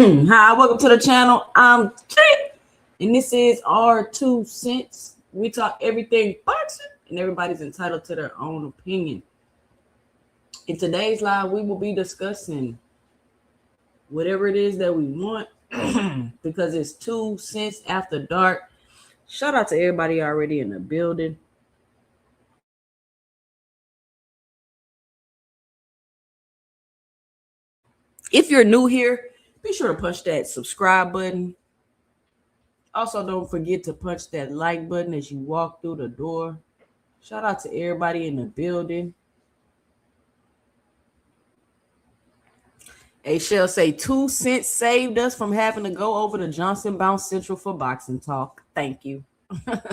Hi, welcome to the channel. I'm Trip, and this is our 2 cents. We talk everything boxing, and everybody's entitled to their own opinion. In today's live, we will be discussing whatever it is that we want because it's 2 cents after dark. Shout out to everybody already in the building. If you're new here, be sure to punch that subscribe button. Also, don't forget to punch that like button as you walk through the door. Shout out to everybody in the building. A Shell say 2 cents saved us from having to go over to Johnson Bounce Central for boxing talk. Thank you. I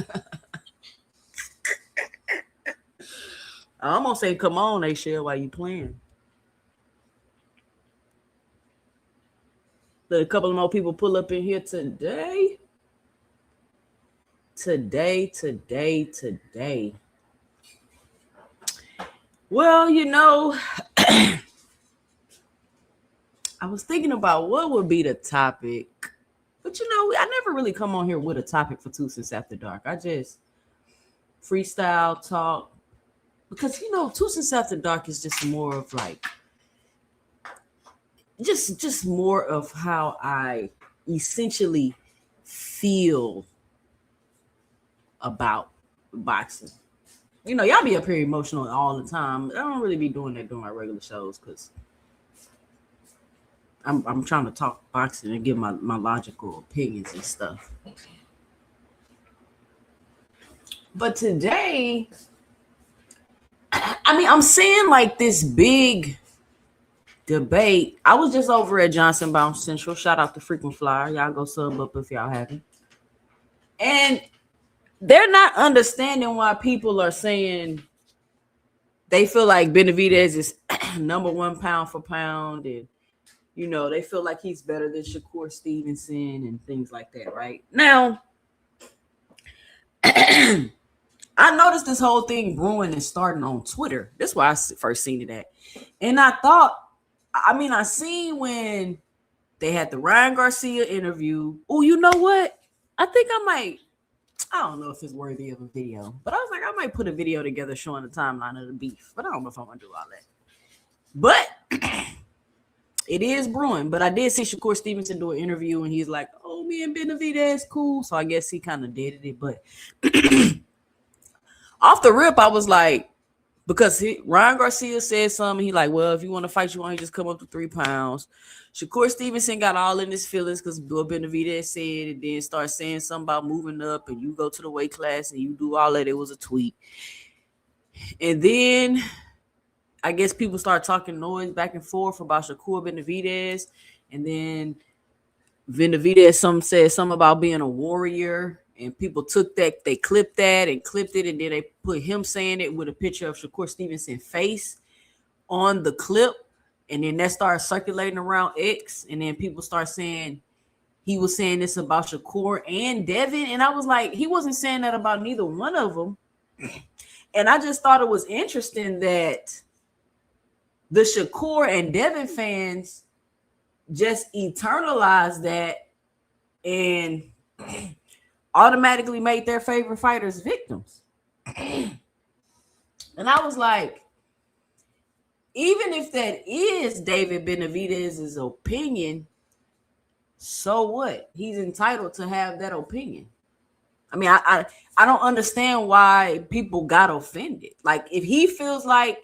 almost say, come on, A Shell, while you playing. Let a couple of more people pull up in here today. today. Well, I was thinking about what would be the topic, but I never really come on here with a topic for 2 Cents After Dark. I just freestyle talk because 2 Cents After Dark is just more of like just more of how I essentially feel about boxing. Y'all be up here emotional all the time. I don't really be doing that during my regular shows because I'm trying to talk boxing and give my logical opinions and stuff. But today, I'm seeing like this big debate. I was just over at Johnson Bounce Central. Shout out to Frequent Flyer. Y'all go sub up if y'all haven't. And they're not understanding why people are saying they feel like Benavidez is number one pound for pound, and they feel like he's better than Shakur Stevenson and things like that. Right now, I noticed this whole thing brewing and starting on Twitter. That's why I first seen it at, and I thought, I seen when they had the Ryan Garcia interview. Oh, you know what? I think I don't know if it's worthy of a video, but I was like, I might put a video together showing the timeline of the beef, but I don't know if I'm gonna do all that. But it is brewing. But I did see Shakur Stevenson do an interview, and he's like, "Oh, me and Benavidez cool." So I guess he kind of did it. But off the rip, I was like, because Ryan Garcia said something, he like, well, if you want to fight, you want to just come up to 3 pounds. Shakur Stevenson got all in his feelings because Bill Benavidez said, and then start saying something about moving up, and you go to the weight class and you do all that. It was a tweet. And then I guess people start talking noise back and forth about Shakur Benavidez. And then Benavidez said something about being a warrior. And people took that, they clipped that and clipped it, and then they put him saying it with a picture of Shakur Stevenson's face on the clip. And then that started circulating around X. And then people start saying he was saying this about Shakur and Devin. And I was like, he wasn't saying that about neither one of them. And I just thought it was interesting that the Shakur and Devin fans just eternalized that and automatically made their favorite fighters victims. And I was like, even if that is David Benavidez's opinion, so what? He's entitled to have that opinion. I don't understand why people got offended. Like, if he feels like,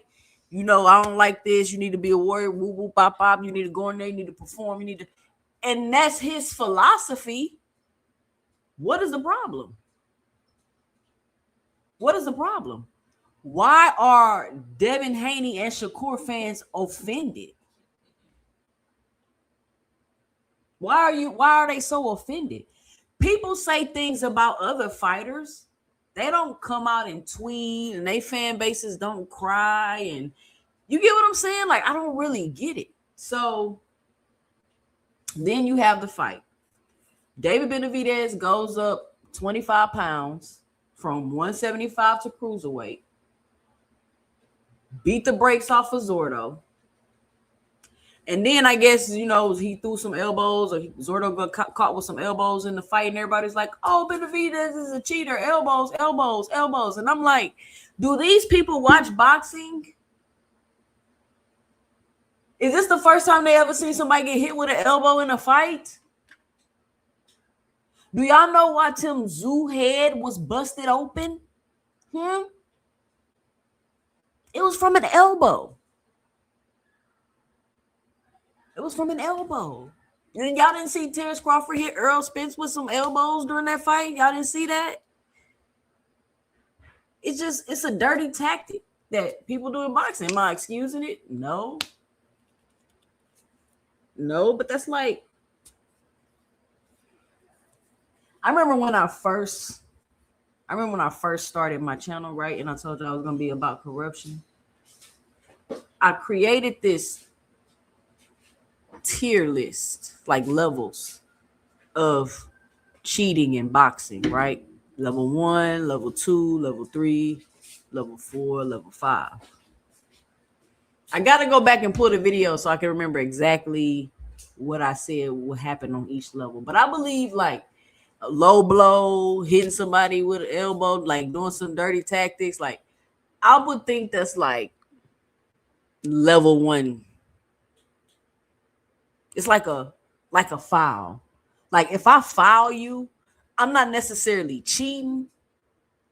I don't like this, you need to be a warrior, woo woo pop pop, you need to go in there, you need to perform, and that's his philosophy. What is the problem? What is the problem? Why are Devin Haney and Shakur fans offended? Why are they so offended? People say things about other fighters. They don't come out and tweet, and they fan bases don't cry. And you get what I'm saying? Like, I don't really get it. So then you have the fight. David Benavidez goes up 25 pounds from 175 to cruiserweight. Beat the brakes off of Zordo. And then I guess, he threw some elbows, or Zordo got caught with some elbows in the fight, and everybody's like, oh, Benavidez is a cheater. Elbows, elbows, elbows. And I'm like, do these people watch boxing? Is this the first time they ever seen somebody get hit with an elbow in a fight? Do y'all know why Tim Tszyu head was busted open? It was from an elbow. It was from an elbow. And y'all didn't see Terrence Crawford hit Earl Spence with some elbows during that fight? Y'all didn't see that? It's a dirty tactic that people do in boxing. Am I excusing it? No. No, but that's like, I remember when I first started my channel, right? And I told you I was going to be about corruption. I created this tier list, like levels of cheating in boxing, right? Level 1, level 2, level 3, level 4, level 5. I got to go back and pull the video so I can remember exactly what I said what happened on each level. But I believe like a low blow, hitting somebody with an elbow, like doing some dirty tactics, like I would think that's like level 1. It's like a foul. Like if I foul you, I'm not necessarily cheating,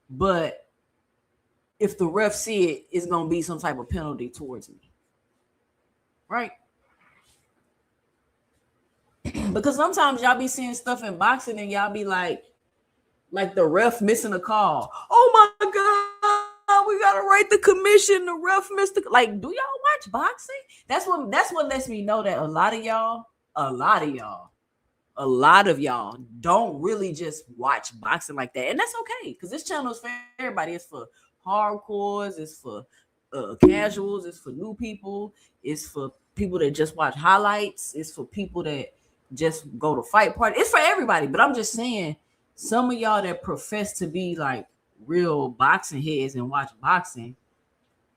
but if the ref see it, it's gonna be some type of penalty towards me. Right? Because sometimes y'all be seeing stuff in boxing and y'all be like the ref missing a call. Oh my God, we gotta write the commission. The ref missed the like. Do y'all watch boxing? That's what lets me know that a lot of y'all don't really just watch boxing like that, and that's okay because this channel is for everybody. It's for hardcores. It's for casuals. It's for new people. It's for people that just watch highlights. It's for people that just go to fight party. It's for everybody. But I'm just saying, some of y'all that profess to be like real boxing heads and watch boxing,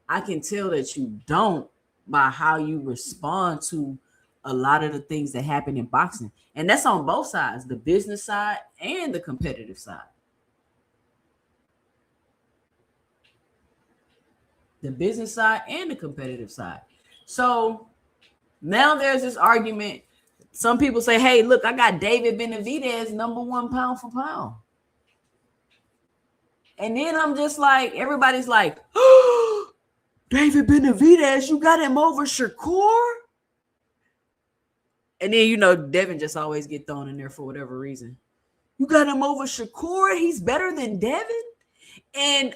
I can tell that you don't by how you respond to a lot of the things that happen in boxing. And that's on both sides, the business side and the competitive side. The business side and the competitive side. So now there's this argument. Some people say, hey, look, I got David Benavidez #1 pound for pound. And then I'm just like, everybody's like, oh, David Benavidez, you got him over Shakur? And then, Devin just always get thrown in there for whatever reason. You got him over Shakur? He's better than Devin? And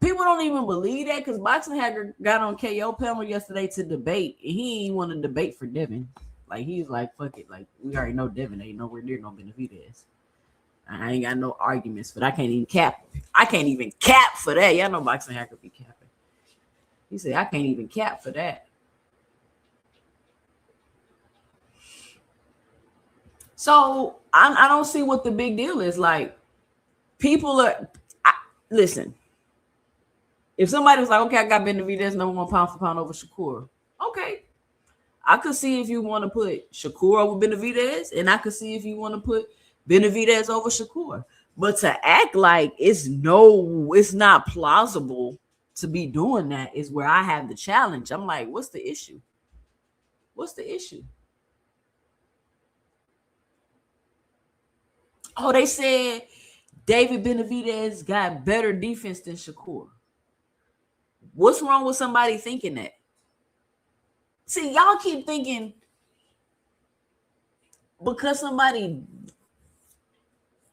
people don't even believe that because Boxing Hacker got on KO panel yesterday to debate. And he ain't want to debate for Devin. Like, he's like, fuck it. Like, we already know Devin ain't nowhere near no Benavidez. I ain't got no arguments, but I can't even cap. I can't even cap for that. Y'all know Boxing Hacker be capping. He said, I can't even cap for that. So I don't see what the big deal is. Like, people are listen. If somebody was like, okay, I got Benavidez #1 pound for pound over Shakur, okay, I could see if you want to put Shakur over Benavidez, and I could see if you want to put Benavidez over Shakur. But to act like it's not plausible to be doing that is where I have the challenge. I'm like, what's the issue? What's the issue? Oh, they said David Benavidez got better defense than Shakur. What's wrong with somebody thinking that? See, y'all keep thinking because somebody,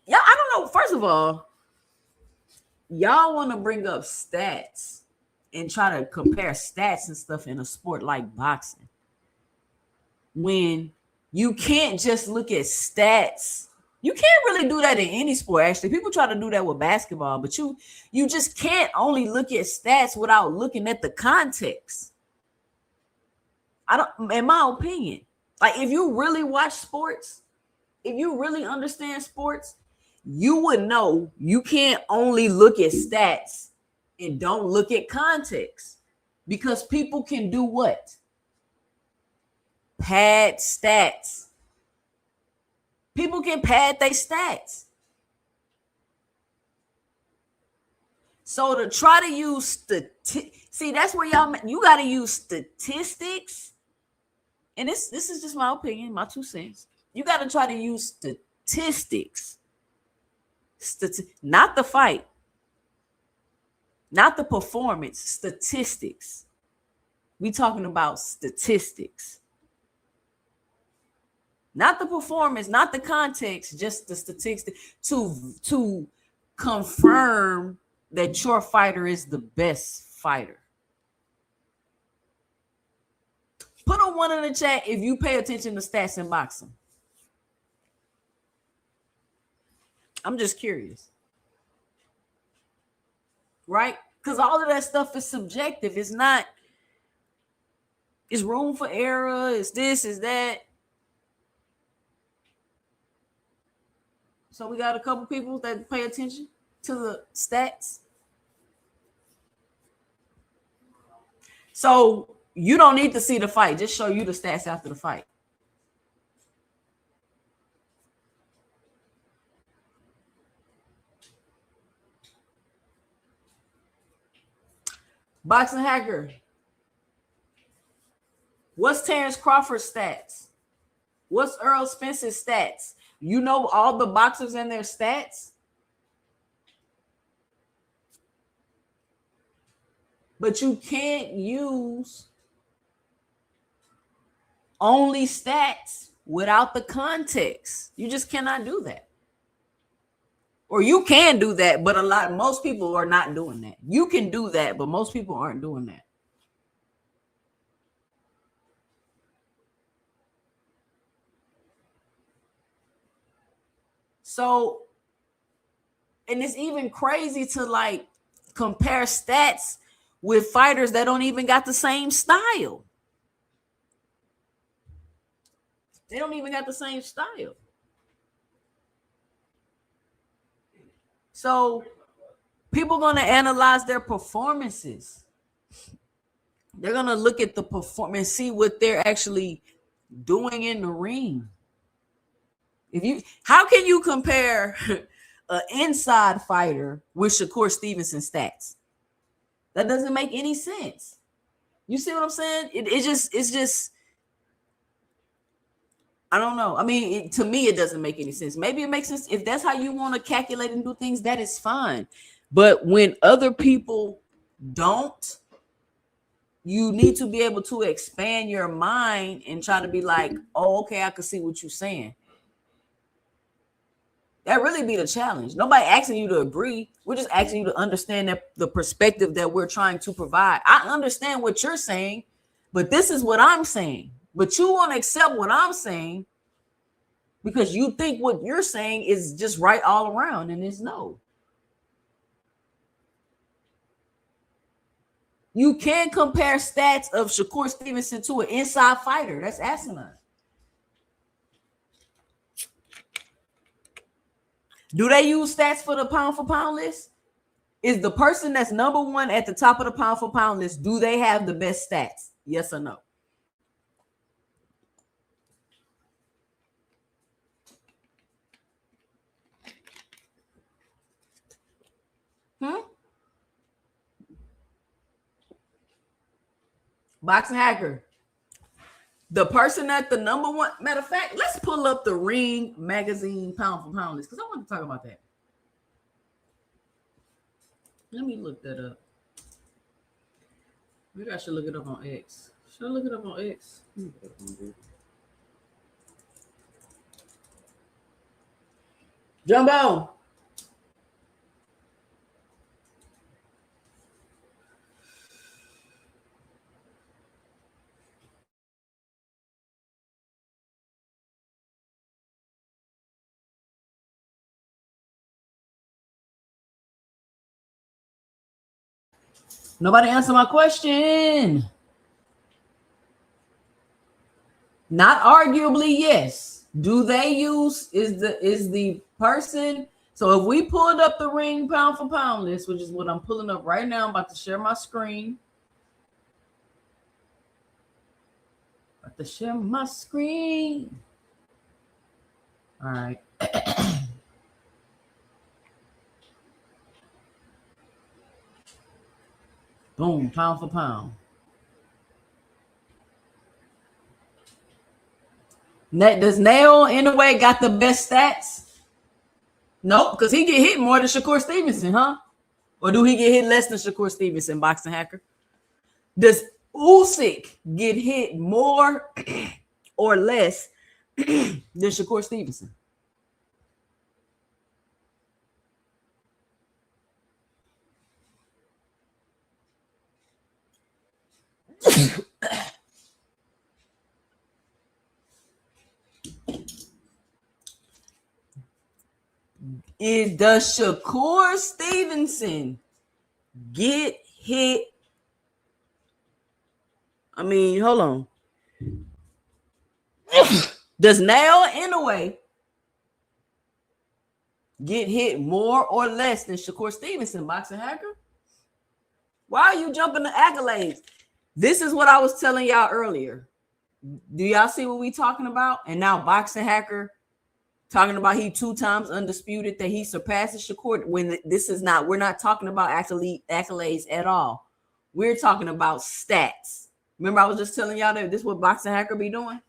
I don't know. First of all, y'all want to bring up stats and try to compare stats and stuff in a sport like boxing when you can't just look at stats. You can't really do that in any sport, actually. People try to do that with basketball, but you just can't only look at stats without looking at the context. In my opinion, like if you really watch sports, if you really understand sports, you would know you can't only look at stats and don't look at context because people can do what? Pad stats. People can pad their stats. So to try to use see, that's where you got to use statistics. And this is just my opinion, my 2 cents. You got to try to use statistics. Not the fight. Not the performance, statistics. We talking about statistics. Not the performance, not the context, just the statistics to confirm that your fighter is the best fighter. Put a 1 in the chat if you pay attention to stats in boxing. I'm just curious. Right? Because all of that stuff is subjective. It's not, it's room for error. It's this, is that. So we got a couple people that pay attention. to the stats? So you don't need to see the fight. Just show you the stats after the fight. Boxing Hacker. What's Terrence Crawford's stats? What's Earl Spence's stats? You know all the boxers and their stats? But you can't use only stats without the context. You just cannot do that. Or you can do that, but most people are not doing that. You can do that, but most people aren't doing that. So, and it's even crazy to like compare stats with fighters that don't even got the same style. They don't even got the same style. So people are going to analyze their performances. They're going to look at the performance, see what they're actually doing in the ring. How can you compare an inside fighter with Shakur Stevenson stats? That doesn't make any sense. You see what I'm saying? It's just, I don't know. I mean, to me, it doesn't make any sense. Maybe it makes sense. If that's how you want to calculate and do things, that is fine. But when other people don't, you need to be able to expand your mind and try to be like, oh, okay, I can see what you're saying. That really be the challenge. Nobody asking you to agree. We're just asking you to understand that the perspective that we're trying to provide. I understand what you're saying, but this is what I'm saying. But you want to accept what I'm saying because you think what you're saying is just right all around, and it's no. You can't compare stats of Shakur Stevenson to an inside fighter. That's asinine. Do they use stats for the pound for pound list? Is the person that's number one at the top of the pound for pound list, do they have the best stats? Yes or no? Boxing Hacker. The person at the number one, matter of fact, let's pull up the Ring magazine pound for pound list because I want to talk about that. Let me look that up. Maybe I should look it up on X. Should I look it up on X? Jumbo. Nobody answer my question. Not arguably, yes. Do they use is the person? So if we pulled up the Ring pound for pound list, which is what I'm pulling up right now, I'm about to share my screen. About to share my screen. All right. Boom, pound for pound. Does Nail in a way got the best stats? Nope, because he get hit more than Shakur Stevenson, huh? Or do he get hit less than Shakur Stevenson, Boxing Hacker? Does Usyk get hit more or less than Shakur Stevenson? Does Shakur Stevenson get hit? I mean, hold on. Does Nail Inoue get hit more or less than Shakur Stevenson, Boxing Hacker? Why are you jumping the accolades? This is what I was telling y'all earlier. Do y'all see what we talking about? And now Boxing Hacker talking about he 2 times undisputed, that he surpasses Shakur. When this is not, we're not talking about accolades at all. We're talking about stats. Remember, I was just telling y'all that this is what Boxing Hacker be doing.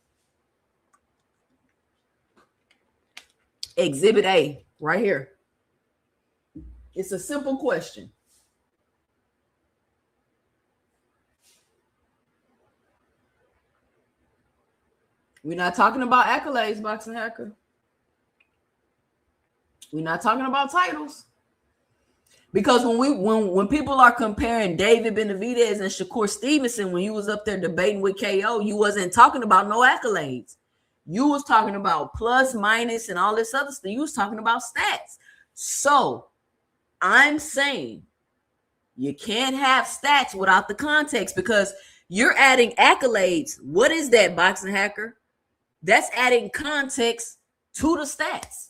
Exhibit A, right here. It's a simple question. We're not talking about accolades, Boxing Hacker. We're not talking about titles. Because when people are comparing David Benavidez and Shakur Stevenson, when you was up there debating with KO, you wasn't talking about no accolades. You was talking about plus, minus, and all this other stuff. You was talking about stats. So I'm saying you can't have stats without the context, because you're adding accolades. What is that, Boxing Hacker? That's adding context to the stats.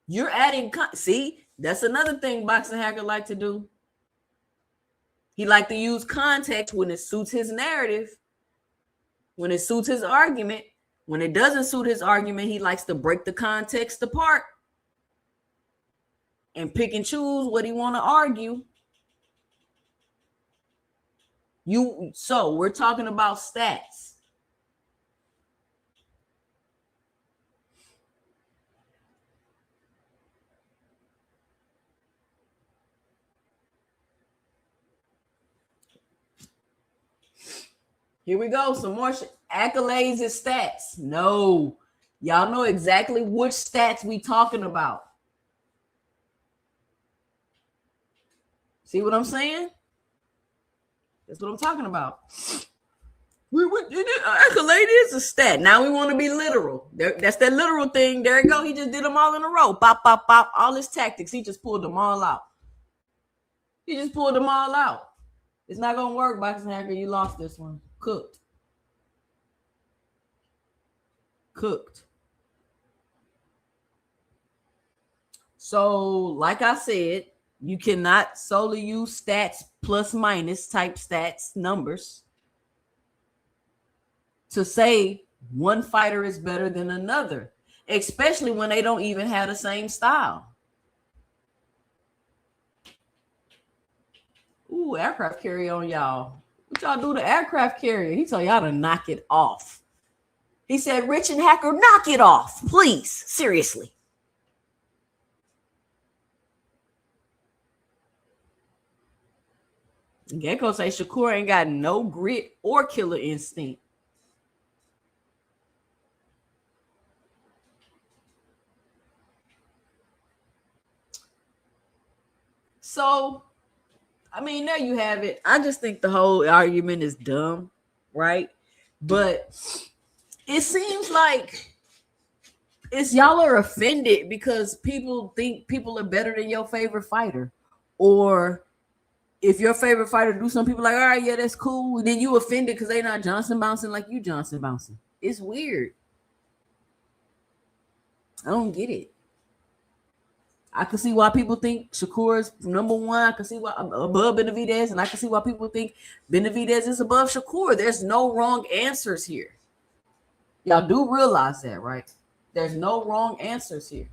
You're adding, see, that's another thing Boxing Hacker like to do. He like to use context when it suits his narrative, when it suits his argument. When it doesn't suit his argument, he likes to break the context apart and pick and choose what he want to argue. So we're talking about stats. Here we go. Some more accolades and stats. No, y'all know exactly which stats we talking about. See what I'm saying? That's what I'm talking about. Accolade is a stat. Now we want to be literal. That's that literal thing. There you go. He just did them all in a row. Pop, pop, pop. All his tactics. He just pulled them all out. It's not going to work, Boxing Hacker. You lost this one. Cooked. So, like I said, you cannot solely use stats, plus minus type stats, numbers, to say one fighter is better than another, especially when they don't even have the same style. Ooh, aircraft carrier on y'all. What y'all do to aircraft carrier? He told y'all to knock it off. He said, Rich and Hacker, knock it off, please. Seriously. Gecko say Shakur ain't got no grit or killer instinct. So, I mean, there you have it. I just think the whole argument is dumb, right? But it seems like y'all are offended because people think people are better than your favorite fighter. Or if your favorite fighter do something, people like, all right, yeah, that's cool. And then you offended because they not Johnson bouncing like you Johnson bouncing. It's weird. I don't get it. I can see why people think Shakur is number one. I can see why above Benavidez, and I can see why people think Benavidez is above Shakur. There's no wrong answers here. Y'all do realize that, right? There's no wrong answers here.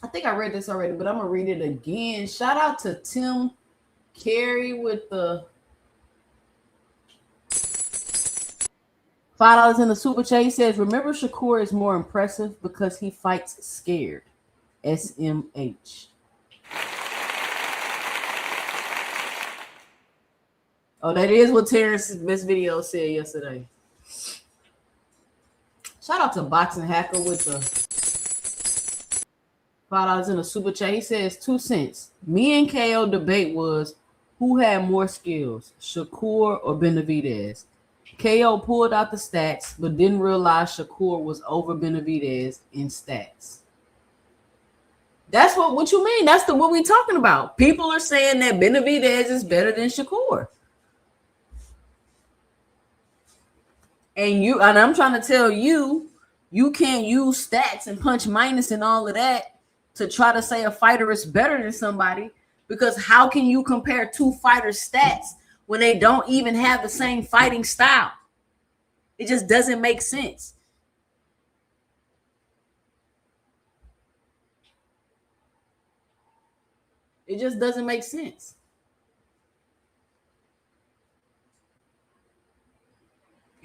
I think I read this already, but I'm going to read it again. Shout out to Tim Carey with the $5 in the super chat. He says, remember Shakur is more impressive because he fights scared. SMH. Oh, that is what Terrence's best video said yesterday. Shout out to Boxing Hacker with the $5 in the super chat. He says 2 cents. Me and KO debate was who had more skills, Shakur or Benavidez. KO pulled out the stats, but didn't realize Shakur was over Benavidez in stats. That's what you mean. That's what we talking about. People are saying that Benavidez is better than Shakur. And I'm trying to tell you, you can't use stats and punch minus and all of that to try to say a fighter is better than somebody, because how can you compare two fighters' stats when they don't even have the same fighting style? It just doesn't make sense. It just doesn't make sense.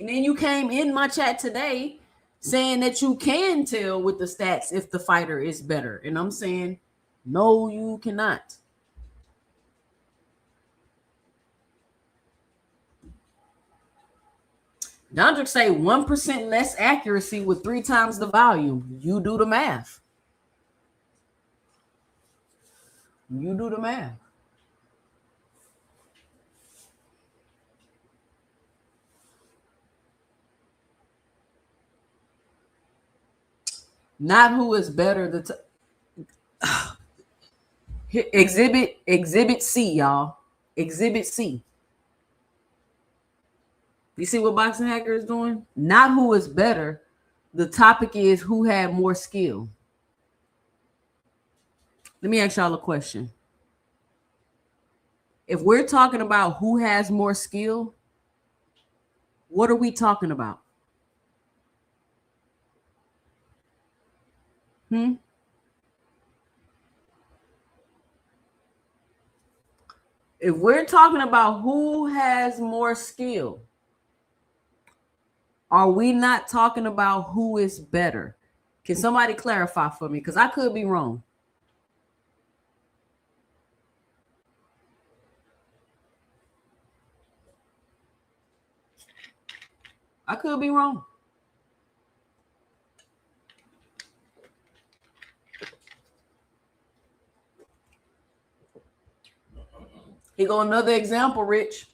And then you came in my chat today saying that you can tell with the stats if the fighter is better. And I'm saying, no, you cannot. Dondrick say 1% less accuracy with 3 times the volume. You do the math. You do the math. Not who is better. Exhibit C, y'all. Exhibit C. You see what Boxing Hacker is doing? Not who is better. The topic is who had more skill. Let me ask y'all a question. If we're talking about who has more skill, what are we talking about? If we're talking about who has more skill, are we not talking about who is better? Can somebody clarify for me? Because I could be wrong. I could be wrong. Here go another example, Rich.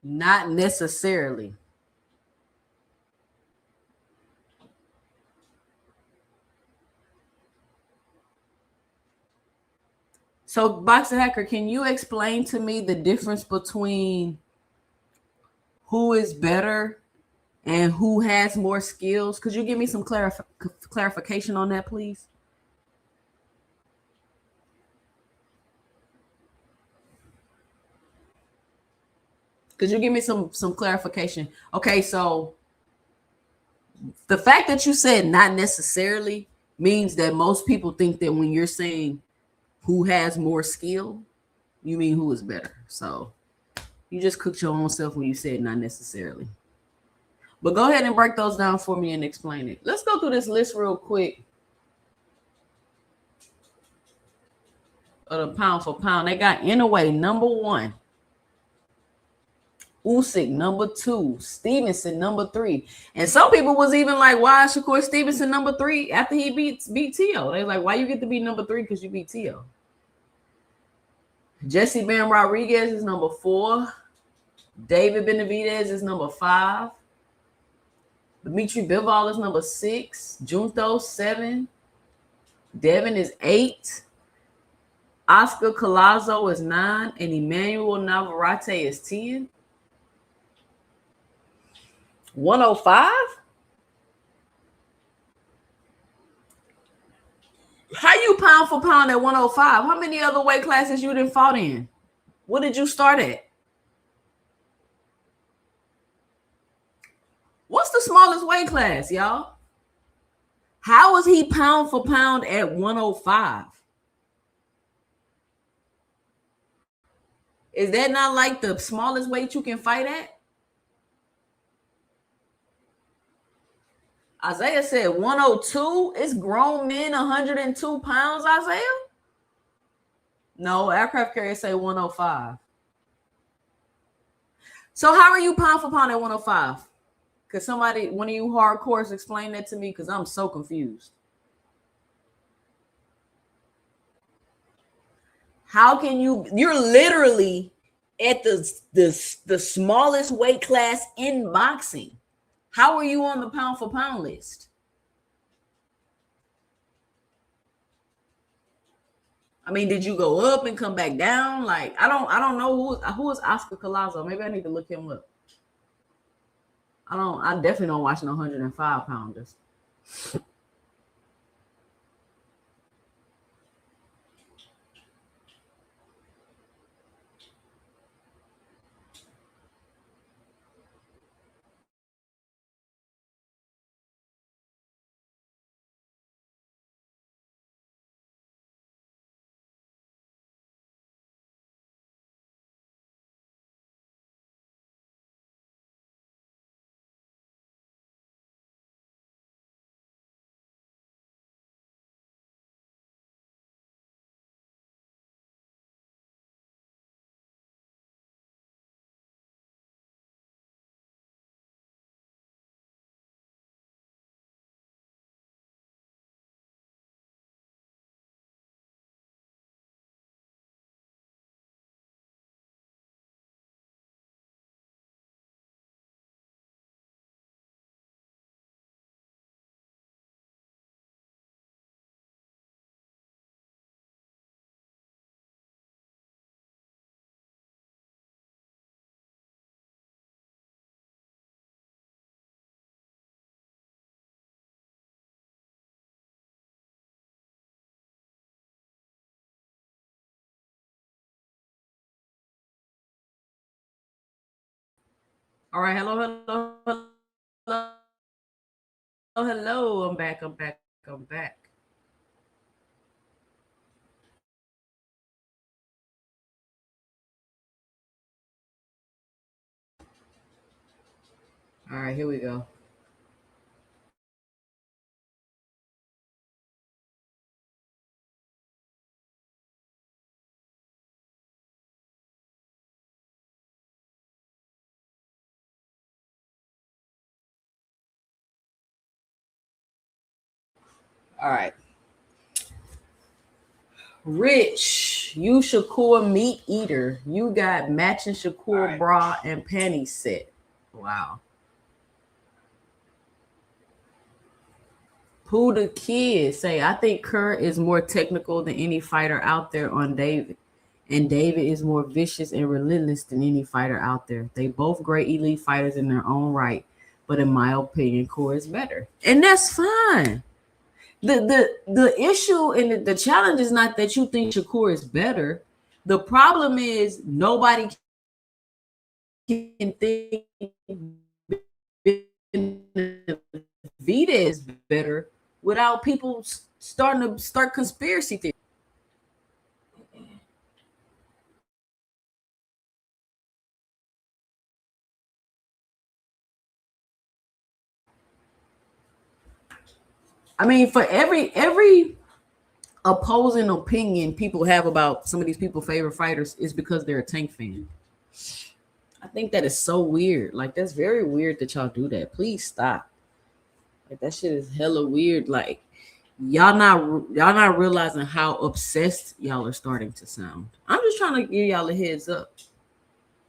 Not necessarily. So, Boxer Hacker, can you explain to me the difference between who is better and who has more skills? Could you give me some clarification on that, please? Could you give me some clarification? Okay, so the fact that you said not necessarily means that most people think that when you're saying who has more skill, you mean who is better. So you just cooked your own self when you said not necessarily. But go ahead and break those down for me and explain it. Let's go through this list real quick. Of the pound for pound, they got Inoue number 1, Usyk number 2, Stevenson number 3, and some people was even like, "Why is Shakur Stevenson number 3 after he beat Tio?" They like, "Why you get to be number 3 because you beat Tio?" Jesse Bam Rodriguez is number 4. David Benavidez is number 5. Dimitri Bivol is number 6. Junto 7. Devin is 8. Oscar Collazo is 9, and Emmanuel Navarrete is 10. 105? How you pound for pound at 105? How many other weight classes you didn't fought in? What did you start at? What's the smallest weight class, y'all? How is he pound for pound at 105? Is that not like the smallest weight you can fight at? Isaiah said 102. It's grown men 102 pounds, Isaiah? No, aircraft carriers say 105. So how are you pound for pound at 105? Could somebody, one of you hardcores, explain that to me? Because I'm so confused. How can you're literally at the smallest weight class in boxing. How are you on the pound for pound list? I mean, did you go up and come back down? Like, I don't know who is Oscar Collazo. Maybe I need to look him up. I definitely don't watch no 105 pounders. All right, hello, hello. I'm back. I'm back. All right, here we go. All right. Rich, you Shakur meat eater. You got matching Shakur bra and panty set. Wow. Who the kid say? I think Kerr is more technical than any fighter out there on David. And David is more vicious and relentless than any fighter out there. They both great elite fighters in their own right. But in my opinion, Core is better. And that's fine. The issue and the challenge is not that you think Shakur is better. The problem is nobody can think Vita is better without people starting to start conspiracy theories. I mean, for every opposing opinion people have about some of these people's favorite fighters is because they're a Tank fan. I think that is so weird. Like, that's very weird that y'all do that. Please stop. Like, that shit is hella weird. Like, y'all not realizing how obsessed y'all are starting to sound. I'm just trying to give y'all a heads up.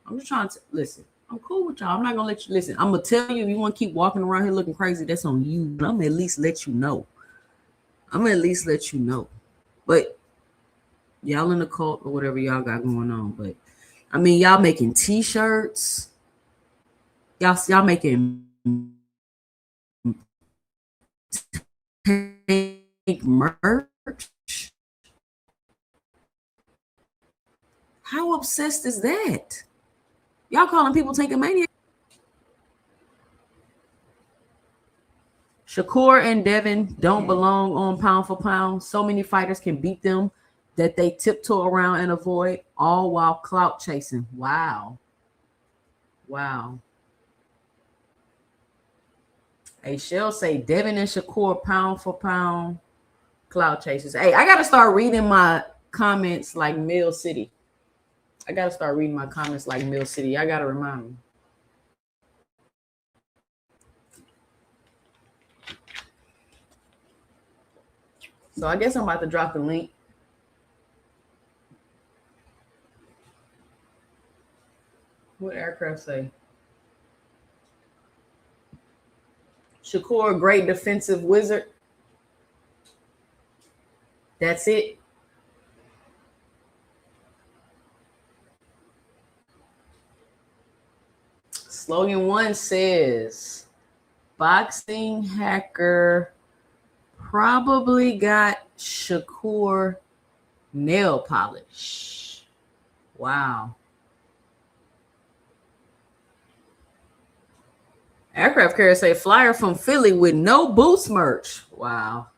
I'm just trying to listen. I'm cool with y'all. I'm not gonna let you listen. I'm gonna tell you if you want to keep walking around here looking crazy, that's on you. But I'm gonna at least let you know. I'm gonna at least let you know. But y'all in the cult or whatever y'all got going on. But I mean, y'all making t-shirts. Y'all making merch. How obsessed is that? Y'all calling people taking mania? Shakur and Devin don't belong on pound for pound. So many fighters can beat them that they tiptoe around and avoid, all while clout chasing. Wow. Wow. Hey, Shell say Devin and Shakur pound for pound cloud chasers. Hey, I gotta start reading my comments like Mill City. I gotta start reading my comments like Mill City. I gotta remind me. So I guess I'm about to drop the link. What aircraft say? Shakur, great defensive wizard. That's it. Slogan 1 says, boxing hacker probably got Shakur nail polish. Wow. Aircraft carrier say flyer from Philly with no boots merch. Wow.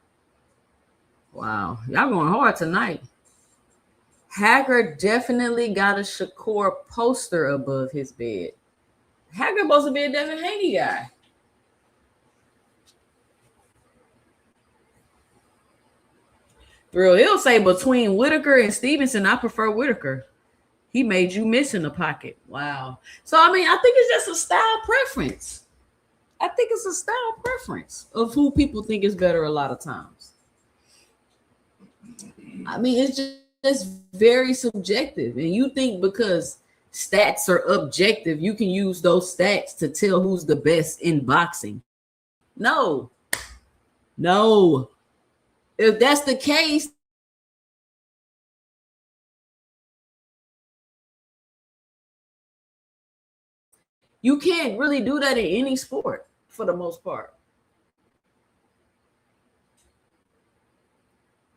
Wow. Y'all going hard tonight. Hacker definitely got a Shakur poster above his bed. Hacker supposed to be a Devin Haney guy. Thrill Hill say between Whitaker and Stevenson, I prefer Whitaker. He made you miss in the pocket. Wow. So, I mean, I think it's just a style preference. I think it's a style preference of who people think is better a lot of times. I mean, it's just very subjective. And you think because stats are objective, you can use those stats to tell who's the best in boxing. No. If that's the case, you can't really do that in any sport for the most part.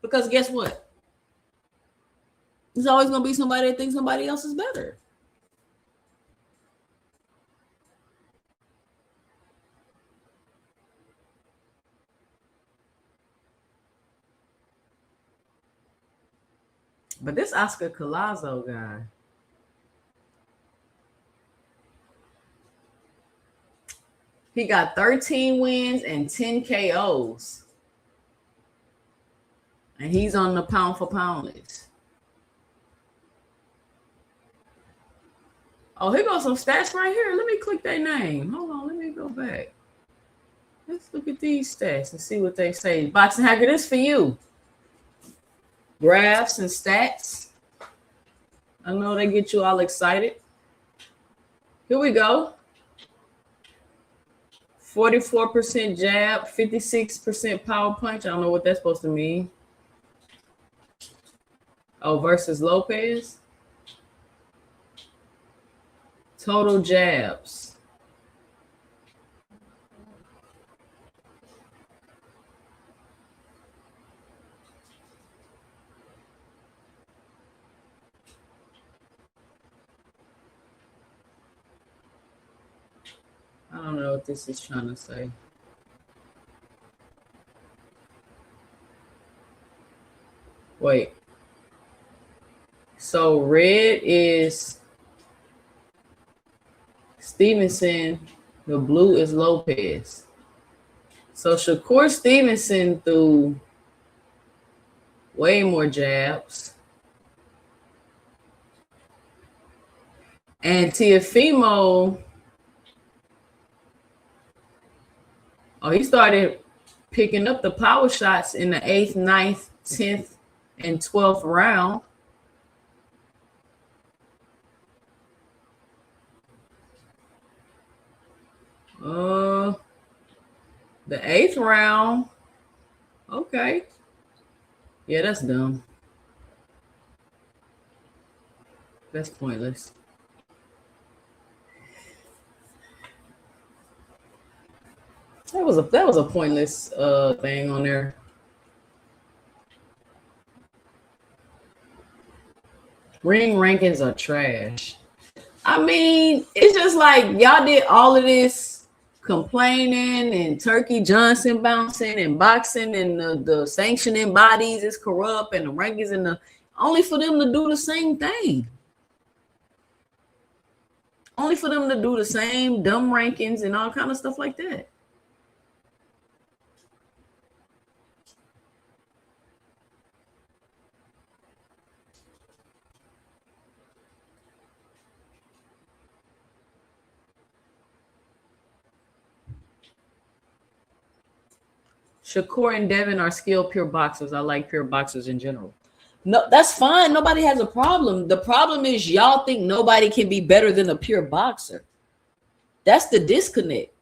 Because guess what? There's always going to be somebody that thinks somebody else is better. But this Oscar Collazo guy, he got 13 wins and 10 KOs. And he's on the pound for pound list. Oh, here goes some stats right here. Let me click that name. Hold on, let me go back. Let's look at these stats and see what they say. Boxing Hacker, this for you. Graphs and stats. I know they get you all excited. Here we go. 44% jab, 56% power punch. I don't know what that's supposed to mean. Oh, versus Lopez. Total jabs. I don't know what this is trying to say. Wait. So red is Stevenson, the blue is Lopez. So Shakur Stevenson threw way more jabs. And Teofimo, he started picking up the power shots in the 8th, 9th, 10th, and 12th round. The 8th round. Okay. Yeah, that's dumb. That's pointless. That was a pointless thing on there. Ring rankings are trash. I mean, it's just like y'all did all of this complaining and Turkey Johnson bouncing and boxing and the sanctioning bodies is corrupt and the rankings and only for them to do the same thing. Only for them to do the same dumb rankings and all kind of stuff like that. Shakur and Devin are skilled pure boxers. I like pure boxers in general. No, that's fine. Nobody has a problem. The problem is y'all think nobody can be better than a pure boxer. That's the disconnect.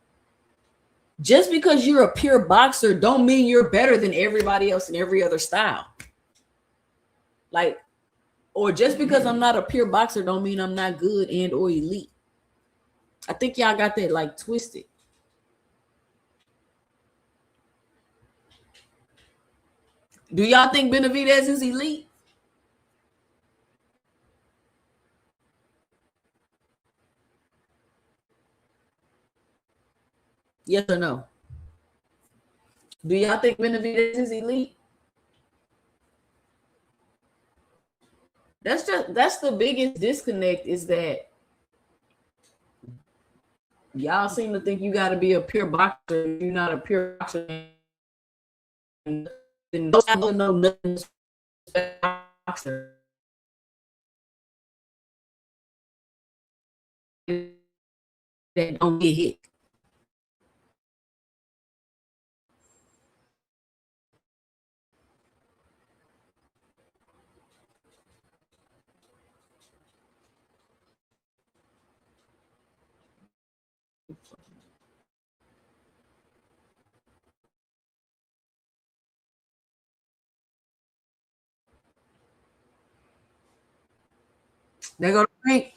Just because you're a pure boxer don't mean you're better than everybody else in every other style. Like, or just because I'm not a pure boxer don't mean I'm not good and or elite. I think y'all got that like twisted. Do y'all think Benavidez is elite? Yes or no? Do y'all think Benavidez is elite? That's the biggest disconnect is that y'all seem to think you got to be a pure boxer. You're not a pure boxer. Then don't know nothing boxer. That don't get hit. They go to Frank.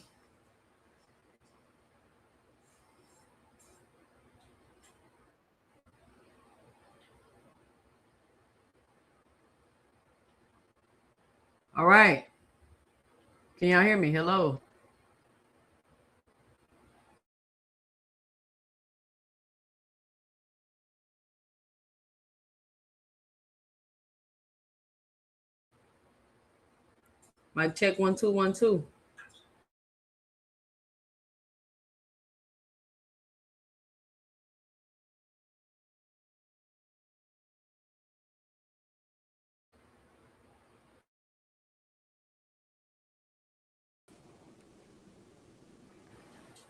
All right. Can y'all hear me? Hello. Mic check 1 2 1 2.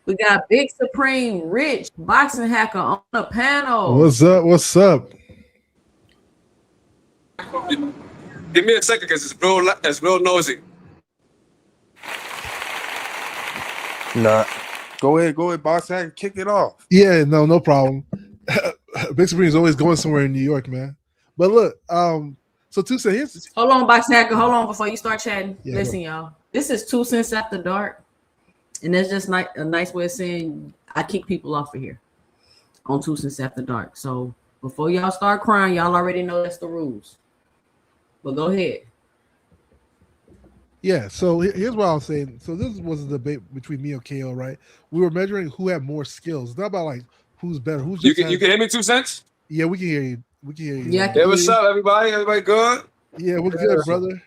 We got Big Supreme Rich Boxing Hacker on the panel. What's up? What's up? Give me a second because it's real nosy. Nah. Go ahead, boss. I can kick it off. Yeah, no problem. Big Supreme is always going somewhere in New York, man. But look, so 2 Cents. Here's... Hold on, Boxing Hacker. Hold on before you start chatting. Yeah, listen, y'all. This is 2 Cents After Dark. And that's just a nice way of saying I kick people off of here on 2 Cents After Dark. So before y'all start crying, y'all already know that's the rules. But go ahead. Yeah, so here's what I was saying. So this was a debate between me and KO, right? We were measuring who had more skills. It's not about like who's better. Who's you can hear me 2 Cents? Yeah, we can hear you. We can hear you. Yeah. Hey, what's up, everybody? Everybody good? Yeah, what's good, brother?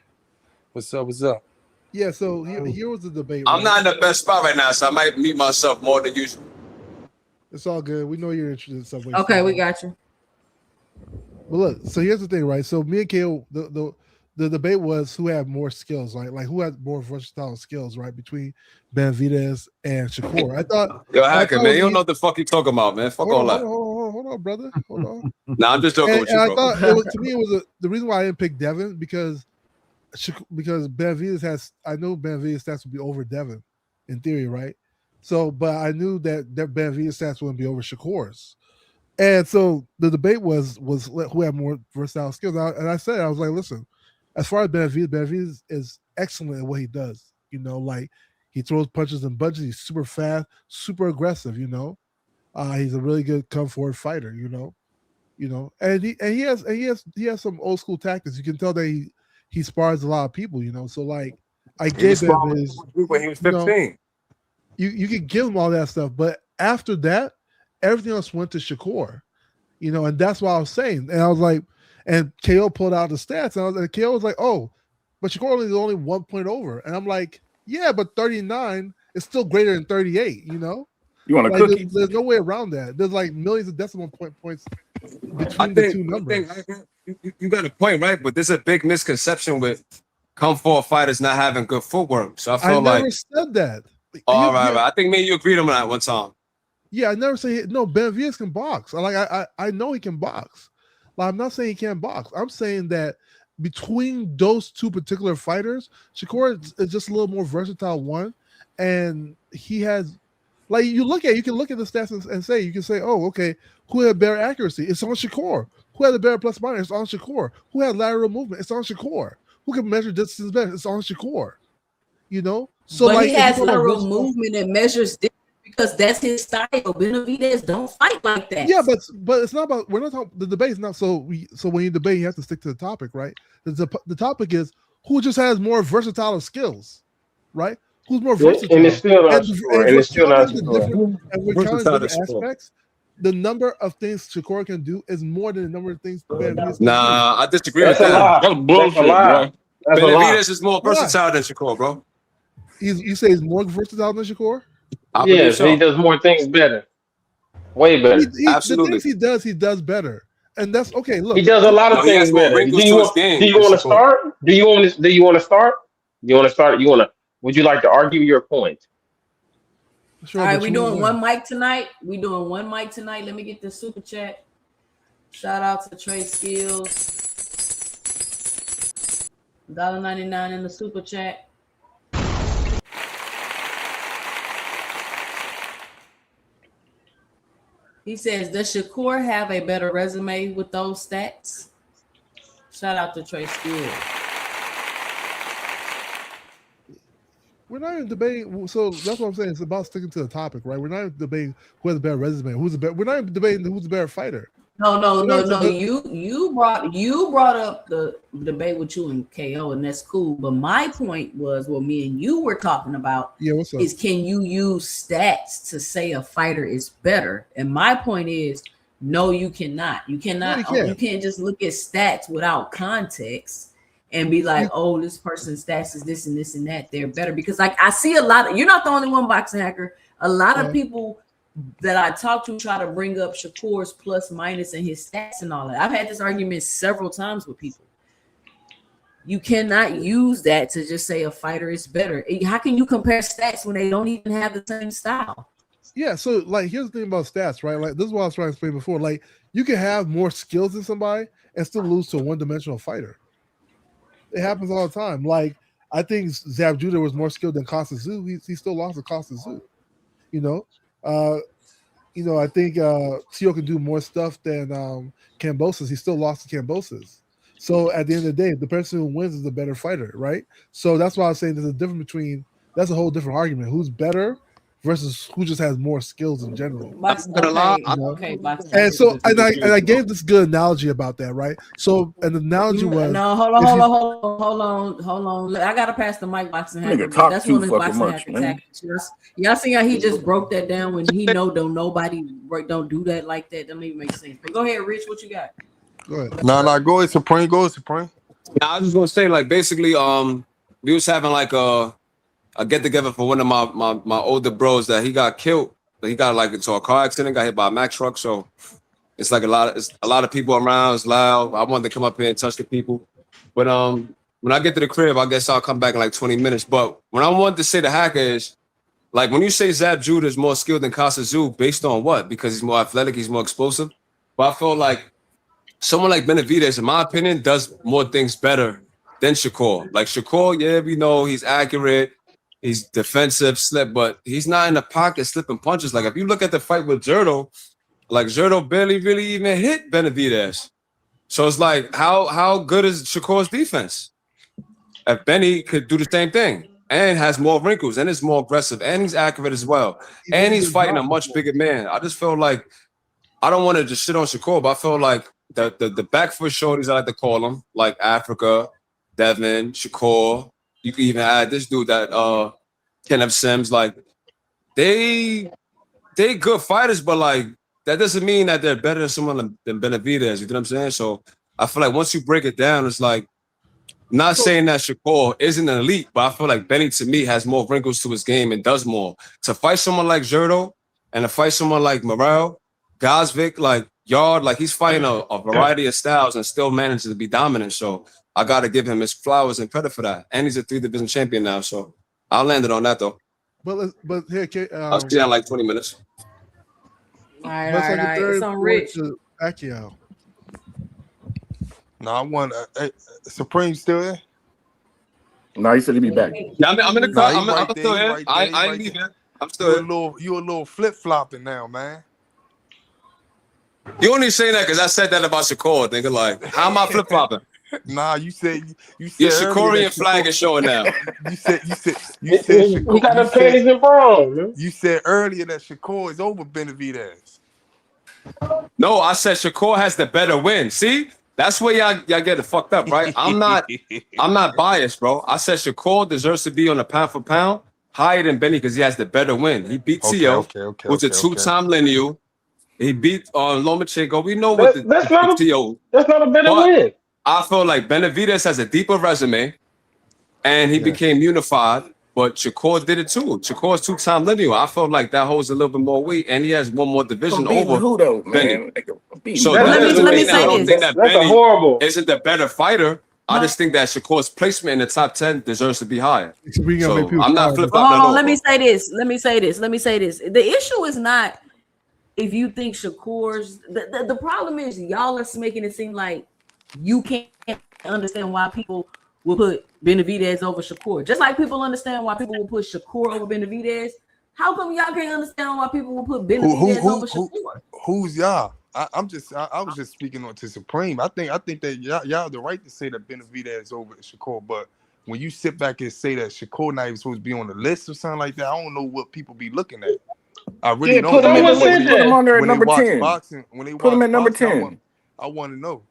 What's up? Yeah, so here was the debate. I'm not in the best spot right now, so I might mute myself more than usual. It's all good. We know you're interested in Subway. Okay, we got you. But look, so here's the thing, right? So me and KO, the debate was who had more skills, like who had more versatile skills, right? Between Benavidez and Shakur. I thought, yo, Hacker, man, you don't know what the fuck you talking about, man. Fuck all that. Hold on, brother. Hold on. Nah, I'm just joking with you, bro. I thought it was, to me, it was the reason why I didn't pick Devin because Benavidez has, I know Benavidez stats would be over Devin in theory, right? So, but I knew that Benavidez stats wouldn't be over Shakur's. And so the debate was who had more versatile skills. And I said, I was like, listen, as far as Benavidez is excellent at what he does. You know, like he throws punches and bunches. He's super fast, super aggressive. You know, he's a really good come forward fighter. You know, and he has some old school tactics. You can tell that he spars a lot of people. You know, so like I gave Benavidez when he was 15. You could give him all that stuff, but after that, everything else went to Shakur, you know, and that's what I was saying. And I was like, and KO pulled out the stats, and KO was like, oh, but Shakur is only 1 point over. And I'm like, yeah, but 39 is still greater than 38, you know? You want a like, cookie? There's no way around that. There's like millions of decimal points between the two numbers. You got a point, right? But there's a big misconception with come forward fighters not having good footwork. So I feel I never said that. All right. I think me and you agreed on that one time. Yeah, I never say no. Benavidez can box. I know he can box. Like, I'm not saying he can't box. I'm saying that between those two particular fighters, Shakur is just a little more versatile one, and he has like you can look at the stats and say you can say, oh, okay, who had better accuracy? It's on Shakur. Who had a better plus minus? It's on Shakur. Who had lateral movement? It's on Shakur. Who can measure distance better? It's on Shakur. You know, so but like he has lateral movement and measures different because that's his style. Benavidez don't fight like that. Yeah, but it's not about. We're not talking. The debate is not so. When you debate, you have to stick to the topic, right? The topic is who just has more versatile skills, right? Who's more versatile? And it's still not Shakur. And it's still not Shakur. And we're counting different aspects. The number of things Shakur can do is more than the number of things Benavidez can do. I disagree with that. That's bullshit, bro. Benavidez is more versatile than Shakur, bro. You say he's more versatile than Shakur? Yes, so. He does more things better. Way better. Absolutely. The things he does better. And that's okay. Look, he does a lot of things better. Do you want to start? Do you want to start? Would you like to argue your point? Sure, all right, we doing one mic tonight. Let me get the super chat. Shout out to Trey Skills. $1.99 in the super chat. He says, does Shakur have a better resume with those stats? Shout out to Trey Skills. We're not even debating. So that's what I'm saying. It's about sticking to the topic, right? We're not even debating who has a better resume. We're not even debating who's a better fighter. No. You brought up the debate with you and KO, and that's cool. But my point was what me and you were talking about. Yeah, what's up? Is can you use stats to say a fighter is better? And my point is, no, you cannot. You cannot. You can't just look at stats without context and be like, oh, this person's stats is this and this and that. They're better because like I see a lot of. You're not the only one, boxing hacker. A lot of people that I talk to try to bring up Shakur's plus minus and his stats and all that. I've had this argument several times with people. You cannot use that to just say a fighter is better. How can you compare stats when they don't even have the same style? Yeah, so like here's the thing about stats, right? Like this is what I was trying to explain before. Like you can have more skills than somebody and still lose to a one-dimensional fighter. It happens all the time. Like I think Zab Judah was more skilled than Costa Tszyu. He still lost to Costa Tszyu. I think Tio can do more stuff than Kambosos. He still lost to Kambosos. So at the end of the day, the person who wins is the better fighter, right? So that's why I was saying there's a difference between. That's a whole different argument. Who's better versus who just has more skills in general. And so I gave this good analogy about that, right? So and the analogy was hold on. I gotta pass the mic, boxing hacker. That's one of the boxing hacker tactics. Y'all see how he just broke that down when he nobody don't do that like that. Doesn't even make sense. But go ahead, Rich, what you got? Go ahead. No, go ahead, Supreme. I was just gonna say, like, basically, we was having like a get together for one of my older bros that he got killed. He got like into a car accident, got hit by a Mack truck. So it's like a lot of people around. It's loud. I wanted to come up here and touch the people, but when I get to the crib, I guess I'll come back in like 20 minutes. But when I wanted to say the hacker is like when you say Zab Judah is more skilled than Costa Tszyu, based on what? Because he's more athletic, he's more explosive. But I feel like someone like Benavidez, in my opinion, does more things better than Shakur. Like Shakur, yeah, we know he's accurate. He's defensive, slip, but he's not in the pocket slipping punches. Like if you look at the fight with Zerto, like Zerto barely really even hit Benavidez. So it's like, how good is Shakur's defense? If Benny could do the same thing and has more wrinkles and is more aggressive and he's accurate as well, and he's fighting a much bigger man. I just feel like I don't want to just shit on Shakur, but I feel like the back foot shorties, I like to call them, like Africa, Devin, Shakur. You can even add this dude that Kenneth Sims, like they good fighters, but like that doesn't mean that they're better than someone than Benavidez. You know what I'm saying? So I feel like once you break it down, it's like not saying that Shakur isn't an elite, but I feel like Benny to me has more wrinkles to his game and does more. To fight someone like Zerto and to fight someone like Morel, Gosvick, like Yard, like he's fighting a variety of styles and still manages to be dominant. So I got to give him his flowers and credit for that. And he's a 3-division champion now. So I'll land it on that, though. But here, I'll see you in like 20 minutes. All right. It's on Rich. Pacquiao. No, I want Supreme still there? No, he said he'd be back. Yeah, I'm in the Nah, car. he I'm right still there. here. I ain't leaving. I'm still here. You a little flip flopping now, man. You only saying that because I said that about Shakur. Nigga, like, how am I flip flopping? Nah, you said Your earlier Shakurian flag is showing now. You said He Shakur. got the panties in brown, man. You said earlier that Shakur is over Benavidez. No, I said Shakur has the better win. See, that's where y'all get it fucked up, right? I'm not biased, bro. I said Shakur deserves to be on a pound for pound higher than Benny because he has the better win. He beat T.O., who's a two-time lineal. He beat Lomachenko. We know what That's not a better win. I feel like Benavidez has a deeper resume, and he became unified. But Shakur did it too. Shakur's two-time lineal. I felt like that holds a little bit more weight, and he has one more division over who though, man? So let me say I don't think this. that Benny isn't the better fighter. I just think that Shakur's placement in the top 10 deserves to be higher. So I'm not flip-flopping. Let me say this. The issue is not if you think Shakur's the problem is y'all are making it seem like you can't understand why people will put Benavidez over Shakur. Just like people understand why people will put Shakur over Benavidez. How come y'all can't understand why people will put Benavidez over Shakur? Who's y'all? I was just speaking on to Supreme. I think that y'all have the right to say that Benavidez over Shakur, but when you sit back and say that Shakur not even supposed to be on the list or something like that, I don't know what people be looking at. I really don't. Put him on there at number 10. When they put him at number boxing, 10. I want to know.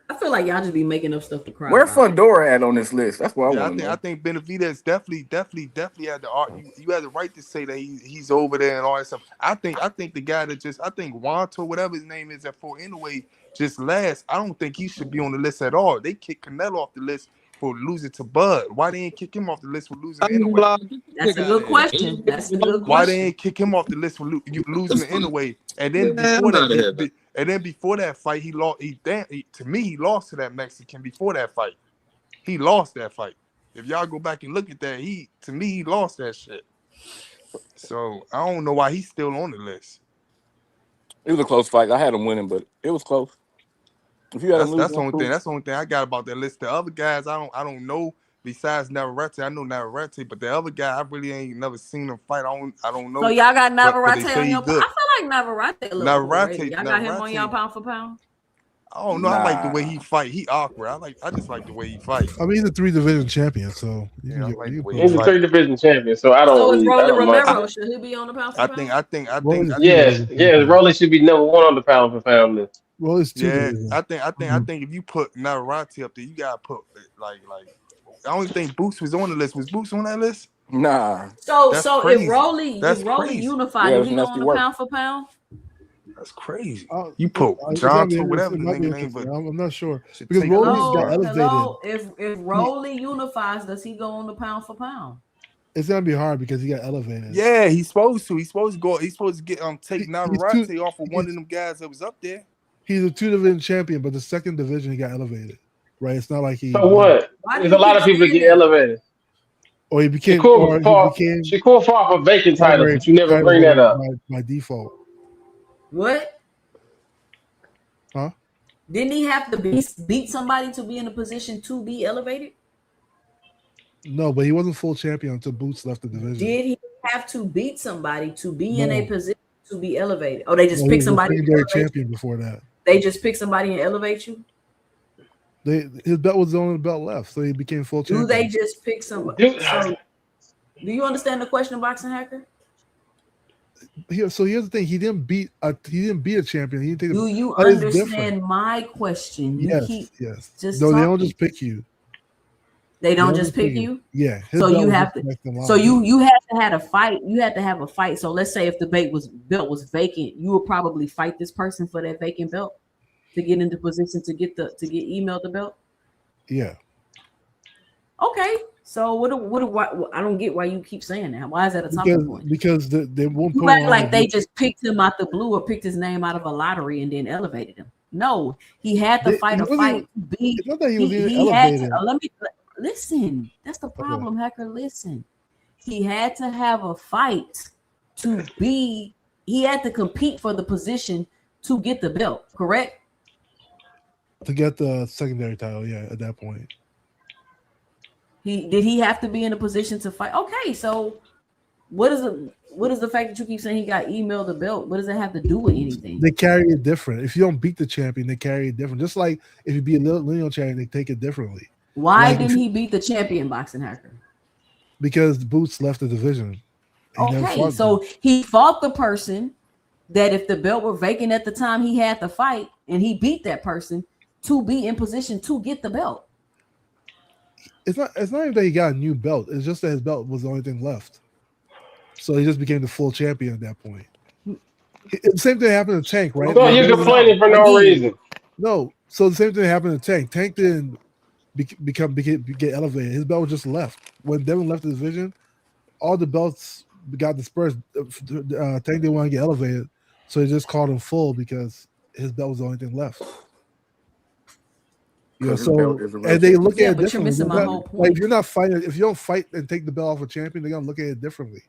I feel like y'all just be making up stuff to cry. Where Fundora at on this list? That's what I want to know. I think Benavidez definitely had the art. You had the right to say that he's over there and all that stuff. I think the guy that I think Wanto, whatever his name is, at 4 anyway, just last. I don't think he should be on the list at all. They kicked Canelo off the list for losing to Bud. Why they ain't kick him off the list for losing anyway? That's a good question. Why they ain't kick him off the list for losing anyway? And then before that fight, he lost. To me, he lost to that Mexican before that fight. He lost that fight. If y'all go back and look at that, he lost that shit. So I don't know why he's still on the list. It was a close fight. I had him winning, but it was close. If you had that's the only thing I got about that list. The other guys, I don't know. Besides Navarrete, I know Navarrete, but the other guy, I really ain't never seen him fight. I don't know. So y'all got Navarrete on your. I feel like Navarrete. Y'all got him on y'all pound for pound. I don't know. I like the way he fight. He awkward. I just like the way he fight. I mean, he's a 3-division champion, so he's a 3-division champion. So I don't. So is Rolly Romero? Mind. Should he be on the pound for pound? I think. Yes. Rolly should be number 1 on the pound for pound list. Well, it's 2. Yeah, I think if you put Navarrete up there, you gotta put like. I don't think Boots was on the list. Was Boots on that list? Nah. So if Rolly unified, if he go on the pound for pound. That's crazy. You put John to whatever the nigga name, but I'm not sure because Rolly's got elevated. If Rolly unifies, does he go on the pound for pound? It's gonna be hard because he got elevated. Yeah, he's supposed to. He's supposed to go. He's supposed to get take Navarrete off of one of them guys that was up there. He's a 2-division champion, but the 2nd division he got elevated. Right? It's not like he. So what? There's a lot of people that get elevated. Or he became. Shakur fought for vacant titles, but you never bring that up. By default. What? Huh? Didn't he have to beat somebody to be in a position to be elevated? No, but he wasn't full champion until Boots left the division. Did he have to beat somebody to be in a position to be elevated? Oh, they just pick somebody. He was champion before that. They just pick somebody and elevate you. His belt was the only belt left, so he became full champion. Do they just pick somebody? Do you understand the question, Boxing Hacker? So here's the thing: he didn't beat a champion. He didn't take. Do you understand my question? Yes. They don't just pick you. They don't just pick you. Yeah. So you have to. So you had to have a fight. You had to have a fight. So let's say if the belt was vacant, you would probably fight this person for that vacant belt to get into position to get emailed the belt. Yeah. Okay. So what? I don't get why you keep saying that. Why is that a talking point? Because they won't. You act like they just picked him out the blue or picked his name out of a lottery and then elevated him. No, he had to fight a fight. It's not that he was elevated. Let me listen. That's the problem, Hacker. Listen, he had to have a fight to be. He had to compete for the position to get the belt. Correct? to get the secondary title. Yeah, at that point. He have to be in a position to fight? Okay, so what is the fact that you keep saying he got emailed the belt? What does that have to do with anything? They carry it different. If you don't beat the champion, they carry it different. Just like if you beat a lineal champion, they take it differently. Why didn't he beat the champion, Boxing Hacker? Because Boots left the division. Okay, so he fought the person that if the belt were vacant at the time he had to fight, and he beat that person to be in position to get the belt. It's not even that he got a new belt. It's just that his belt was the only thing left. So he just became the full champion at that point. The same thing happened to Tank, right? So you're complaining for no reason. No. So the same thing happened to Tank. Tank didn't get elevated. His belt was just left. When Devin left the division, all the belts got dispersed. Tank didn't want to get elevated, so they just called him full because his belt was the only thing left. Yeah, so and they look at it differently. You're missing my whole point. Like if you're not fighting, if you don't fight and take the belt off a champion, they're gonna look at it differently.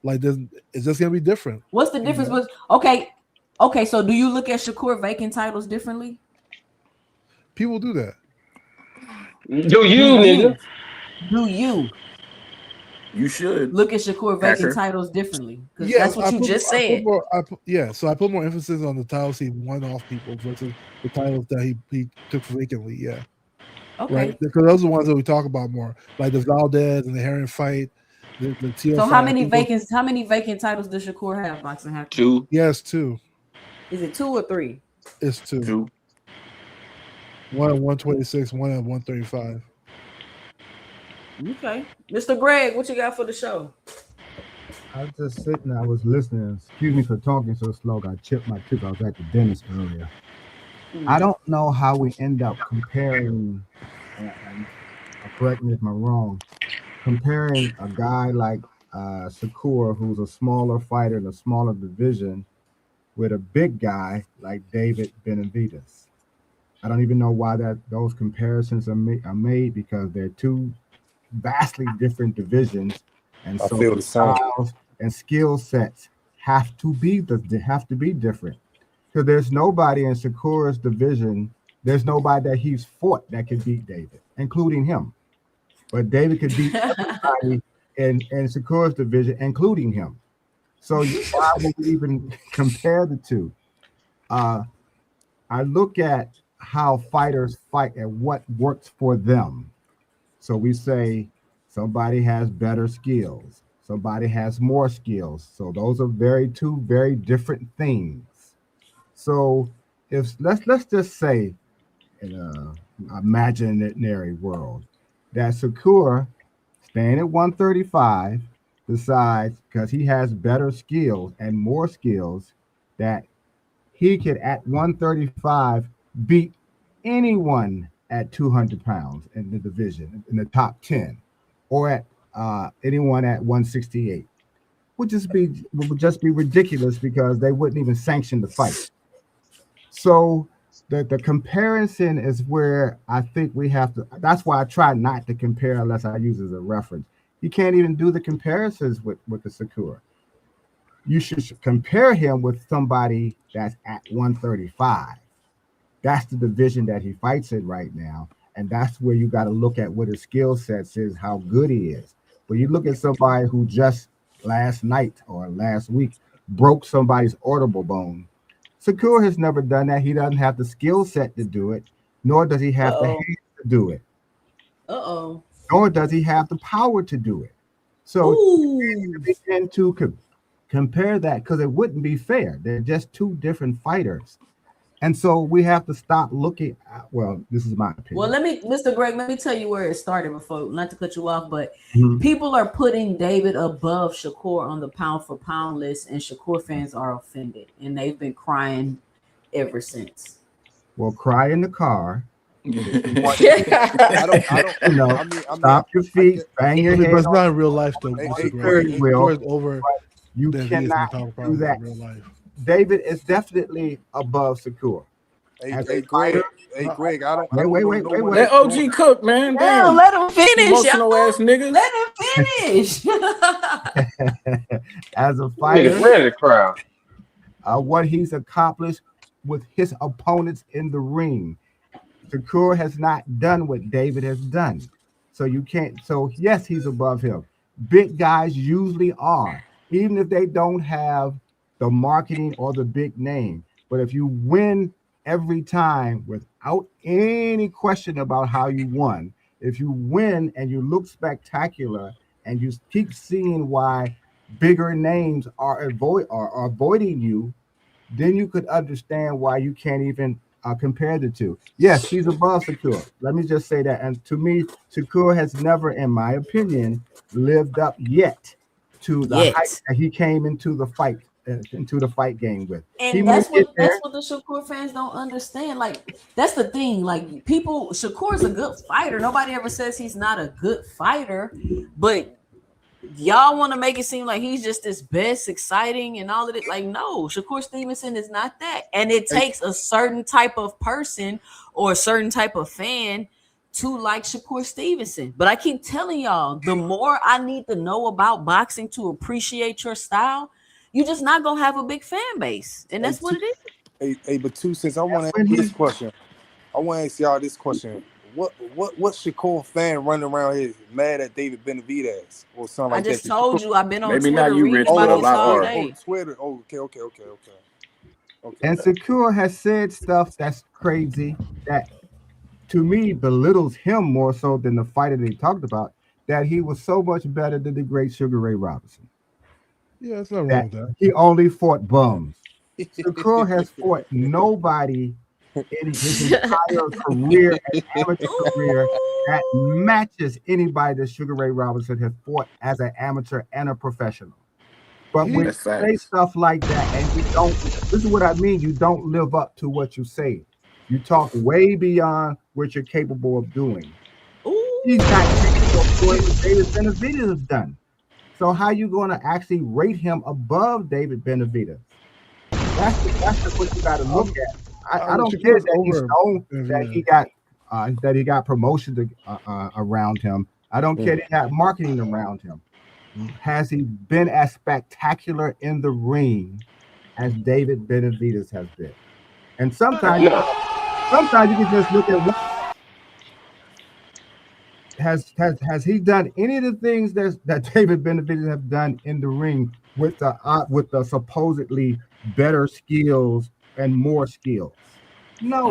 Like it's just gonna be different. What's the difference with okay? So do you look at Shakur vacant titles differently? People do that. Do you, nigga? Do you? You should look at Shakur vacant titles differently. Yeah, that's what you just said. So I put more emphasis on the titles he won off people versus the titles that he took vacantly. Yeah. Okay. Right? Because those are the ones that we talk about more, like the Valdez and the Heron fight. The TL so fight. how many vacant titles does Shakur have, Boxing Hacker? 2. Yes, 2. Is it 2 or 3? It's 2. 2. One at 126, one at 135. Okay. Mr. Greg, what you got for the show? I was just sitting, I was listening. Excuse me for talking so slow. I chipped my tooth. I was at the dentist earlier. I don't know how we end up comparing, correct me if I'm wrong, comparing a guy like Shakur, who's a smaller fighter in a smaller division, with a big guy like David Benavidez. I don't even know why those comparisons are made because they're two vastly different divisions, and so the styles and skill sets have to be different. Because there's nobody in Shakur's division, there's nobody that he's fought that could beat David, including him. But David could beat everybody in Shakur's division, including him. So why would we even compare the two? I look at how fighters fight and what works for them. So we say somebody has better skills, somebody has more skills. So those are two very different things. So if let's just say in an imaginary world that Shakur staying at 135 decides because he has better skills and more skills that he could at 135 beat anyone at 200 pounds in the division, in the top 10, or at anyone at 168, would just be ridiculous because they wouldn't even sanction the fight. So the comparison is where I think we have to. That's why I try not to compare unless I use it as a reference. You can't even do the comparisons with the Shakur. You should compare him with somebody that's at 135. That's the division that he fights in right now. And that's where you got to look at what his skill sets is, how good he is. But you look at somebody who just last night or last week broke somebody's orbital bone. Shakur has never done that. He doesn't have the skill set to do it, nor does he have the hands to do it. Nor does he have the power to do it. So we tend to compare that because it wouldn't be fair. They're just two different fighters. And so we have to stop looking at, well, this is my opinion. Well, Mr. Greg, let me tell you where it started before, not to cut you off, but people are putting David above Shakur on the pound for pound list, and Shakur fans are offended, and they've been crying ever since. Well, cry in the car. I don't. Stop your feet, bang your head. But it's not in real life, though. You cannot do that. In real life. David is definitely above Shakur. Hey, Greg, I don't. Wait. Let OG cook, man. Damn, let him finish. Emotional ass niggas. Let him finish. As a fighter, the crowd. What he's accomplished with his opponents in the ring. Shakur has not done what David has done. So you can't. So yes, he's above him. Big guys usually are, even if they don't have the marketing or the big name. But if you win every time without any question about how you won, if you win and you look spectacular and you keep seeing why bigger names are avoiding you, then you could understand why you can't even compare the two. Yes, he's above Shakur. Let me just say that. And to me, Shakur has never, in my opinion, lived up yet to the hype Yet. that he came into the fight game with. He And may that's get what there. the Shakur fans don't understand. Like, that's the thing. Like, people, Shakur's a good fighter. Nobody ever says he's not a good fighter, but y'all want to make it seem like he's just this best, exciting, and all of it. Like, no, Shakur Stevenson is not that. And it takes a certain type of person or a certain type of fan to like Shakur Stevenson. But I keep telling y'all, the more I need to know about boxing to appreciate your style, you're just not gonna have a big fan base, and that's what it is. Hey, but 2 Cents, I want to ask this question. I want to ask y'all this question. What Shakur fan running around here mad at David Benavidez or something like that? I just told you I've been on Maybe Twitter not you, reading Rich, about but a this lot all are. day. Twitter. Oh, okay. And Shakur has said stuff that's crazy that, to me, belittles him more so than the fighter they talked about. That he was so much better than the great Sugar Ray Robinson. Yeah, that's not wrong with that. He only fought bums. Shakur has fought nobody in his entire career, and amateur career, that matches anybody that Sugar Ray Robinson has fought as an amateur and a professional. But when you say stuff like that and you don't, this is what I mean, you don't live up to what you say. You talk way beyond what you're capable of doing. He's not capable of doing what David Benavidez has done. So how you going to actually rate him above David Benavidez? That's what you got to look at. I don't care that he's known that he got promotion around him. I don't care that he got marketing around him. Has he been as spectacular in the ring as David Benavidez has been? And sometimes you can just look at what has he done any of the things that David Benavidez have done in the ring with the supposedly better skills and more skills? No,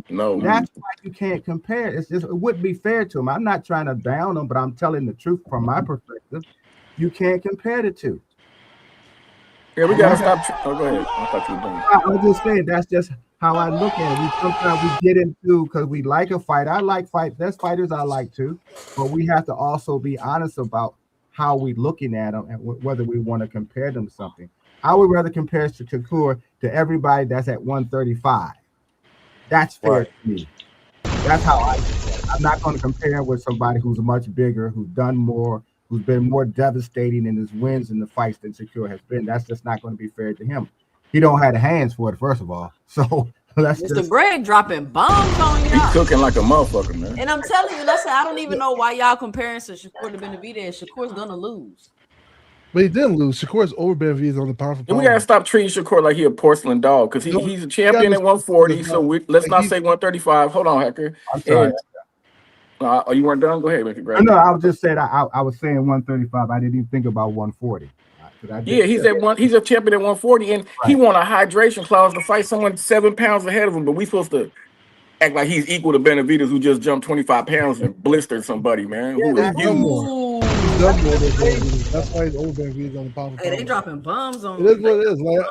no. That's why you can't compare. It wouldn't be fair to him. I'm not trying to down him, but I'm telling the truth from my perspective. You can't compare the two. Yeah, we gotta stop. Oh, go ahead. I thought you were done. I was just saying that's just how I look at it. Sometimes we get into because we like a fight. I like fight. There's fighters I like too, but we have to also be honest about how we're looking at them and whether we want to compare them to something. I would rather compare Shakur to everybody that's at 135. That's fair to me. That's how I do it. I'm not going to compare him with somebody who's much bigger, who's done more, who's been more devastating in his wins in the fights than Shakur has been. That's just not going to be fair to him. He don't have the hands for it, first of all. So let's Mr. Greg dropping bombs on y'all. He cooking like a motherfucker, man. And I'm telling you, I don't even know why y'all comparing to Shakur to Benavidez. Shakur's gonna lose. But he didn't lose. Shakur's over Benavidez on the power for power. And we gotta stop treating Shakur like he a porcelain dog because he's a champion at 140. So let's not say 135. Hold on, Hacker. I'm sorry. You weren't done? Go ahead, Mr. Greg. No, I was just saying I was saying 135. I didn't even think about 140. Yeah, he's a champion at 140, and he won a hydration clause to fight someone 7 pounds ahead of him. But we supposed to act like he's equal to Benavidez, who just jumped 25 pounds and blistered somebody, man. Yeah, who is huge. That's why he's over Benavidez on the power. Hey, they dropping bombs on. It is what it is. Like,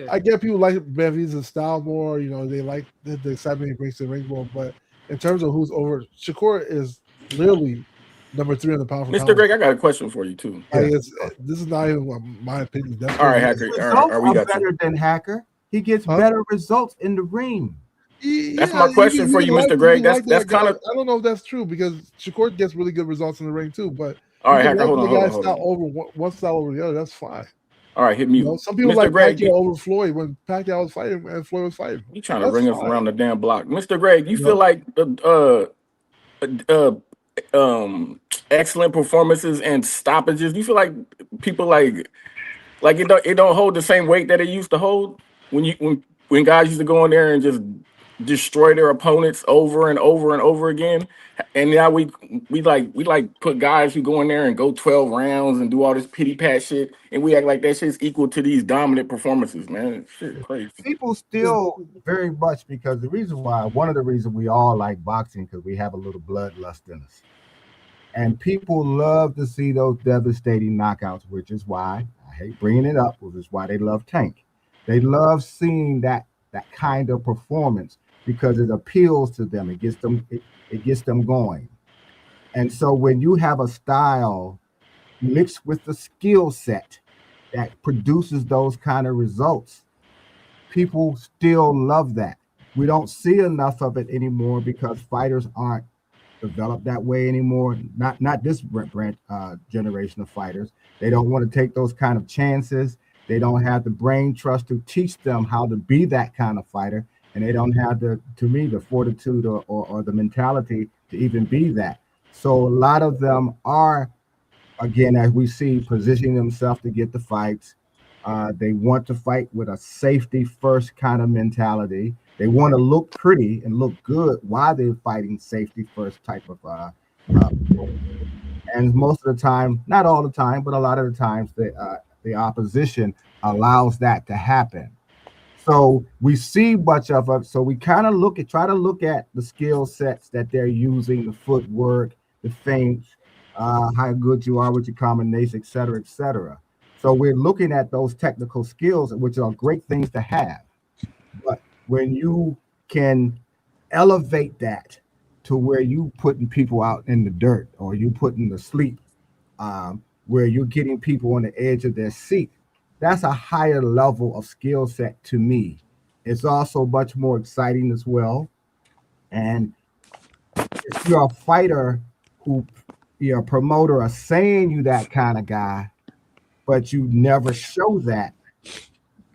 I get people like Benavidez's style more. You know, they like the excitement he brings to the ring more. But in terms of who's over, Shakur is literally number 3 on the power. Mr. Greg, I got a question for you too. This is not even my opinion. That's all right, Hacker. We got better than Hacker. He gets better results in the ring. That's my question for you, Mr. Greg. That's kind of. I don't know if that's true because Shakur gets really good results in the ring too. But all right, Hacker, hold on. Over one style over the other. That's fine. All right, hit me. Some people like Pacquiao over Floyd when Pacquiao was fighting and Floyd was fighting. You trying to bring us around the damn block, Mr. Greg? You feel like excellent performances and stoppages? Do you feel like people like it don't hold the same weight that it used to hold when guys used to go in there and just destroy their opponents over and over and over again. And now we put guys who go in there and go 12 rounds and do all this pity pat shit, and we act like that shit's equal to these dominant performances, man. Shit crazy. People still very much, because one of the reasons we all like boxing, because we have a little bloodlust in us. And people love to see those devastating knockouts, which is why I hate bringing it up, which is why they love Tank. They love seeing that kind of performance because it appeals to them. It gets them going. And so when you have a style mixed with the skill set that produces those kind of results, people still love that. We don't see enough of it anymore because fighters aren't developed that way anymore. Not this generation of fighters. They don't want to take those kind of chances. They don't have the brain trust to teach them how to be that kind of fighter, and they don't have the fortitude or the mentality to even be that. So a lot of them are, again, as we see, positioning themselves to get the fights. They want to fight with a safety first kind of mentality. They want to look pretty and look good while they're fighting safety first type of and most of the time, not all the time, but a lot of the times, the opposition allows that to happen. So we see much of it. So we kind of try to look at the skill sets that they're using, the footwork, the feints, how good you are with your combination, et cetera, et cetera. So we're looking at those technical skills, which are great things to have. But when you can elevate that to where you putting people out in the dirt or you putting to sleep, where you're getting people on the edge of their seat, that's a higher level of skill set to me. It's also much more exciting as well. And if you're a fighter who you're a promoter are saying you that kind of guy, but you never show that,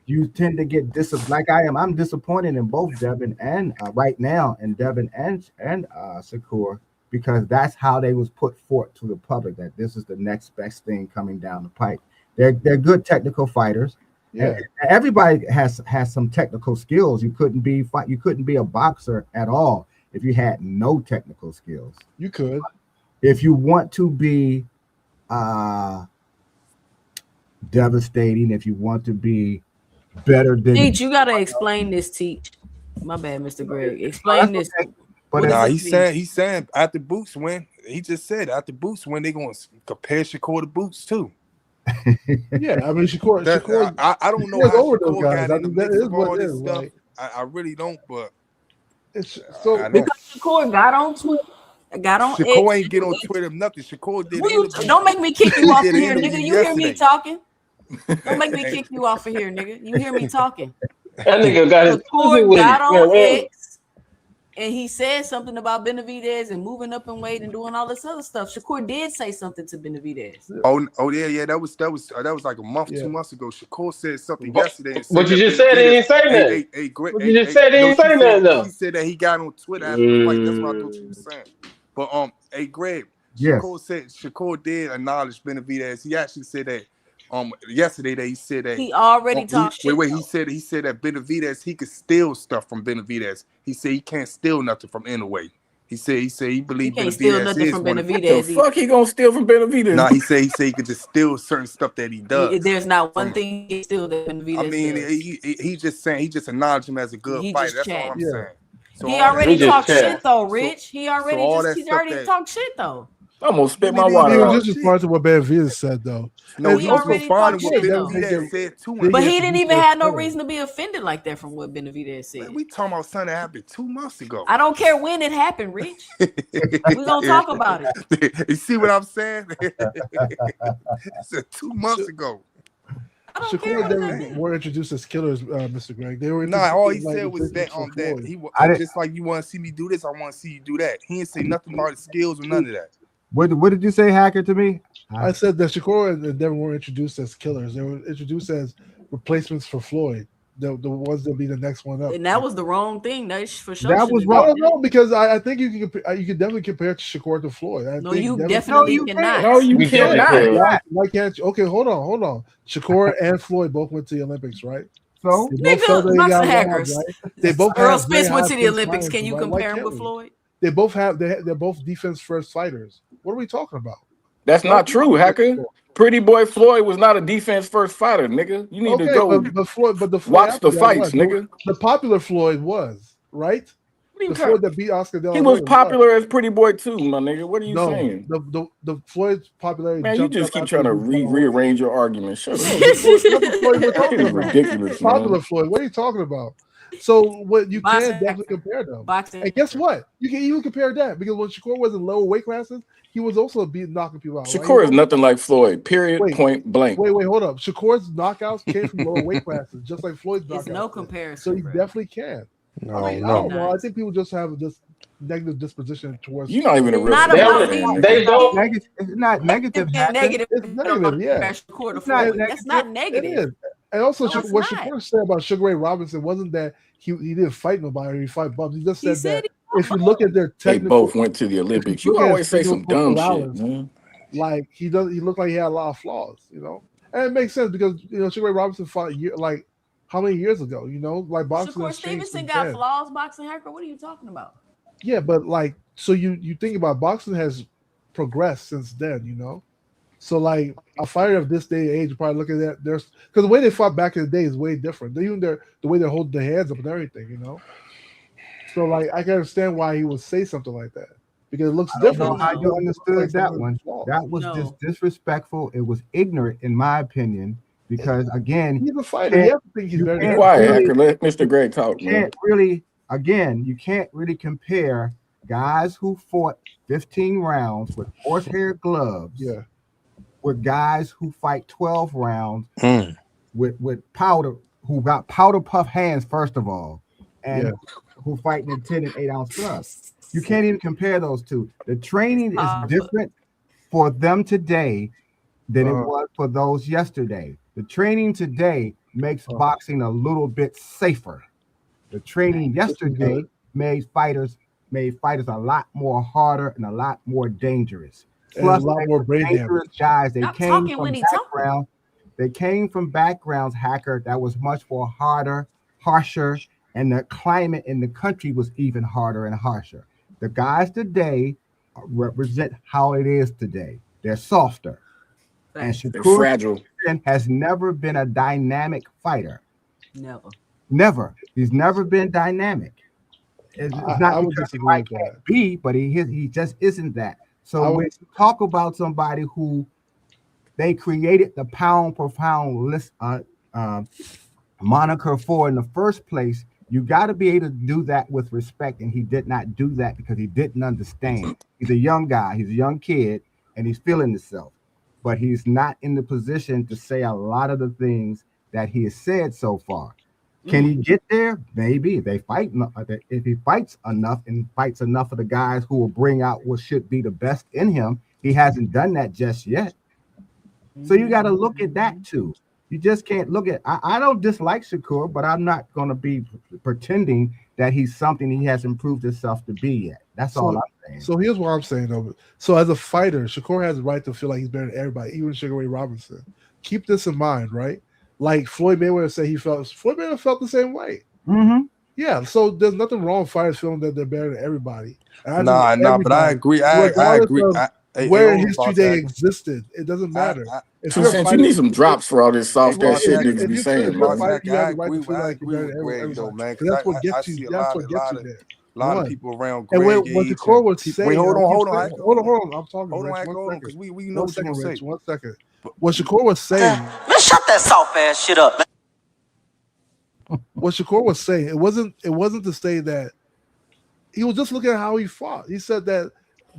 you tend to get like I am. I'm disappointed in both Devin and right now, and Devin and Shakur, because that's how they was put forth to the public, that this is the next best thing coming down the pipe. They're good technical fighters. Yeah, everybody has some technical skills. You couldn't be a boxer at all if you had no technical skills. You could, if you want to be devastating, if you want to be better than Teach. You gotta explain this, Teach. My bad, Mr. Greg. Explain this. Okay. But nah, he's saying after Boots win, he just said after Boots win, they're gonna compare Shakur to Boots too. Yeah, I mean Shakur. I don't know how Shakur got in the mix of all this stuff. Like, I really don't, but it's so because Shakur got on Twitter. Shakur ain't get on Twitter nothing. Shakur did. Don't make me kick you off of here, nigga. You hear me talking? Don't make me kick you off of here, nigga. You hear me talking? That nigga got his Shakur got on X, and he said something about Benavidez and moving up in weight and doing all this other stuff. Shakur did say something to Benavidez. Oh yeah. That was like a month, 2 months ago. Shakur said something yesterday. But you just said he didn't say that. You just said he didn't say that though. He said that he got on Twitter after the fight. That's what I thought you were saying. But hey Greg, Shakur did acknowledge Benavidez. He actually said that yesterday that he said that he already talked shit. He said that Benavidez, he could steal stuff from Benavidez. He said he can't steal nothing from Inoue. He said he believed he can't steal nothing from Benavidez. What the fuck he gonna steal from Benavidez? Nah, he said he could just steal certain stuff that he does. There's not one thing he steal that Benavidez. I mean, he just saying he just acknowledged him as a good fighter. That's all I'm saying. So he already talked shit though, Rich. He already talked shit though. I'm gonna spit my water out. This is part of what Benavidez said though. No, he already talked what Benavidez said too. But he didn't even have no reason to be offended like that from what Benavidez said. Man, we talking about something that happened 2 months ago. I don't care when it happened, Rich. We're gonna talk about it. You see what I'm saying? It's 2 months ago. Shakur were introduced as killers, Mr. Greg. They were all he said was that he just like you want to see me do this, I want to see you do that. He didn't say nothing about the skills or none of that. What did you say, Hacker, to me? I said that Shakur and Devin were introduced as killers. They were introduced as replacements for Floyd. The ones that'll be the next one up. And that was the wrong thing. That's for sure. That was wrong. I don't know, because I think you can definitely compare Shakur to Floyd. You definitely cannot. No, you cannot. Why can't you? Okay, hold on. Shakur and Floyd both went to the Olympics, right? so. Nigga, boxing hackers. Right? They both Earl have Spence went to the high Olympics. flyers, Can you right? compare him with Floyd? They both have. They're both defense first fighters. What are we talking about? That's not true, Hacker. Pretty Boy Floyd was not a defense first fighter, nigga. You need to go but the Floyd watch the fights, nigga. The popular Floyd was, right? The Floyd that beat Oscar De La He was popular as Pretty Boy too, my nigga. What are you saying? The Floyd's popularity. Man, you just keep trying to rearrange your argument. Shut up. It's ridiculous, popular Floyd. What are you talking about? So what you can definitely compare them. And guess what? You can even compare that because when Shakur was in lower weight classes, he was also knocking people out. Shakur is nothing like Floyd. Period. Point blank. Wait, hold up. Shakur's knockouts came from lower weight classes, just like Floyd's knockouts. It's no comparison. So you definitely can. No, I don't know. I think people just have this negative disposition towards. You're not even a real. They don't. Negative. It's not negative. Negative. It's negative. Yeah. That's not negative. It is. And also, what Shakur said about Sugar Ray Robinson wasn't that he didn't fight nobody or he fight bums. He just said that if you look at their technical, they both went to the Olympics. You always say some dumb shit, man. Like he looked like he had a lot of flaws, you know, and it makes sense because Sugar Ray Robinson fought like how many years ago, you know, like boxing. Shakur Stevenson got flaws, boxing hacker. What are you talking about? Yeah, but like, so you think about boxing has progressed since then, you know. So like a fighter of this day and age, you probably look at that. There's because the way they fought back in the day is way different. Even the way they hold their hands up and everything, you know. So like I can understand why he would say something like that because it looks different. I don't understood that one. That was just disrespectful. It was ignorant, in my opinion. Because again, he's a fighter. You have to think he's very quiet. Let Mr. Gray talk. You can't really compare guys who fought 15 rounds with horsehair gloves. Yeah. With guys who fight 12 rounds with powder, who got powder puff hands, first of all, and who fight in 10 and 8 ounce gloves. You can't even compare those two. The training is different for them today than it was for those yesterday. The training today makes boxing a little bit safer. The training yesterday made fighters a lot more harder and a lot more dangerous. Plus, a lot more brain dangerous guys. They came from backgrounds, Hacker, that was much more harsher, and the climate in the country was even harder and harsher. The guys today represent how it is today. They're softer. And Shakur fragile. Has never been a dynamic fighter. Never. He's never been dynamic. It's not because he can't be, but he just isn't that. So when you talk about somebody who they created the pound per pound list moniker for in the first place, you got to be able to do that with respect. And he did not do that because he didn't understand. He's a young guy. He's a young kid, and he's feeling himself. But he's not in the position to say a lot of the things that he has said so far. Can he get there? Maybe if he fights enough and fights enough of the guys who will bring out what should be the best in him. He hasn't done that just yet. So you got to look at that too. You just can't look at. I don't dislike Shakur, but I'm not going to be pretending that he's something he hasn't proved himself to be yet. That's all I'm saying. So here's what I'm saying though. So as a fighter, Shakur has the right to feel like he's better than everybody, even Sugar Ray Robinson. Keep this in mind, right? Like Floyd Mayweather said Floyd Mayweather felt the same way. Mm-hmm. Yeah, so there's nothing wrong with fighters feeling that they're better than everybody. But I agree. I agree. Where in history they existed, it doesn't matter. Since you need some drops for all this soft ass shit niggas be saying. I agree with Greg though, man. That's what gets you. That's what gets you there. A lot of people around Greg. And what the core would say. Wait, hold on. I'm talking. Hold on, because we know what you're gonna say. 1 second. What Shakur was saying. Man, shut that soft ass shit up, man. What Shakur was saying, it wasn't to say that he was just looking at how he fought. He said that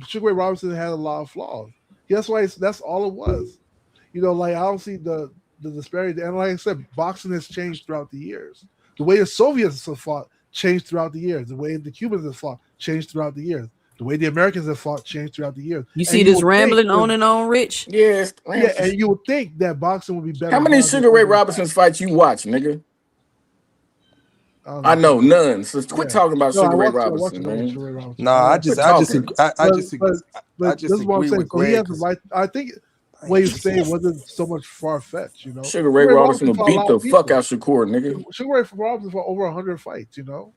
Sugar Ray Robinson had a lot of flaws. That's why that's all it was. You know, like I don't see the disparity. And like I said, boxing has changed throughout the years. The way the Soviets have fought changed throughout the years. The way the Cubans have fought changed throughout the years. The way the Americans have fought changed throughout the years. You see this rambling on and on, Rich? Yes. Yeah, and you would think that boxing would be better. How many Sugar Ray Robinson's fights you watch, nigga? I know none. So quit talking about Sugar Ray Robinson, man. No, I just agree with Greg. He has the right. I think what you say wasn't so much far fetched, you know. Sugar Ray Robinson will beat the fuck out Shakur, nigga. Sugar Ray Robinson for over 100 fights, you know.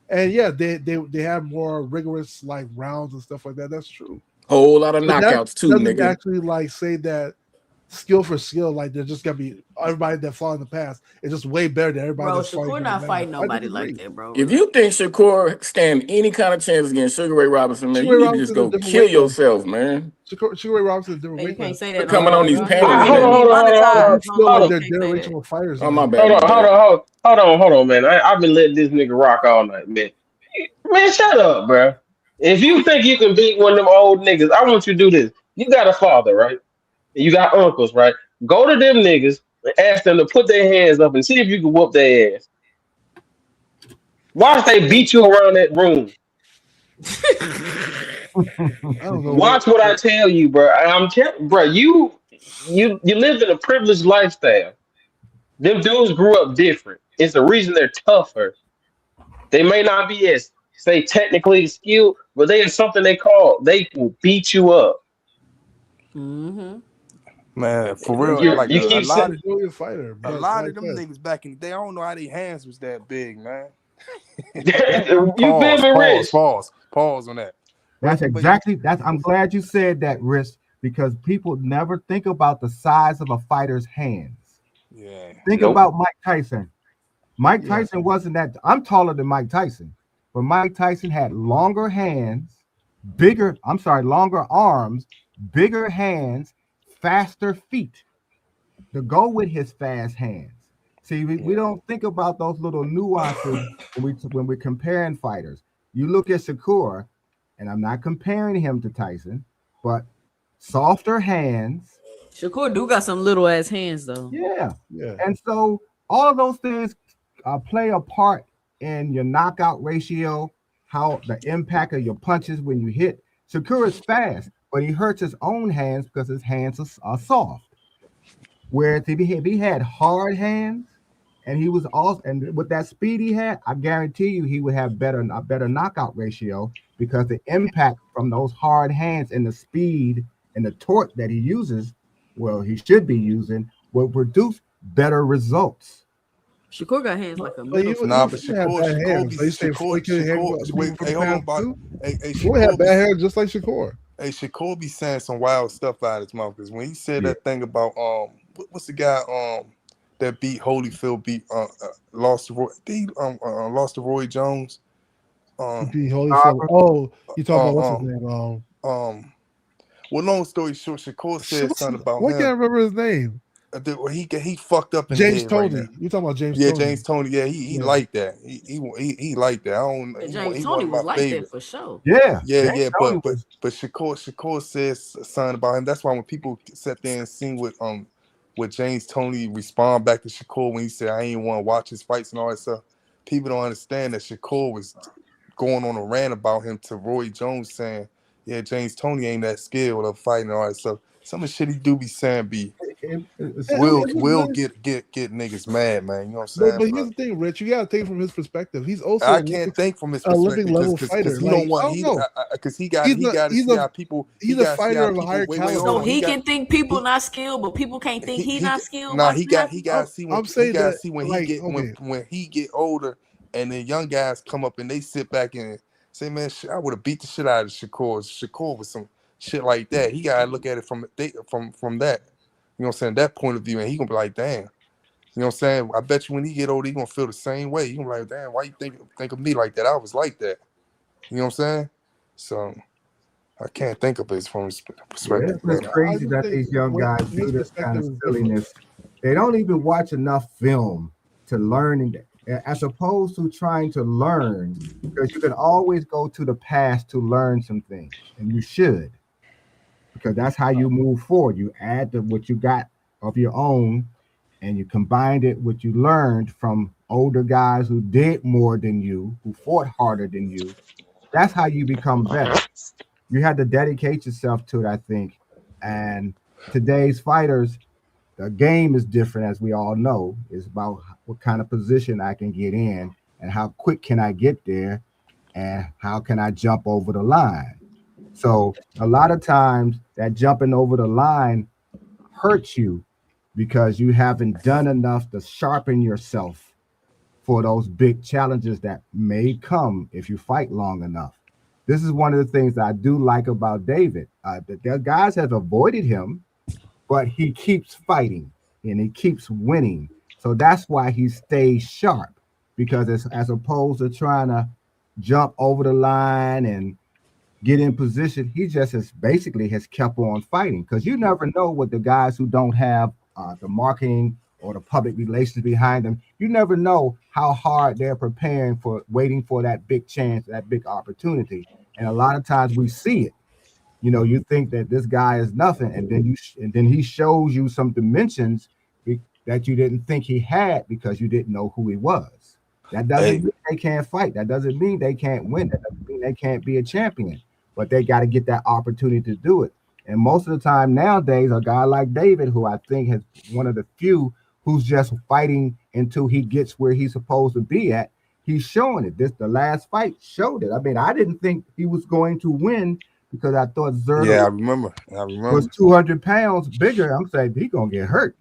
And yeah, they have more rigorous like rounds and stuff like that. That's true. Whole lot of knockouts too, doesn't nigga. Actually, like say that skill for skill, like they're just gonna be everybody that fought in the past is just way better than everybody. Bro, that's Shakur not fighting nobody like that, bro. If you think Shakur stand any kind of chance against Sugar Ray Robinson, man, you need to just go kill yourself, man. Sugar Ray Robinson is a different weight class. You can't say that. Coming on these panels, hold on. They're generational fighters. Oh my bad. Hold on, man. I've been letting this nigga rock all night, man. Man, shut up, bro. If you think you can beat one of them old niggas, I want you to do this. You got a father, right? You got uncles, right? Go to them niggas and ask them to put their hands up and see if you can whoop their ass. Watch they beat you around that room. Watch what I tell you, bro. Bro, you live in a privileged lifestyle. Them dudes grew up different. It's the reason they're tougher. They may not be as say technically skilled, but they have something they will beat you up. Mm-hmm. Man, for real, like you keep a lot of them niggas back in the day, I don't know how their hands was that big, man. Pause on that. That's exactly I'm glad you said that, Rich, because people never think about the size of a fighter's hands. Yeah. Think about Mike Tyson. Mike Tyson wasn't that. I'm taller than Mike Tyson, but Mike Tyson had longer hands, longer arms, bigger hands, faster feet to go with his fast hands. See, we don't think about those little nuances when we're comparing fighters. You look at Shakur, and I'm not comparing him to Tyson, but softer hands. Shakur do got some little ass hands though. Yeah. And so all of those things play a part in your knockout ratio, how the impact of your punches when you hit. Shakur is fast, but he hurts his own hands because his hands are soft. Whereas if he had hard hands, and he was also, and with that speed he had, I guarantee you he would have a better knockout ratio because the impact from those hard hands and the speed and the torque that he uses, he should be using, will produce better results. Shakur got hands like a middle. Shakur had bad hands just like Shakur. Hey, Shakur be saying some wild stuff out of his mouth because when he said that thing about what's the guy that beat Holyfield lost to Roy Jones. Beat Holyfield. You talking about what's his name? Well, long story short, Shakur said something about him. I can't remember his name. He fucked up in James the head Toney. Right now. You talking about James? Yeah, Toney. James Toney. Yeah, he liked that. He liked that. I don't. James Toney was like that for sure. Yeah. But Shakur says something about him. That's why when people sat there and seen with James Toney respond back to Shakur when he said I ain't want to watch his fights and all that stuff, people don't understand that Shakur was going on a rant about him to Roy Jones saying, yeah, James Toney ain't that skilled of fighting and all that stuff. Some of the shit he do be saying will get niggas mad, man. You know what I'm saying? But here's the thing, Rich. You gotta think from his perspective. He's also I can't think from his perspective because he don't want he got people. He's a fighter of a higher caliber. So he can think people not skilled, but people can't think he not skilled. Nah, he got to see when he get older and the young guys come up and they sit back and say, man, I would have beat the shit out of Shakur with some shit like that. He gotta look at it from that, you know what I'm saying, that point of view, and he gonna be like, damn. You know what I'm saying? I bet you when he get older, he gonna feel the same way. He gonna be like, damn, why you think of me like that? I was like that. You know what I'm saying? So I can't think of it from his perspective. It's crazy that these young guys do this kind of silliness. They don't even watch enough film to learn, as opposed to trying to learn, because you can always go to the past to learn some things, and you should. Because that's how you move forward. You add to what you got of your own, and you combined it with what you learned from older guys who did more than you, who fought harder than you. That's how you become better. You had to dedicate yourself to it, I think. And today's fighters, the game is different, as we all know. It's about what kind of position I can get in, and how quick can I get there, and how can I jump over the line. So a lot of times that jumping over the line hurt you because you haven't done enough to sharpen yourself for those big challenges that may come if you fight long enough. This is one of the things I do like about David. The guys have avoided him, but he keeps fighting and he keeps winning. So that's why he stays sharp, because as opposed to trying to jump over the line and get in position, he just has kept on fighting, because you never know what the guys who don't have the marketing or the public relations behind them, you never know how hard they're preparing for, waiting for that big chance, that big opportunity. And a lot of times we see it. You know, you think that this guy is nothing, and then he shows you some dimensions that you didn't think he had because you didn't know who he was. That doesn't mean they can't fight. That doesn't mean they can't win. That doesn't mean they can't be a champion. But they got to get that opportunity to do it. And most of the time nowadays, a guy like David, who I think has one of the few who's just fighting until he gets where he's supposed to be at, he's showing it. The last fight showed it. I mean, I didn't think he was going to win because I thought Zerto was 200 pounds bigger. I'm saying he's going to get hurt.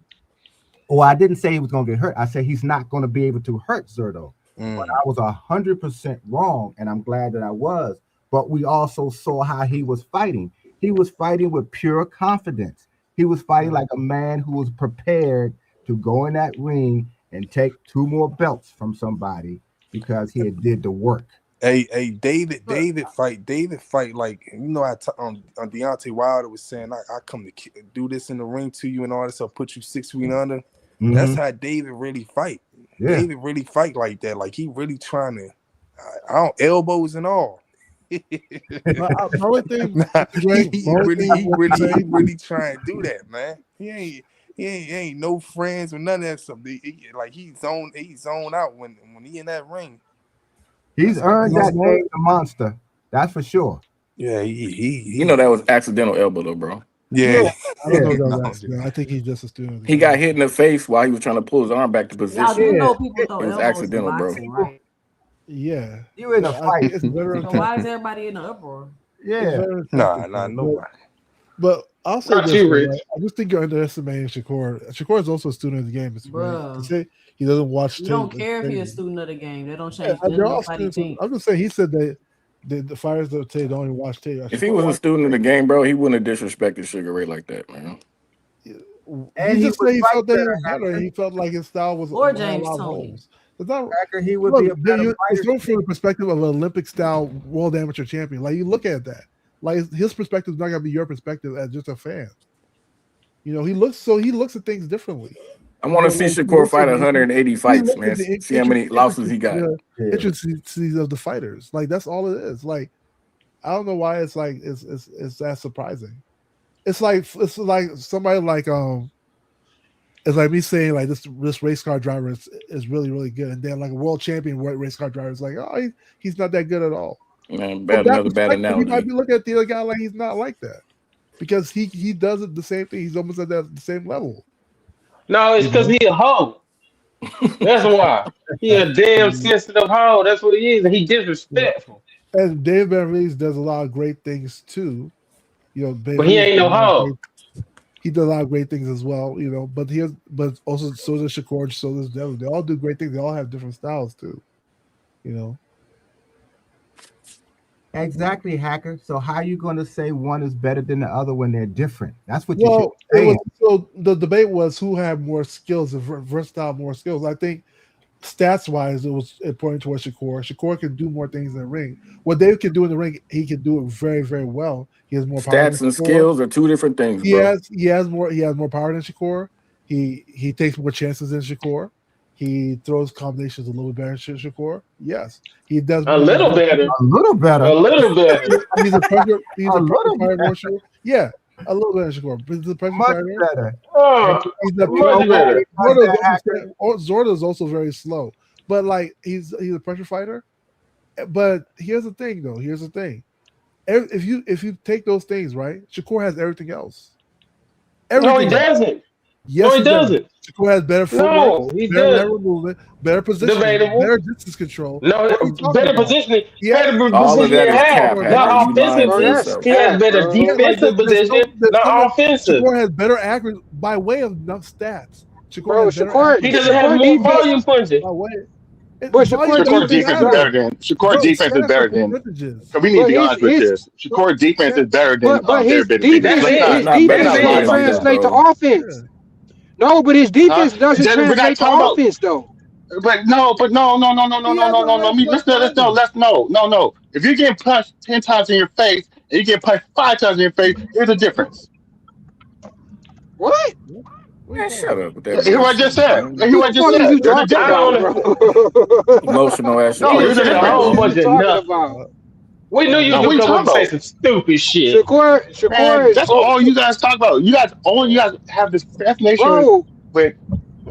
Well, I didn't say he was going to get hurt. I said he's not going to be able to hurt Zerto. But I was 100% wrong, and I'm glad that I was. But we also saw how he was fighting. He was fighting with pure confidence. He was fighting like a man who was prepared to go in that ring and take 2 more belts from somebody because he had did the work. David fight like, you know, on Deontay Wilder was saying, I come to do this in the ring to you and all this, I'll put you 6 feet under. Mm-hmm. That's how David really fight. Yeah. David really fight like that. Like he really trying to, elbows and all. He really trying to do that, man. He ain't no friends or none of that stuff. He's zoned out when he in that ring. He's earned that name, the monster. That's for sure. Yeah, you know that was accidental elbow though, bro. Yeah. I think he's just a student. He got hit in the face while he was trying to pull his arm back to position. Y'all do know people throw it was elbows accidental, bro. boxing, right? Yeah. You in a fight. So why is everybody in the uproar? Yeah. Nah, nobody. But I'll say Not this, you, Rich. right? I just think you're underestimating Shakur. Shakur is also a student of the game. Bruh. Say he doesn't watch. You don't care if he's a student of the game. They don't change. They're all students. I'm just saying. He said that the fighters that don't even watch tape. If he was a student of the game, bro, he wouldn't have disrespected Sugar Ray like that, man. And he just said he felt that he was better. He felt like his style was or James Tony. It's not. He would be a better it's from the perspective of an Olympic style world amateur champion. Like you look at that. Like his perspective is not gonna be your perspective as just a fan. You know, he looks at things differently. I want to see Shakur fight 180 fights, man. See how many losses he got. Intricacies of the fighters. Like that's all it is. Like I don't know why it's like it's that surprising. It's like somebody like it's like me saying like this race car driver is really, really good, and then like a world champion race car driver is like, oh, he's not that good at all. Man, another bad analogy. You might be looking at the other guy like he's not like that because he does it the same thing. He's almost at the same level. No, it's because he a hoe. That's why. He a damn sensitive hoe. That's what he is. And he disrespectful. And Dave Benavidez does a lot of great things too. You know, but he ain't no hoe. He does a lot of great things as well, you know. But also so does Shakur, so does Devin. They all do great things. They all have different styles too, you know. Exactly, Hacker. So how are you going to say one is better than the other when they're different? That's what you're saying. So the debate was who had more skills, versatile more skills. I think stats-wise, it was important towards Shakur. Shakur can do more things in the ring. What Dave can do in the ring, he can do it very, very well. He has more power. Stats and skills are two different things. He has more power than Shakur. He takes more chances than Shakur. He throws combinations a little better than Shakur. Yes, he does a little better. A little better. A little better. He's a perfect fighter. Yeah, a little better than Shakur. But he's a perfect fighter. Better. He's much better. Zorda is also very slow, but like he's a pressure fighter. But here's the thing, though. Here's the thing. If you take those things, right, Shakur has everything else. No, he doesn't. Yes, no, he doesn't. Shakur has better footwork, no, he better movement, better positioning, better distance control. No, better positioning. Yeah, better positioning. Not offensive. He has better defensive position. Not offensive. Shakur has by way of enough stats, Shakur Bro, has better Shakur, He accuracy. doesn't have Shakur more defense, volume punching. By way, but volume Shakur doesn't Shakur defense defense is matter. good. better than Shakur Bro, defense is stats are better than. percentages. Cause we need to But be honest with this. Shakur defense is better than but his Derek defense, That's Let's it. his Not better That's defense than don't it. Benavidez, translate to bro. offense. No, but his defense doesn't We're not translate to talking about. offense though. But no. He has a higher plus minus. No. If you're getting punched 10 times in your face and you get punched 5 times in your face, there's a difference. What? What are you Man, talking shut about? up with that Hear what I just bullshit, said. man. Hear Who what I the just fuck is said. you There's a talking I difference. don't about, know. bro? Emotional ass shit. He No, just there's a said a Who the whole difference. fuck bunch you of talking nothing. about? We knew you No, was what gonna are you come up talking and say about? some stupid shit. Shakur Man, is that's all you guys talk about. You guys have this fascination bro. with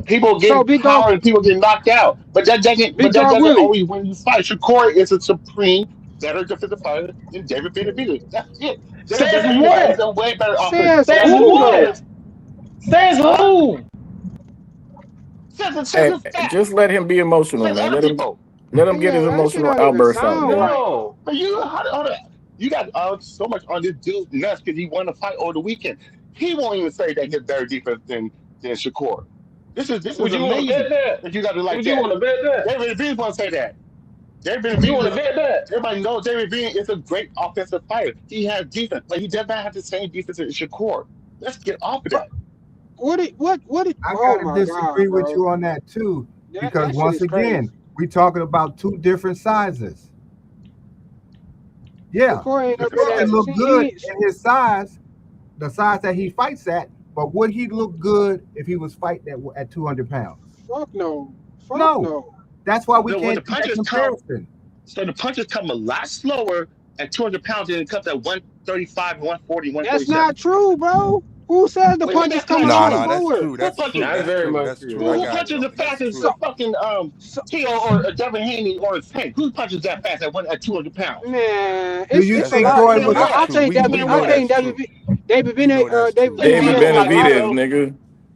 people So getting power and people getting knocked out. But Big that dog doesn't Willie. always win you fight. Shakur is a supreme better defensive fighter than David Benavidez. That's it. David Says Benavidez is what? a way better offense. Says Says That's what who he what? though? is. Says Huh? who? Says Hey, the just facts. let him be emotional, Says man. other people. Let him get his Yeah, that shit emotional don't even outburst out, sound man. right. No. But hold on. You got so much on this dude's nuts because he won a fight over the weekend. He won't even say that he's better defense than Shakur. This is Would you want to bet amazing that? that you got it like Would you that. want to bet that? David Benavidez won't say that. David You want Benavidez to bet that? everybody knows David Bean is a great offensive fighter. He has defense, but he does not have the same defense as Shakur. Let's get off of that. I Oh gotta my disagree god, with bro. you on that too, because That shit once is crazy. again, we talking about two different sizes. Yeah, Shakur ain't Different never Shakur can sizes. look good in his size, the size that he fights at, but would he look good if he was fighting at 200 pounds? Fuck no. Fuck No. no. That's why we When can't the do that punches come, comparison. so the punches come a lot slower at 200 pounds than it comes at 135, 140, That's 147. not true, bro. Who says the Wait, wait, punches that's come a not lot true. That's slower? true. Who That's punches? true. That's That's very true. much That's true. true. I Who got it, punches as Tony. That's fast as true. fucking So, Tio or Devin Haney or Tank? Who punches that fast at 200 pounds? man, Do you it's a think That's lot. Roy true. was? That's I true. think Man, We I know what? think that's true. David We know that's true. David Tio like Benavidez, nigga.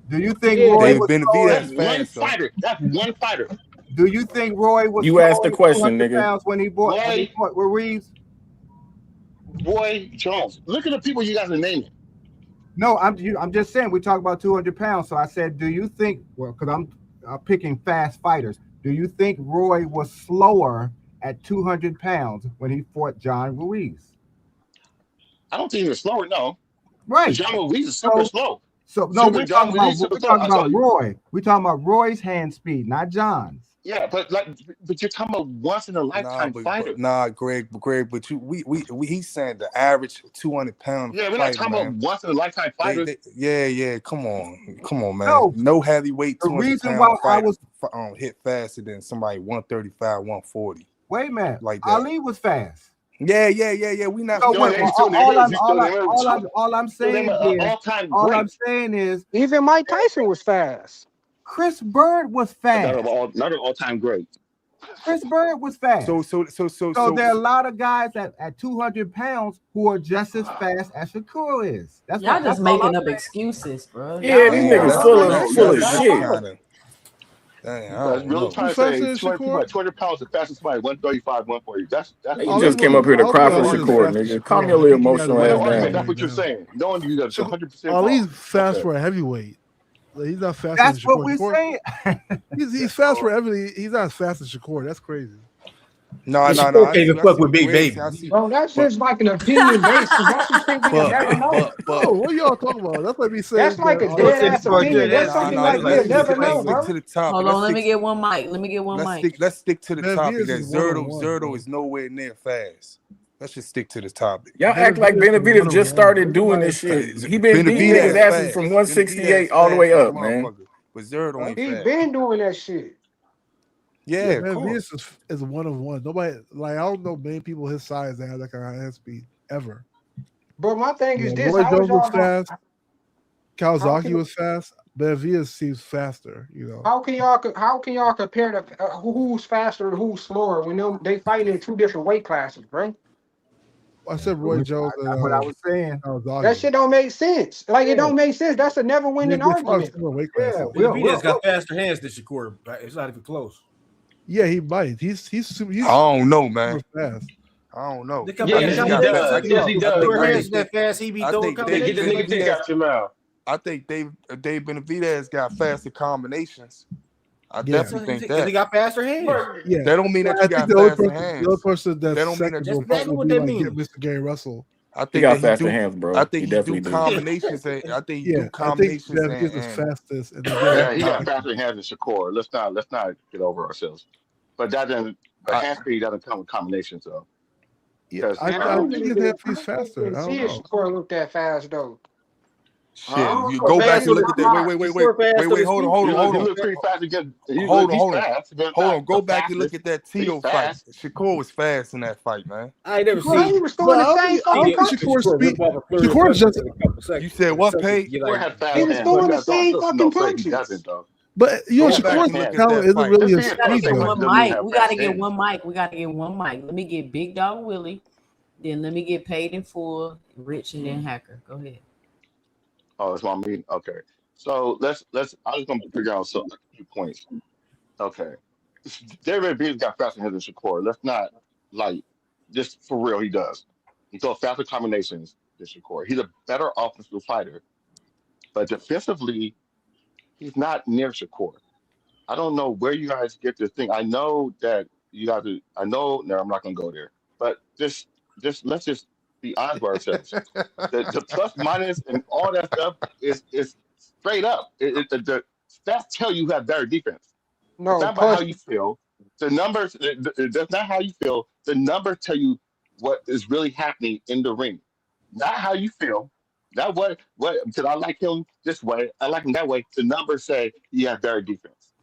Do you think Yeah, Roy David was Benavidez slower? that's is one fast, though. fighter. That's one fighter. Do you think Roy was You asked the slower at question, 200 nigga. pounds when he Roy fought with Reeves? Roy Jones. Look at the people you guys are naming. No, I'm just saying we talk about 200 pounds. So I said, do you think? Well, because I'm picking fast fighters. Do you think Roy was slower at 200 pounds when he fought John Ruiz? I don't think he was slower. No, Right. John Ruiz is super slow. So no, we're John talking about Ruiz super slow. Roy. We're talking about Roy's hand speed, not John's. Yeah, but you're talking about once in a lifetime fighter. Greg, but he's saying the average 200-pound Yeah, we're not fighter, talking about man. once in a lifetime fighters. Yeah. Come on, man. No. No heavyweight The 200-pound reason why I fighter was hit faster than somebody 135, 140. wait a minute, Like that. Ali was fast. Yeah. We not. So Still wait, name- still name it- still name it- all I'm still saying name is, an all-time all great. I'm saying is, even Mike Tyson was fast. Chris Bird was fast. Not an all-time great. Chris Bird was fast. So there are a lot of guys at 200 pounds who are just as fast as Shakur is. Y'all just making up excuses, bro. Yeah, these Yeah, niggas full of shit. Dang, I That's don't really know. trying to Who's say faster than 200 people Shakur? at 200 pounds are fast as somebody 135, 140. That's You just came up here to cry for Shakur, nigga. Calm your little emotional ass that's down. what you're saying. No one you got 100%. Ali's fast for a heavyweight. Like, he's not fast. That's as what Shakur. we're saying. He's fast for everything. He's not as fast as Shakur. That's crazy. No. Can't even fuck with Big Baby. Bro, that's just like an opinion based. That's just thing we never know. Oh, what are y'all talking about? That's like me saying. That's like a that, dead ass opinion. That's something like we'll never know, bro. To the topic. Hold on, let me get one mic. Let's stick to the Man, topic. Beers That is one-on-one, Zerto bro. is nowhere near fast. Let's just stick to the topic. Y'all act like Benavidez just started doing this shit. He been beating niggas asses from 168 all the way up, man. But Zerto ain't He fast. been doing that shit. Yeah, man, of course. Beers is one of one. Nobody I don't know many people his size that have that kind of hand speed ever. But my thing is this: Roy how Jones is y'all was fast. Kawasaki can- was fast. Benavidez seems faster. how can y'all compare the who's faster and who's slower when they fighting in two different weight classes, bro? I said Roy Jones. That's what I was saying. That shit don't make sense. Like it don't make sense. That's a never winning argument. Yeah, Benavidez got faster hands than Shakur. Right? It's not even close. Yeah, he might. He's I don't know, man. super fast. I don't know. Yes, he does. Yes, he does. Shakur hands that fast. He be throwing Get the nigga dick out your mouth. I think Dave Benavidez got faster combinations. I definitely think Because he that. got faster hands. Yeah, That don't mean that I you think got the only faster person, hands. that's That don't mean second that. will That's exactly probably what be that like get means. Mr. Gary Russell. I He think got that he faster do. hands, bro. I think He he do definitely do. combinations. And I think he Yeah, do I think combinations Benavidez is and fastest, and then Gary. Yeah, he got faster hands than Shakur. Let's not get over ourselves. But that doesn't. But hand speed doesn't come with combinations though. Yeah, Because I Man, I think don't his even hand speed's faster. I don't see know. Shakur look that fast though. shit, you go back and look at that. Wait. Hold he on. looked pretty fast against. Hold on. Fast. Against Hold not on. Go the back and look fastest. at that He's Tito fight. fast. Shakur was fast in that fight, man. I ain't never Well, seen. he was But throwing the same I don't fucking think punches. Shakur's speed. Rip off a flurry of Shakur's punches just. in a couple seconds. You said what, Pate? Shakur had He fast was hands. throwing the Don't same fucking say he punches. doesn't though. But Go Shakur's back and look at talent that isn't fight. really Just his being Gotta speed fast get doesn't though. one mean mic. have We fast gotta get hands. one mic. We gotta get one mic. Let me get Big Dog Willie. Then let me get Paid in Full, Rich, and then Hacker. Go ahead. Oh, it's my meeting. Okay, so let's. I was gonna figure out a few points. Okay, David Beasley got faster hands than Shakur. Let's not like just for real. He does. He throws faster combinations than Shakur. He's a better offensive fighter, but defensively, he's not near Shakur. I don't know where you guys get this thing. I know that you got to. I know. No, I'm not gonna go there. But just let's just be honest with ourselves. The plus minus and all that stuff is straight up. The stats tell you have better defense. It's No, not about how plus you feel. The numbers, that's not how you feel. The numbers tell you what is really happening in the ring, not how you feel. Not what because I like him this way. I like him that way. The numbers say he has better defense.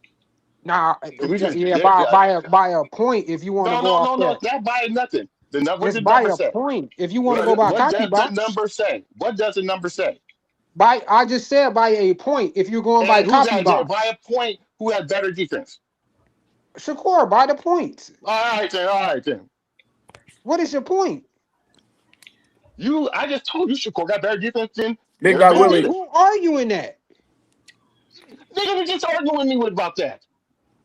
nah, We just yeah, by a point if you want to go off no. that. It's not by nothing. What It's the by number a say? point if you want to go by What copy does the box. number say? What does the number say? I just said by a point if you're going by And who's copy that by box. a point? Who has better defense? Shakur by the points. All right then. What is your point? I just told you Shakur got better defense than Big David Dog Willie. Benavidez. Who arguing that? Nigga was just arguing with me about that.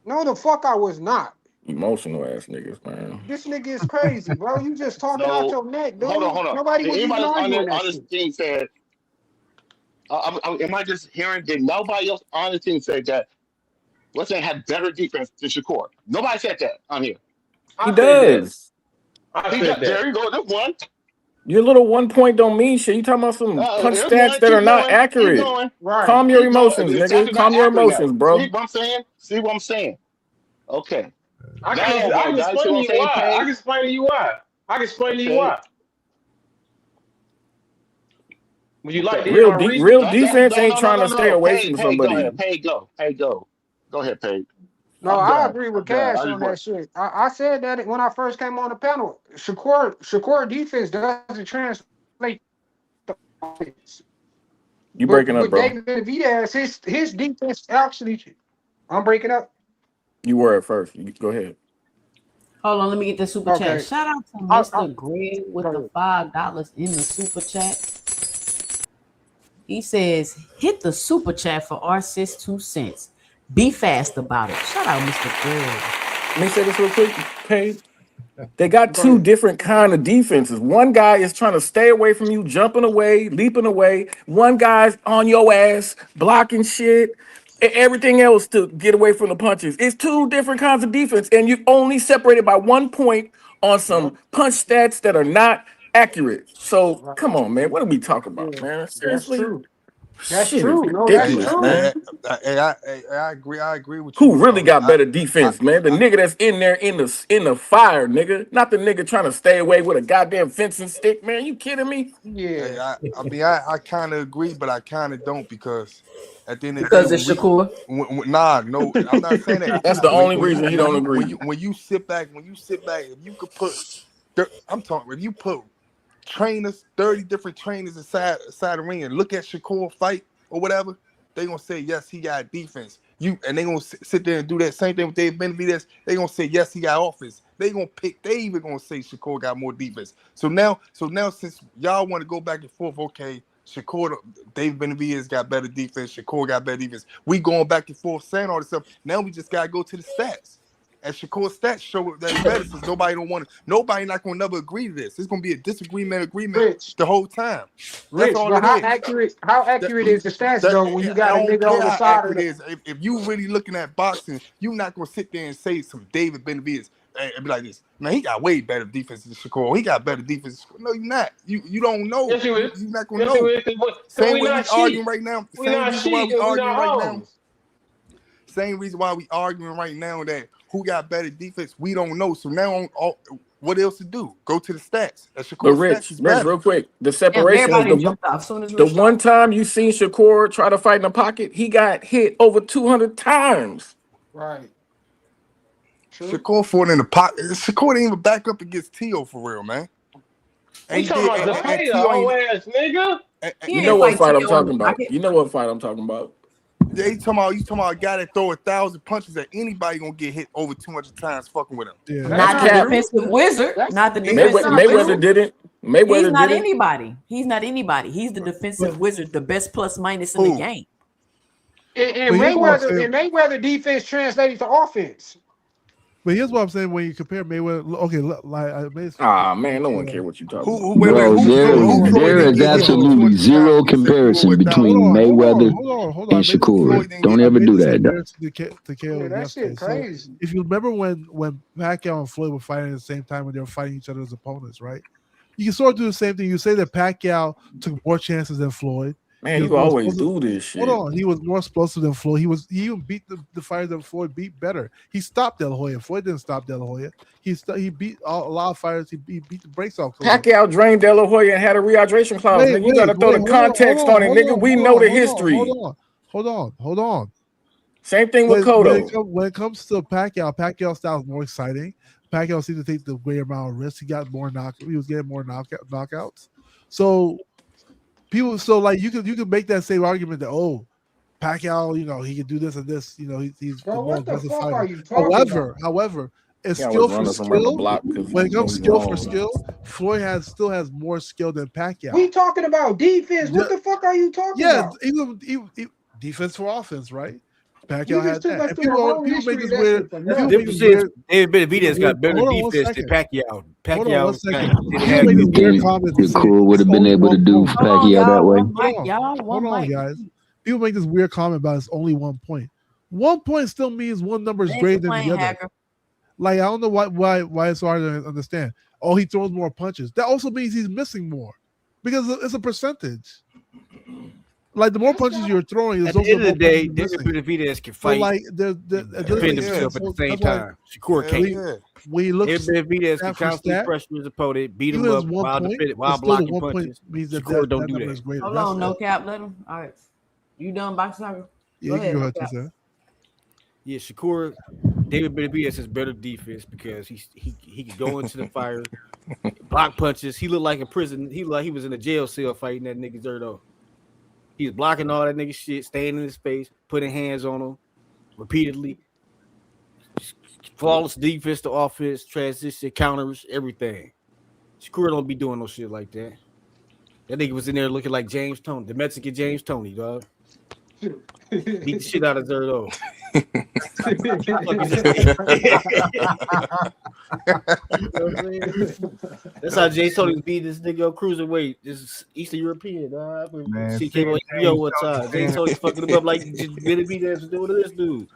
No, the fuck I was not. Emotional ass niggas, man. This nigga is crazy, bro. You just talking out So your neck, dude. hold on. Nobody Did was even anybody else arguing on that this shit. thing said? Am I just hearing? Did nobody else on the team say that Weston had better defense than Shakur? Nobody said that on here. He does. There you go. There's one. Your little 1 point don't mean shit. You talking about some punch There's stats one. that are Keep not going. Keep accurate. going. Right. Calm your Keep going. emotions, It's nigga. not Calm your accurate now. emotions, bro. See what I'm saying? See what I'm saying? Okay. I can explain to you why. I can explain to you why. Would you like to hear my reason? Real defense ain't trying to stay No. away Pay, from go somebody. ahead. Pay, go. Go ahead, Pay. No, I'm I done. agree with I'm done. Cash on that shit. I said that when I first came on the panel. Shakur defense doesn't translate to offense. You breaking up, With bro. David Benavidez, his defense actually. I'm breaking up. You were at first. Go ahead. Hold on, let me get the super Okay. chat. Shout out to Mr. Greg with the $5 in the super chat. He says, hit the super chat for our sis 2 cents. Be fast about it. Shout out, Mr. Greg. Let me say this real quick, Paige. They got two different kind of defenses. One guy is trying to stay away from you, jumping away, leaping away. One guy's on your ass, blocking shit, everything else to get away from the punches. It's two different kinds of defense, and you're only separated by 1 point on some punch stats that are not accurate. So come on, man. What are we talking about, man? Seriously? That's true. That's Shit true. is No, that's ridiculous, true. man. I agree with you. Who really got better defense, man? The nigga that's in there in the fire, nigga. Not the nigga trying to stay away with a goddamn fencing stick, man. You kidding me? Yeah. I kind of agree, but I kind of don't because at the end of the Because day, it's Shakur. no, I'm not saying that. That's the only reason he don't agree. When you sit back, if you could put, I'm talking, if you put trainers, 30 different trainers inside the ring and look at Shakur fight or whatever, they gonna say yes, he got defense. And they gonna sit there and do that same thing with Dave Benavidez. They gonna say yes, he got offense. They even gonna say Shakur got more defense. So now since y'all want to go back and forth, okay, Dave Benavidez got better defense. Shakur got better defense. We going back and forth saying all this stuff. Now we just gotta go to the stats. And Shakur's stats show that better, since nobody not gonna never agree to this. It's gonna be a agreement Rich, the whole time. That's Rich, all but it is. how accurate is the stats though when you I got a don't nigga care on the how side of accurate the it is. If you really looking at boxing, you're not gonna sit there and say some David Benavidez and be like this. Man, he got way better defense than Shakur. He got better defense. No, you're not. You don't know. Yes, you is. You're not gonna Yes, you know. is. Because Same we way we not arguing sheep. right now. We Same not reason why sheep we and we arguing not right now. hoes. Same reason why we arguing right now that who got better defense, we don't know. So now what else to do? Go to the stats. That But Shakur stats is Rich, better. real quick, the Damn, separation is everybody jumped off as soon as the Rich one talked. time you seen Shakur try to fight in the pocket, he got hit over 200 times. right. True. Shakur fought in the pocket. Shakur didn't even back up against T.O. for real, man. We talking about the fighter, whole ass nigga. You know what fight I'm talking about. You know what fight I'm talking about. You talking about a guy that throw 1,000 punches that anybody gonna get hit over 200 times fucking with him. Yeah. Not the defensive wizard. Not the defensive Mayweather wizard. didn't. Mayweather He's not didn't. anybody. He's not anybody. He's the defensive wizard, the best plus minus in the game. And Mayweather defense translated to offense. But here's what I'm saying: when you compare Mayweather, okay, like man, no one care what you talking about. Bro, there is absolutely zero comparison between Mayweather and Shakur. Don't ever do that. That shit crazy. If you remember when Pacquiao and Floyd were fighting at the same time when they were fighting each other's opponents, right? You can sort of do the same thing. You say that Pacquiao took more chances than Floyd. Man, you always do this shit. Hold on, he was more explosive than Floyd. He even beat the fighters that Floyd beat better. He stopped De La Hoya. Floyd didn't stop De La Hoya. He beat a lot of fighters. He beat the brakes off. Pacquiao drained De La Hoya and had a rehydration clause. Nigga, you got to throw the context on it, nigga. We know the history. Hold on. Same thing with Cotto. When it comes to Pacquiao's style is more exciting. Pacquiao seemed to take the greater amount of risk. He got more He was getting more knockouts. So people, you could make that same argument that Pacquiao, he can do this and this. He's Bro, what the fuck fighter. are you talking about? However, it's skill for skill. When it comes skill for skill, Floyd still has more skill than Pacquiao. We talking about defense. What the fuck are you talking about? Even defense for offense, right? Pacquiao had that. And people make this weird. David Benavidez got better defense than Pacquiao. Pacquiao Shakur would have been able to do Pacquiao that way. Hold on, guys. People make this weird comment about it's only 1 point. 1 point still means one number is greater than the other. Hacker. Like, I don't know why it's hard to understand. Oh, he throws more punches. That also means he's missing more because it's a percentage. Like, the more punches you're throwing, at the end of the day, David Benavidez can fight. Like, defend himself at the same time. Shakur can't. When he looks, David Benavidez can constantly pressure his opponent, beat him up while blocking punches. Shakur don't do that. Hold on, no cap, let him. All right, you done boxing soccer? Yeah, go ahead, yeah, Shakur, David Benavidez has better defense because he can go into the fire, block punches. He looked like a prison. He was in a jail cell fighting that nigga Zerto. He was blocking all that nigga shit, staying in his face, putting hands on him repeatedly. Flawless defense to offense, transition, counters, everything. Shakur don't be doing no shit like that. That nigga was in there looking like James Toney, the Mexican James Toney, dog. Beat the shit out of Zerto. That's how James Toney beat this nigga cruiserweight. This is Eastern European, dog. She came on HBO one time. James Toney fucking him up like Benavidez was doing to this dude.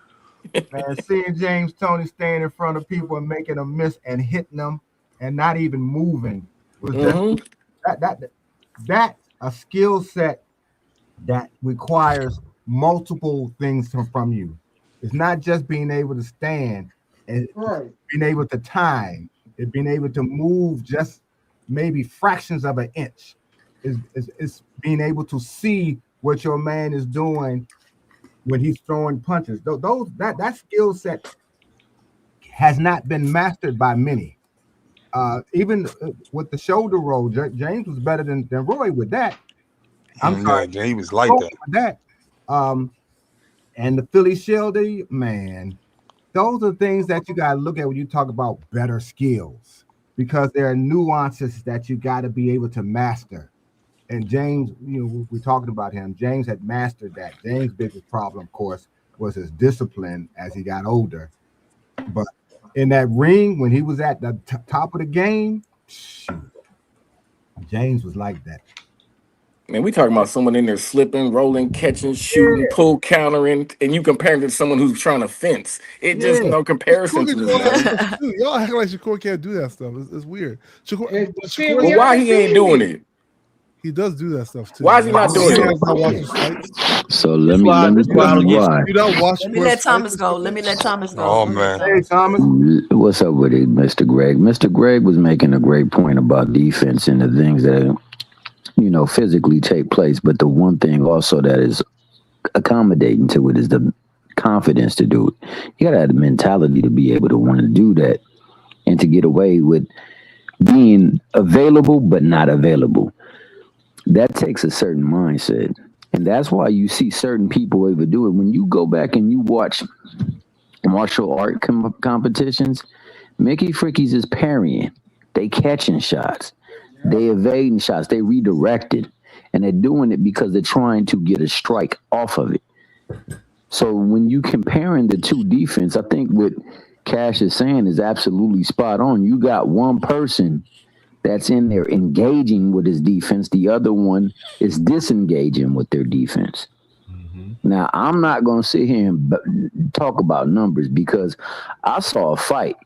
Man, seeing James Toney stand in front of people and making a miss and hitting them and not even moving was that a skill set that requires multiple things from you. It's not just being able to stand and being able to time. It's being able to move just maybe fractions of an inch. It's being able to see what your man is doing when he's throwing punches. That skill set has not been mastered by many. Even with the shoulder roll, James was better than Roy with that. I'm sorry, James was like that. And the Philly Shelby, man, those are things that you got to look at when you talk about better skills, because there are nuances that you got to be able to master. And James, we're talking about him. James had mastered that. James' biggest problem, of course, was his discipline as he got older. But in that ring when he was at the top of the game, shoot, James was like that. Man, we talking about someone in there slipping, rolling, catching, shooting, pull, countering, and you comparing it to someone who's trying to fence. It just no comparison to me, man. Y'all acting like Shakur can't do that stuff. It's weird. Shakur, but why he ain't doing it? He does do that stuff too. Why is he not doing it? So let me tell you why. You don't watch. Let me let Thomas go. Let me let Thomas go. Oh man. Hey Thomas. What's up with it, Mr. Greg? Mr. Greg was making a great point about defense and the things that physically take place, but the one thing also that is accommodating to it is the confidence to do it. You gotta have the mentality to be able to want to do that and to get away with being available but not available. That takes a certain mindset, and that's why you see certain people overdo it. When you go back and you watch martial art competitions, Mickey Frickies is parrying, they catching shots, they evading shots, they redirected, and they're doing it because they're trying to get a strike off of it. So when you comparing the two defense, I think what Cash is saying is absolutely spot on. You got one person that's in there engaging with his defense, the other one is disengaging with their defense. Now, I'm not going to sit here and talk about numbers because I saw a fight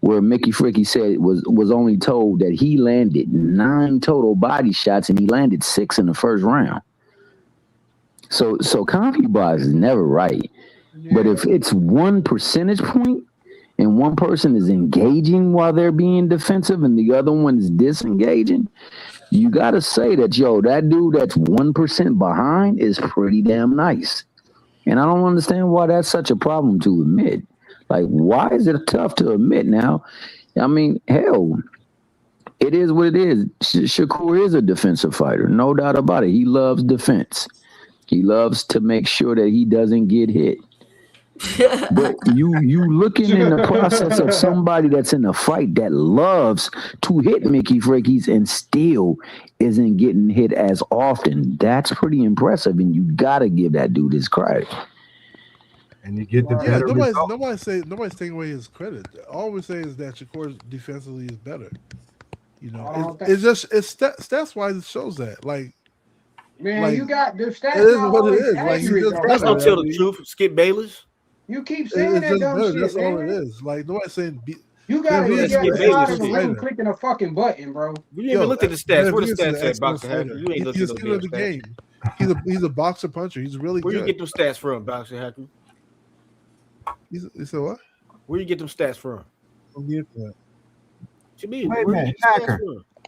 where Mickey Fricky said was only told that he landed 9 total body shots and he landed 6 in the first round. So CompuBox is never right. Yeah. But if it's 1 percentage point and one person is engaging while they're being defensive and the other one is disengaging, you got to say that, that dude that's 1% behind is pretty damn nice. And I don't understand why that's such a problem to admit. Like, why is it tough to admit now? I mean, hell, it is what it is. Shakur is a defensive fighter, no doubt about it. He loves defense. He loves to make sure that he doesn't get hit. But you looking in the process of somebody that's in a fight that loves to hit Mickey Frickies and still isn't getting hit as often. That's pretty impressive, and you got to give that dude his credit. And you get the better nobody's taking away his credit. All we're saying is that Shakur defensively is better. It's stats wise it shows that. Like, man, you got the stats. It is what it is. Like, that's don't tell the truth. Skip Bayless. You keep saying that dumb shit. That's man. all it is. Like, nobody's saying. You got to get out of the room clicking a fucking button, bro. You ain't even looked at the stats. Where the stats at, Boxer? You ain't looked at the game. He's a boxer puncher. He's really good. Where you get them stats from, Boxer Hacker? You said what? Where you get them stats from? From the internet. What you mean? Wait a minute, Hacker.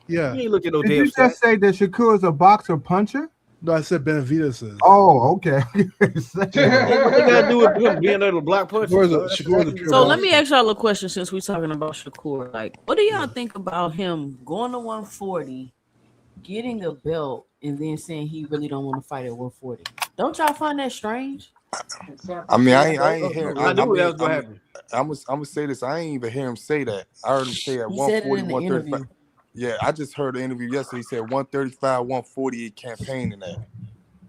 Yeah. You ain't looked at no Did damn you stats. just say that Shakur is a boxer puncher? No, I said Benavidez is. Oh, okay. What gotta do with him being able to block punches? So let me ask y'all a question since we're talking about Shakur. Like, what do y'all think about him going to 140, getting a belt, and then saying he really don't want to fight at 140? Don't y'all find that strange? I mean, I ain't hear. I knew that was gonna happen. I'm gonna say this. I ain't even hear him say that. I heard him say at 140, 135. Yeah, I just heard the interview yesterday. He said 135, 140 campaigning that.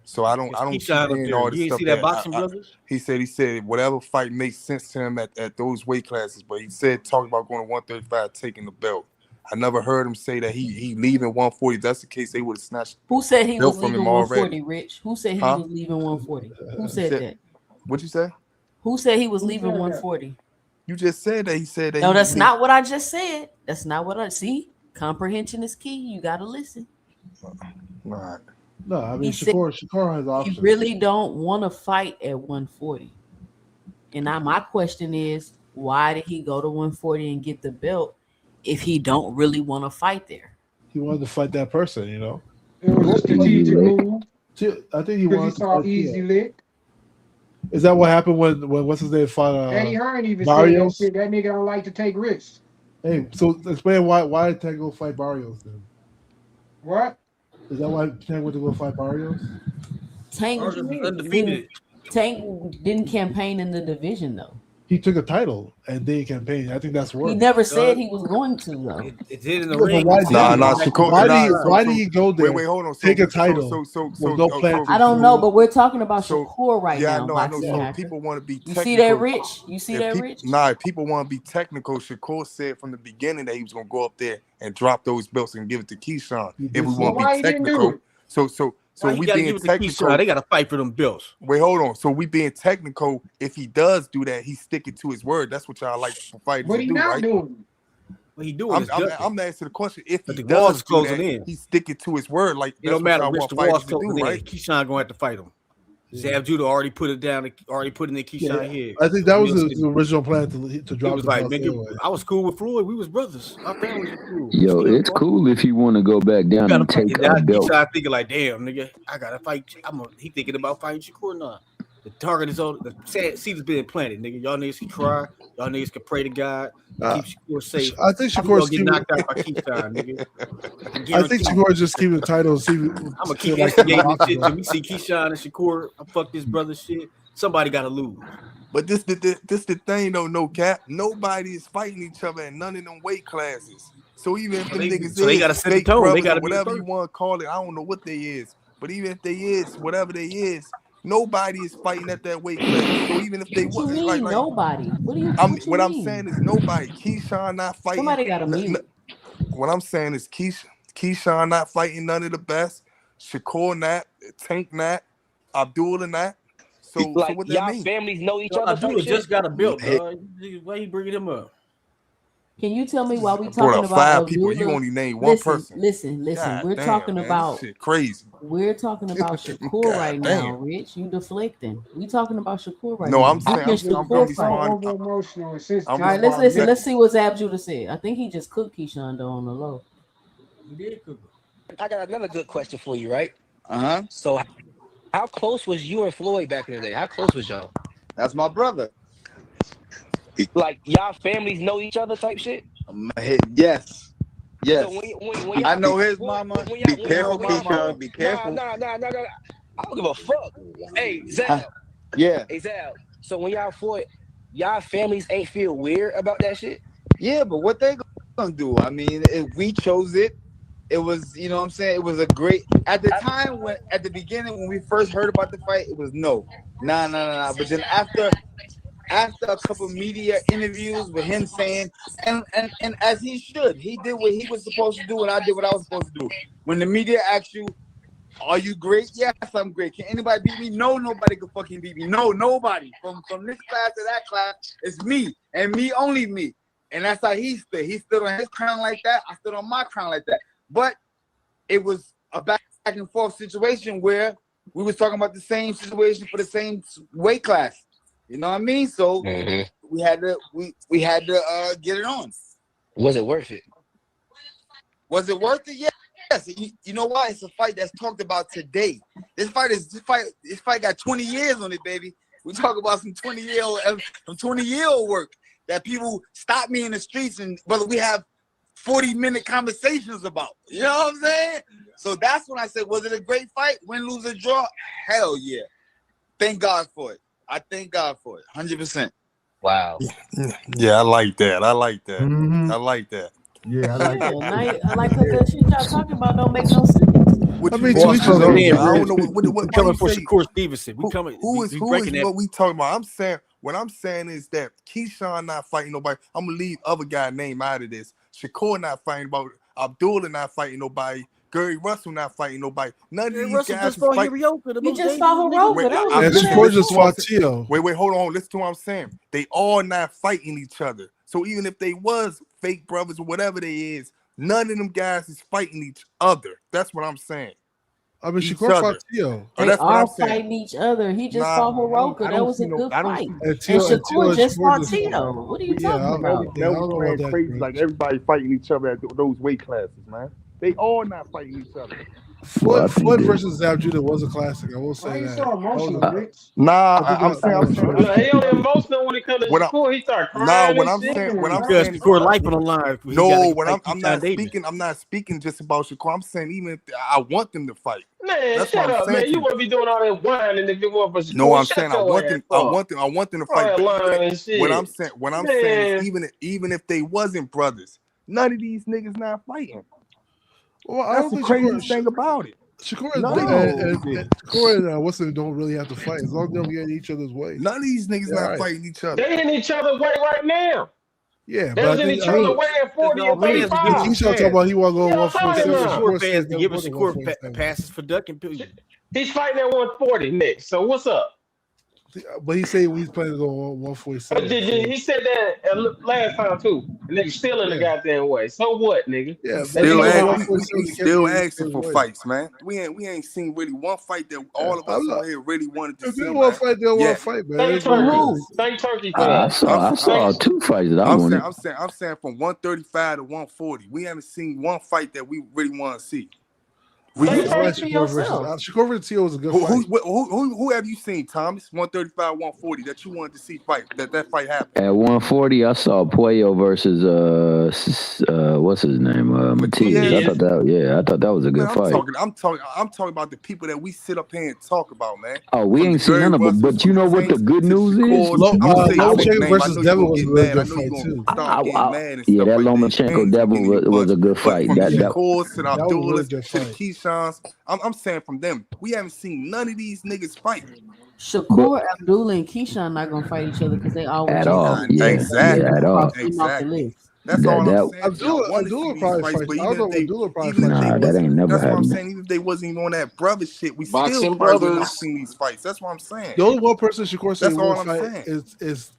So I don't see all this you stuff. See that boxing brothers? He said whatever fight makes sense to him at those weight classes. But he said talking about going to 135, taking the belt. I never heard him say that he leaving 140. If that's the case, they would have snatched. Who said he was leaving 140, already. Rich? Who said he was leaving 140? Who said that? What'd you say? Who said he was leaving 140? You just said that he said that. No, that's not what I just said. That's not what I see. Comprehension is key. You gotta listen. Right. No, I mean Shakur has options. He really don't want to fight at 140. And now my question is, why did he go to 140 and get the belt if he don't really want to fight there? He wanted to fight that person, It was a strategic move. I think he wanted to fight easy lick. Is that what happened when what's his name fought? Eddie Hearn even Barrios? said that nigga don't like to take risks. Hey, so explain why did Tank go fight Barrios then? What? Is that why Tank went to go fight Barrios? Tank didn't campaign in the division though. he took a title and didn't campaign. I think that's worse. He never said he was going to though. It did in the Yeah, but ring. why Shakur. did he go there? Wait, hold on. Take a title. with no plan. I don't know, but we're talking about Shakur right yeah, now. I know. So people want to be technical. You see that, Rich? You see that, Rich? Nah, people want to be technical. Shakur said from the beginning that he was gonna go up there and drop those belts and give it to Keyshawn. If we want to be technical, so we being technical. They got to fight for them belts. Wait, hold on. So we being technical. If he does do that, he's sticking to his word. That's what y'all like for fighters to do, right? What he doing? I'm asking the question. If he the does walls do closing that, in. he's sticking to his word. Like It don't matter which the walls fighters to closing do, in. right? Keyshawn gonna have to fight him. Zab Judah already put it down. Already put it in Keyshawn head. I think that was the original plan to drop was the like, belts nigga, anyway. I was cool with Floyd. We was brothers. Our families were cool. Yo, it's cool if you want to go back down and take a belt. Keyshawn thinking like, damn, nigga, I gotta fight. He thinking about fighting Shakur now. The target is on. The seed has been planted, nigga. Y'all niggas can cry. Y'all niggas can pray to God. Keep Shakur safe. I think Shakur's get knocked out by Keyshawn, nigga. I think Shakur just keep the title. I'm gonna keep instigating this shit till we see Keyshawn and Shakur. Fuck this brother shit. Somebody gotta lose. But this the thing though, no cap. Nobody is fighting each other in none of them weight classes. So even if them niggas they gotta set the fake tone. They brothers gotta or be whatever the you want to call it, I don't know what they is. But even if they is, whatever they is, nobody is fighting at that weight class. So even if they What you mean nobody? What do you? What I'm saying is nobody. Keyshawn not fighting. Somebody got a mute. What I'm saying is Keyshawn not fighting none of the best. Shakur not, Tank not, Abdullah not. So what that y'all mean? families know each other. Abdullah just got a belt, dog. Why you bringing him up? Can you tell me why we brought talking up about 5 Abdullah? people? You only name one person. Listen. God We're damn, talking man, about this shit crazy. We're talking about Shakur right now, Rich. You deflecting. We talking about Shakur right now. No, I'm saying I'm over emotional. All right, let's listen. Let's see what Zab Judah said. I think he just cooked Keyshawn though on the low. He did cook him. I got another good question for you, right? So how close was you and Floyd back in the day? How close was y'all? that's my brother. Like y'all families know each other type shit? Yes. So when I know his mama. Be careful, Keyshawn. Be careful. Nah. I don't give a fuck. Hey, Zab. Yeah. Hey, Zab. So when y'all fought, y'all families ain't feel weird about that shit? Yeah, but what they gonna do? I mean, if we chose it, it was, you know what I'm saying? It was a great, at the time at the beginning, when we first heard about the fight, it was no. Nah. But then after a couple media interviews with him saying, and as he should, he did what he was supposed to do, and I did what I was supposed to do. When the media asks you, are you great? Yes, I'm great. Can anybody beat me? No, nobody can fucking beat me. No, nobody. From this class to that class, it's me, and me, only me. And that's how he stood. He stood on his crown like that. I stood on my crown like that. But it was a back and forth situation where we was talking about the same situation for the same weight class. You know what I mean? So we had to get it on. Was it worth it? Was it worth it? Yes. You know why? It's a fight that's talked about today. This fight got 20 years on it, baby. We talk about some 20-year-old work that people stop me in the streets and brother, we have 40-minute conversations about. You know what I'm saying? So that's when I said, was it a great fight? Win, lose, or draw? Hell yeah. Thank God for it. I thank God for it. 100%. Wow. Yeah, I like that. I like that. Mhm. I like that. Yeah, I like that. I like that shit y'all talking about don't make no sense. What I you mean, want to each to his know? own. I don't know what coming you for say. Shakur Stevenson. We coming. Who is breaking that. what we talking about? I'm saying what I'm saying is that Keyshawn not fighting nobody. I'm gonna leave other guy name out of this. Shakur not fighting about Abdullah not fighting nobody. Gary Russell not fighting nobody. None of these Russell guys just fought fight. Hirioka. He just fought Hiroka. That was And a good Shakur ass just fight. fought Tio. Wait, hold on. Listen to what I'm saying. They all not fighting each other. So even if they was fake brothers or whatever they is, none of them guys is fighting each other. That's what I'm saying. I mean, Each Shakur other. fought Tio. Oh, They that's what are I'm saying. fighting each other. He just Nah, fought I Hiroka. don't That was see a no- good I don't fight. see- And And Tio Shakur just fought just Tito. What are you Yeah, talking about? I don't know about that, crazy. Rich. Like everybody fighting each other at those weight classes, man. They all not fighting each other. Floyd versus Zab Judah was a classic. I will Why say you that. so emotional, Rich? Nah, I'm that was saying. Look, he only emotional when it comes to What I- Shakur. He start Nah, crying what and I'm shit. saying, Because Shakur life on the line. He no, gotta what fight I'm Keyshawn not Davis. speaking. I'm not speaking just about Shakur. I'm saying even if I want them to fight. Man, That's shut what I'm up, saying man. to You you. wouldn't be doing all that whining if it wasn't for Shakur. No, I'm Shut saying I your want ass them. up. I want them to All fight. that But lying and shit. what I'm saying is Man. even if they wasn't brothers, none of these niggas not fighting. Well, I That's don't the think craziest thing about it. Shakur None and of these niggas. Wilson don't really have to fight as long as they don't get in each other's way. None of these niggas They're not all right. fighting each other. They in each other's way right now. Yeah, They but was in each other's way at 40 and 35. Keyshawn talking about he want to go What y'all talking 147. about? Shakur Shakur said fans to never give go us to Shakur 147. passes for ducking people. He's fighting at 140 next. So what's up? But he said he's planning to go 147. He said that last time too. The nigga still in the goddamn way. So what, nigga? Yeah, we still asking for fights, man. We ain't seen really one fight that all of us on here really wanted to If see. they want to fight, they'll want to fight, man. Thank Turkey. Thank Turkey for I that. saw 2 fights that I wanted. I'm saying from 135 to 140. We haven't seen one fight that we really want to see. Shakur versus Tio was a good fight. Who have you seen, Thomas? 135, 140 that you wanted to see fight that fight happened. At 140, I saw Puello versus what's his name? Matias. I thought that was a good fight. I'm talking about the people that we sit up here and talk about, man. Oh, we ain't seen none of them. But you know what the good news is? Lomachenko versus Devil was a really good fight too. Yeah, that Lomachenko Devil was a good fight. From That Shakur to the Abdullahs to the Keyshans, I'm saying from them, we haven't seen none of these niggas fight. Shakur, Abdullah, and Keyshawn not gonna fight each other because they always at all. Yeah, exactly. Yeah, at all. Exactly. That's all I'm saying. Abdullah probably fights. I don't know if Abdullah probably fights. Nah, that ain't never That's what I'm happened. saying. Even if they wasn't even on that brother shit, we Boxing still probably would not brothers. seen these fights. That's what I'm saying. The only one person Shakur said That's all will I'm fight saying. is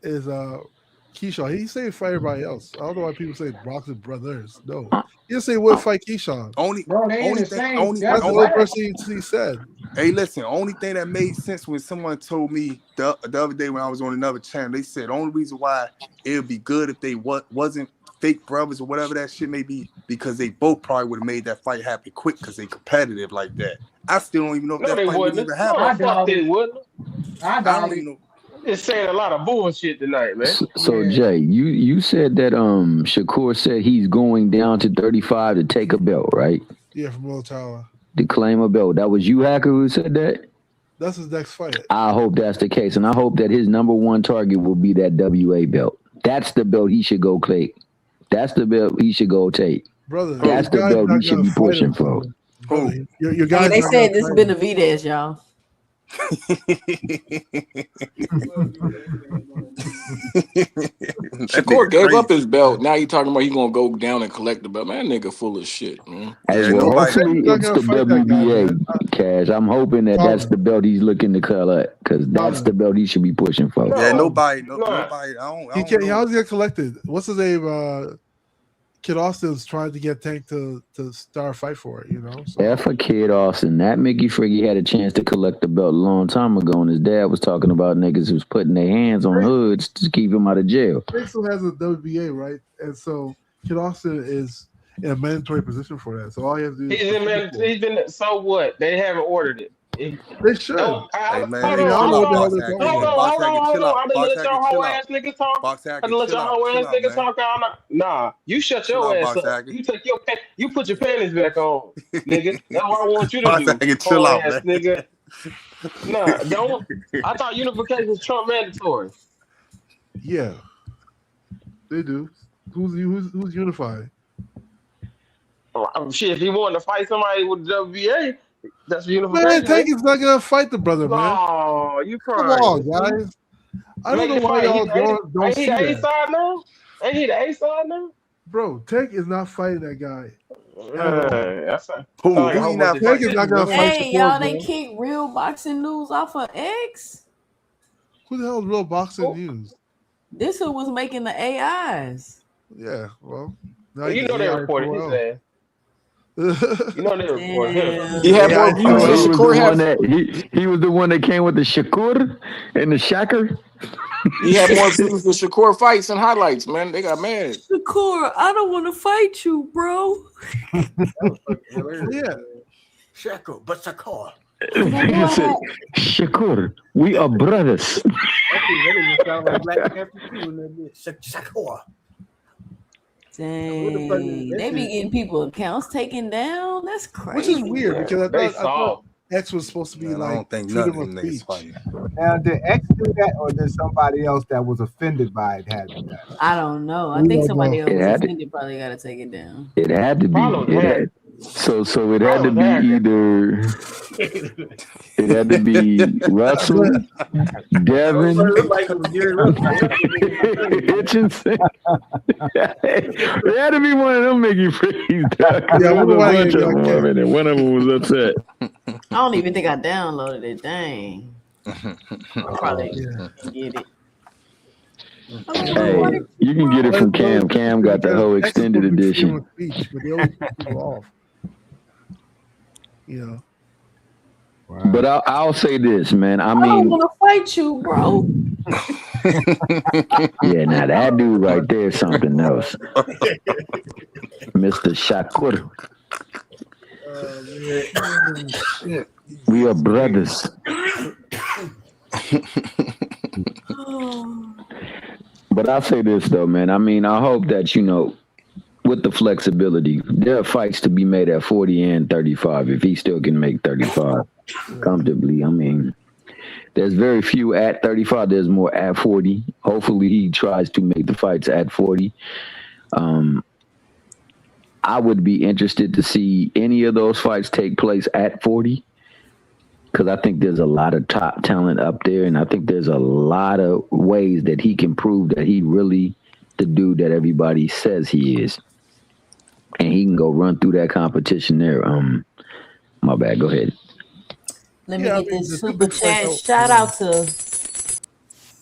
Keyshawn. He said fight everybody else. I don't know why people say boxing brothers. No, he didn't say would fight Keyshawn. Only Bro, they in the thing, same. only That's the only person he said. Hey, listen. Only thing that made sense when someone told me the other day when I was on another channel, they said the only reason why it would be good if they wasn't fake brothers or whatever that shit may be, because they both probably would have made that fight happen quick because they competitive like that. I still don't even know if that fight would even happen. No, fuck they wouldn't. I don't even know. I'm just saying a lot of bullshit tonight, man. So Jay, you said that Shakur said he's going down to 35 to take a belt, right? Yeah, from Will Tower. To claim a belt. That was you, Hacker, who said that? That's his next fight. I hope that's the case, and I hope that his number one target will be that WA belt. That's the belt he should go take. That's the belt he should go take. Brother, that's the belt he should be pushing for. Brother, your guys they said this Benavidez, y'all. Shakur gave up his belt. Now you talking about he gonna go down and collect the belt. Man, that nigga full of shit, man. Hey, well, hopefully it's the WBA, Cash. I'm hoping that that's the belt he's looking to collect, because that's the belt he should be pushing for. Yeah, nobody. I don't He can't. How's he get collected? What's his name? Kid Austin's trying to get Tank to start a fight for it, you know. So. Yeah, for Kid Austin, that Mickey Friggy had a chance to collect the belt a long time ago, and his dad was talking about niggas who's putting their hands on hoods to keep him out of jail. Tank still has a WBA, right? And so Kid Austin is in a mandatory position for that. So all he has to do is he's been so what? They haven't ordered it. They should. Hey, man, Hold on. I didn't let y'all whole ass niggas talk. I didn't let y'all whole ass niggas talk. Nah, you shut your ass up. You take you put your panties back on, nigga. That's what I want you to do. Chill out, man. Nigga. Nah, don't. I thought unification was Trump mandatory. Yeah, they do. Who's unified? Shit, if he wanted to fight somebody with the WBA, that's unification. Man, Tank is not gonna fight the brother, man. Oh, you come on, guys. I don't know why y'all don't see that. A-side now? Ain't he the A-side now? Bro, Tank is not fighting that guy. Tank is not gonna fight. Hey, y'all, they kicked Real Boxing News off of X. Who the hell is Real Boxing News? This who was making the AIs. Yeah, well, you know they reported his ass. You know they reported him. He had more views than Shakur had. He was the one that came with the Shakur and the Shaker. He had more views than Shakur fights and highlights, man. They got mad. Shakur, I don't want to fight you, bro. Yeah. Shakur, but Shakur. He said, Shakur, we are brothers. That even sound like Black Panther too in that bitch. Shakur. Dang, they be getting people accounts taken down. That's crazy. Which is weird because I thought X was supposed to be Man, I like don't think freedom none of of them niggas speech. fighting. Now, did X do that, or did somebody else that was offended by it had that? I don't know. I We think don't somebody know. else It was had to- offended probably got to take it down. It had to be. Probably It had- had, so it had to be either. It had to be Russell, Devin, Hitchinson. It had to be one of them Mickey Freeze. There was a bunch of them, man, and one of them was upset. I don't even think I downloaded it. Dang. I'll probably get it. Hey, you can get it from Cam. Cam got the whole extended edition. Speech, but they always put people off. You know. But I'll say this, man. I I don't mean, want to fight you, bro. yeah, now that dude right there is something else. Mr. Shakur. We are brothers. But I'll say this though, man. I mean, I hope that, you know, with the flexibility, there are fights to be made at 40 and 35 if he still can make 35 comfortably. I mean, there's very few at 35. There's more at 40. Hopefully he tries to make the fights at 40. I would be interested to see any of those fights take place at 40 because I think there's a lot of top talent up there, and I think there's a lot of ways that he can prove that he really the dude that everybody says he is. And he can go run through that competition there. My bad. Go ahead. Let me get this super chat. Shout out to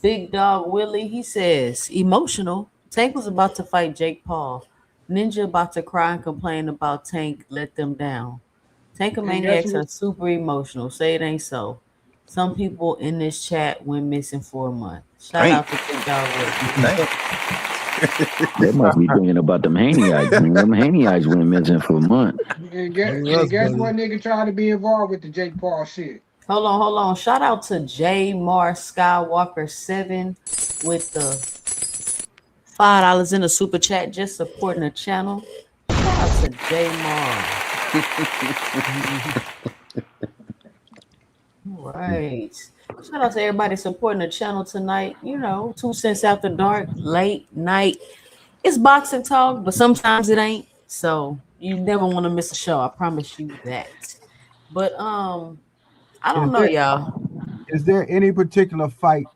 Big Dog Willie. He says, emotional. Tank was about to fight Jake Paul. Ninja about to cry and complain about Tank. Let them down. Tankamaniacs are super emotional. Say it ain't so. Some people in this chat went missing for a month. Shout out to Big Dog Willie. They must be thinking about them Haney-eyes. Them Haney-eyes went missing for a month. And guess what nigga tried to be involved with the Jake Paul shit? Hold on. Shout out to J Mar Skywalker 7 with the $5 in the super chat, just supporting the channel. Shout out to J Mar. All right. Shout out to everybody supporting the channel tonight. You know, 2 cents after dark, late night. It's boxing talk, but sometimes it ain't. So you never want to miss a show. I promise you that. But I don't know, y'all. Is there any particular fight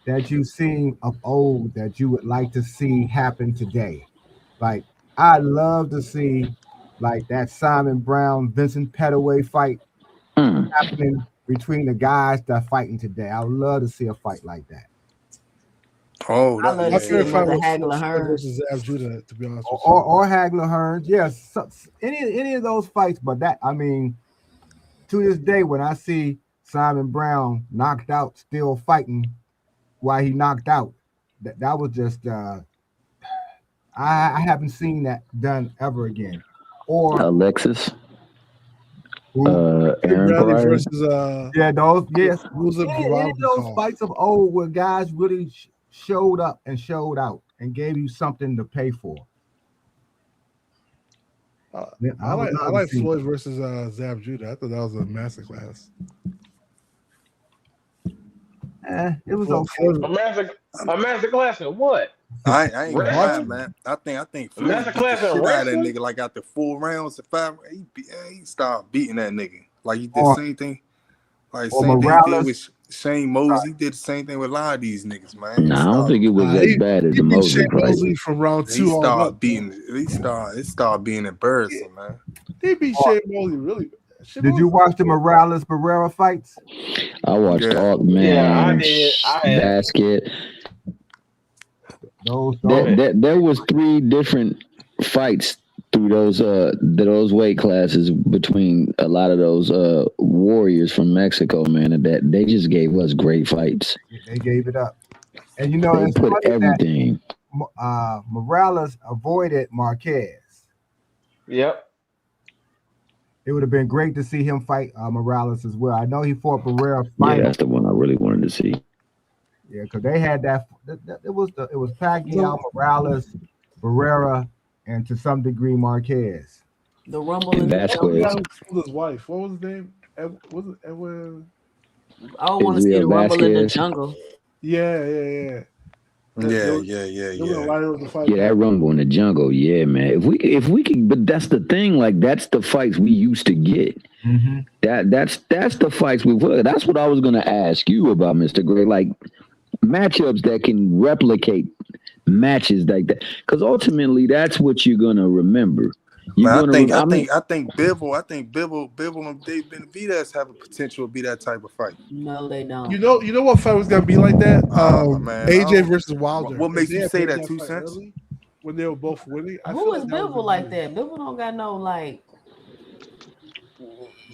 that you've seen of old that you would like to see happen today? Like, I'd love to see like that Simon Brown, Vincent Pettaway fight happening between the guys that are fighting today. I would love to see a fight like that. Oh, I love to see another Hagler Hearns versus Zab Judah, to be honest with you. Or Hagler Hearns. Yes, any of those fights. But that, I mean, to this day, when I see Simon Brown knocked out, still fighting while he knocked out, that was just I haven't seen that done ever again. Or Alexis, Aaron Pryor versus those who's any of those fights of old where guys really showed up and showed out and gave you something to pay for. I like Floyd versus Zab Judah. I thought that was a masterclass. It was okay. A master class in what? I ain't gonna lie, Wrestling? man. I think A master beat class the in shit out of that wrestling? nigga like after 4 rounds to 5. He started beating that nigga. Like he did the same thing. Like same thing he did with Shane Mosley. He did the same thing with a lot of these niggas, man. No, I don't think it was as bad as the Mosley Shane fight. Mosley from round 2 He on started up. beating. It started being embarrassing, man. He beat Shane Mosley really bad. Did you watch the Morales Barrera fights? I watched all man basket. There was 3 different fights through those weight classes between a lot of those warriors from Mexico, man, and that they just gave us great fights. They gave it up. And you know, They it's put funny everything. that Morales avoided Marquez. Yep. It would have been great to see him fight Morales as well. I know he fought Barrera Yeah, final. that's the one I really wanted to see. Yeah, because they had that. It was Pacquiao, Morales, Barrera, and to some degree Marquez. The Rumble And in the The Jungle. guy Vasquez, who killed his wife. What was his name? Was it Edwin? I don't want to see Israel the Rumble in the Vasquez. Jungle. Yeah. Yeah. They went right over the fight. Yeah, that Rumble in the Jungle. Yeah, man. If we could, but that's the thing. Like that's the fights we used to get. Mm-hmm. That's the fights we were. That's what I was gonna ask you about, Mr. Gray. Like matchups that can replicate matches like that, because ultimately that's what you're gonna remember. You're Man, gonna. I think Bivol and Dave Benavidez have a potential to be that type of fight. No, they don't. You know what fight was gonna be like that? Man, AJ versus Wilder. What makes If they you had say made that? 2 fight cents. early, when they were both winning. Who is Bivol like that? Bivol don't got no like.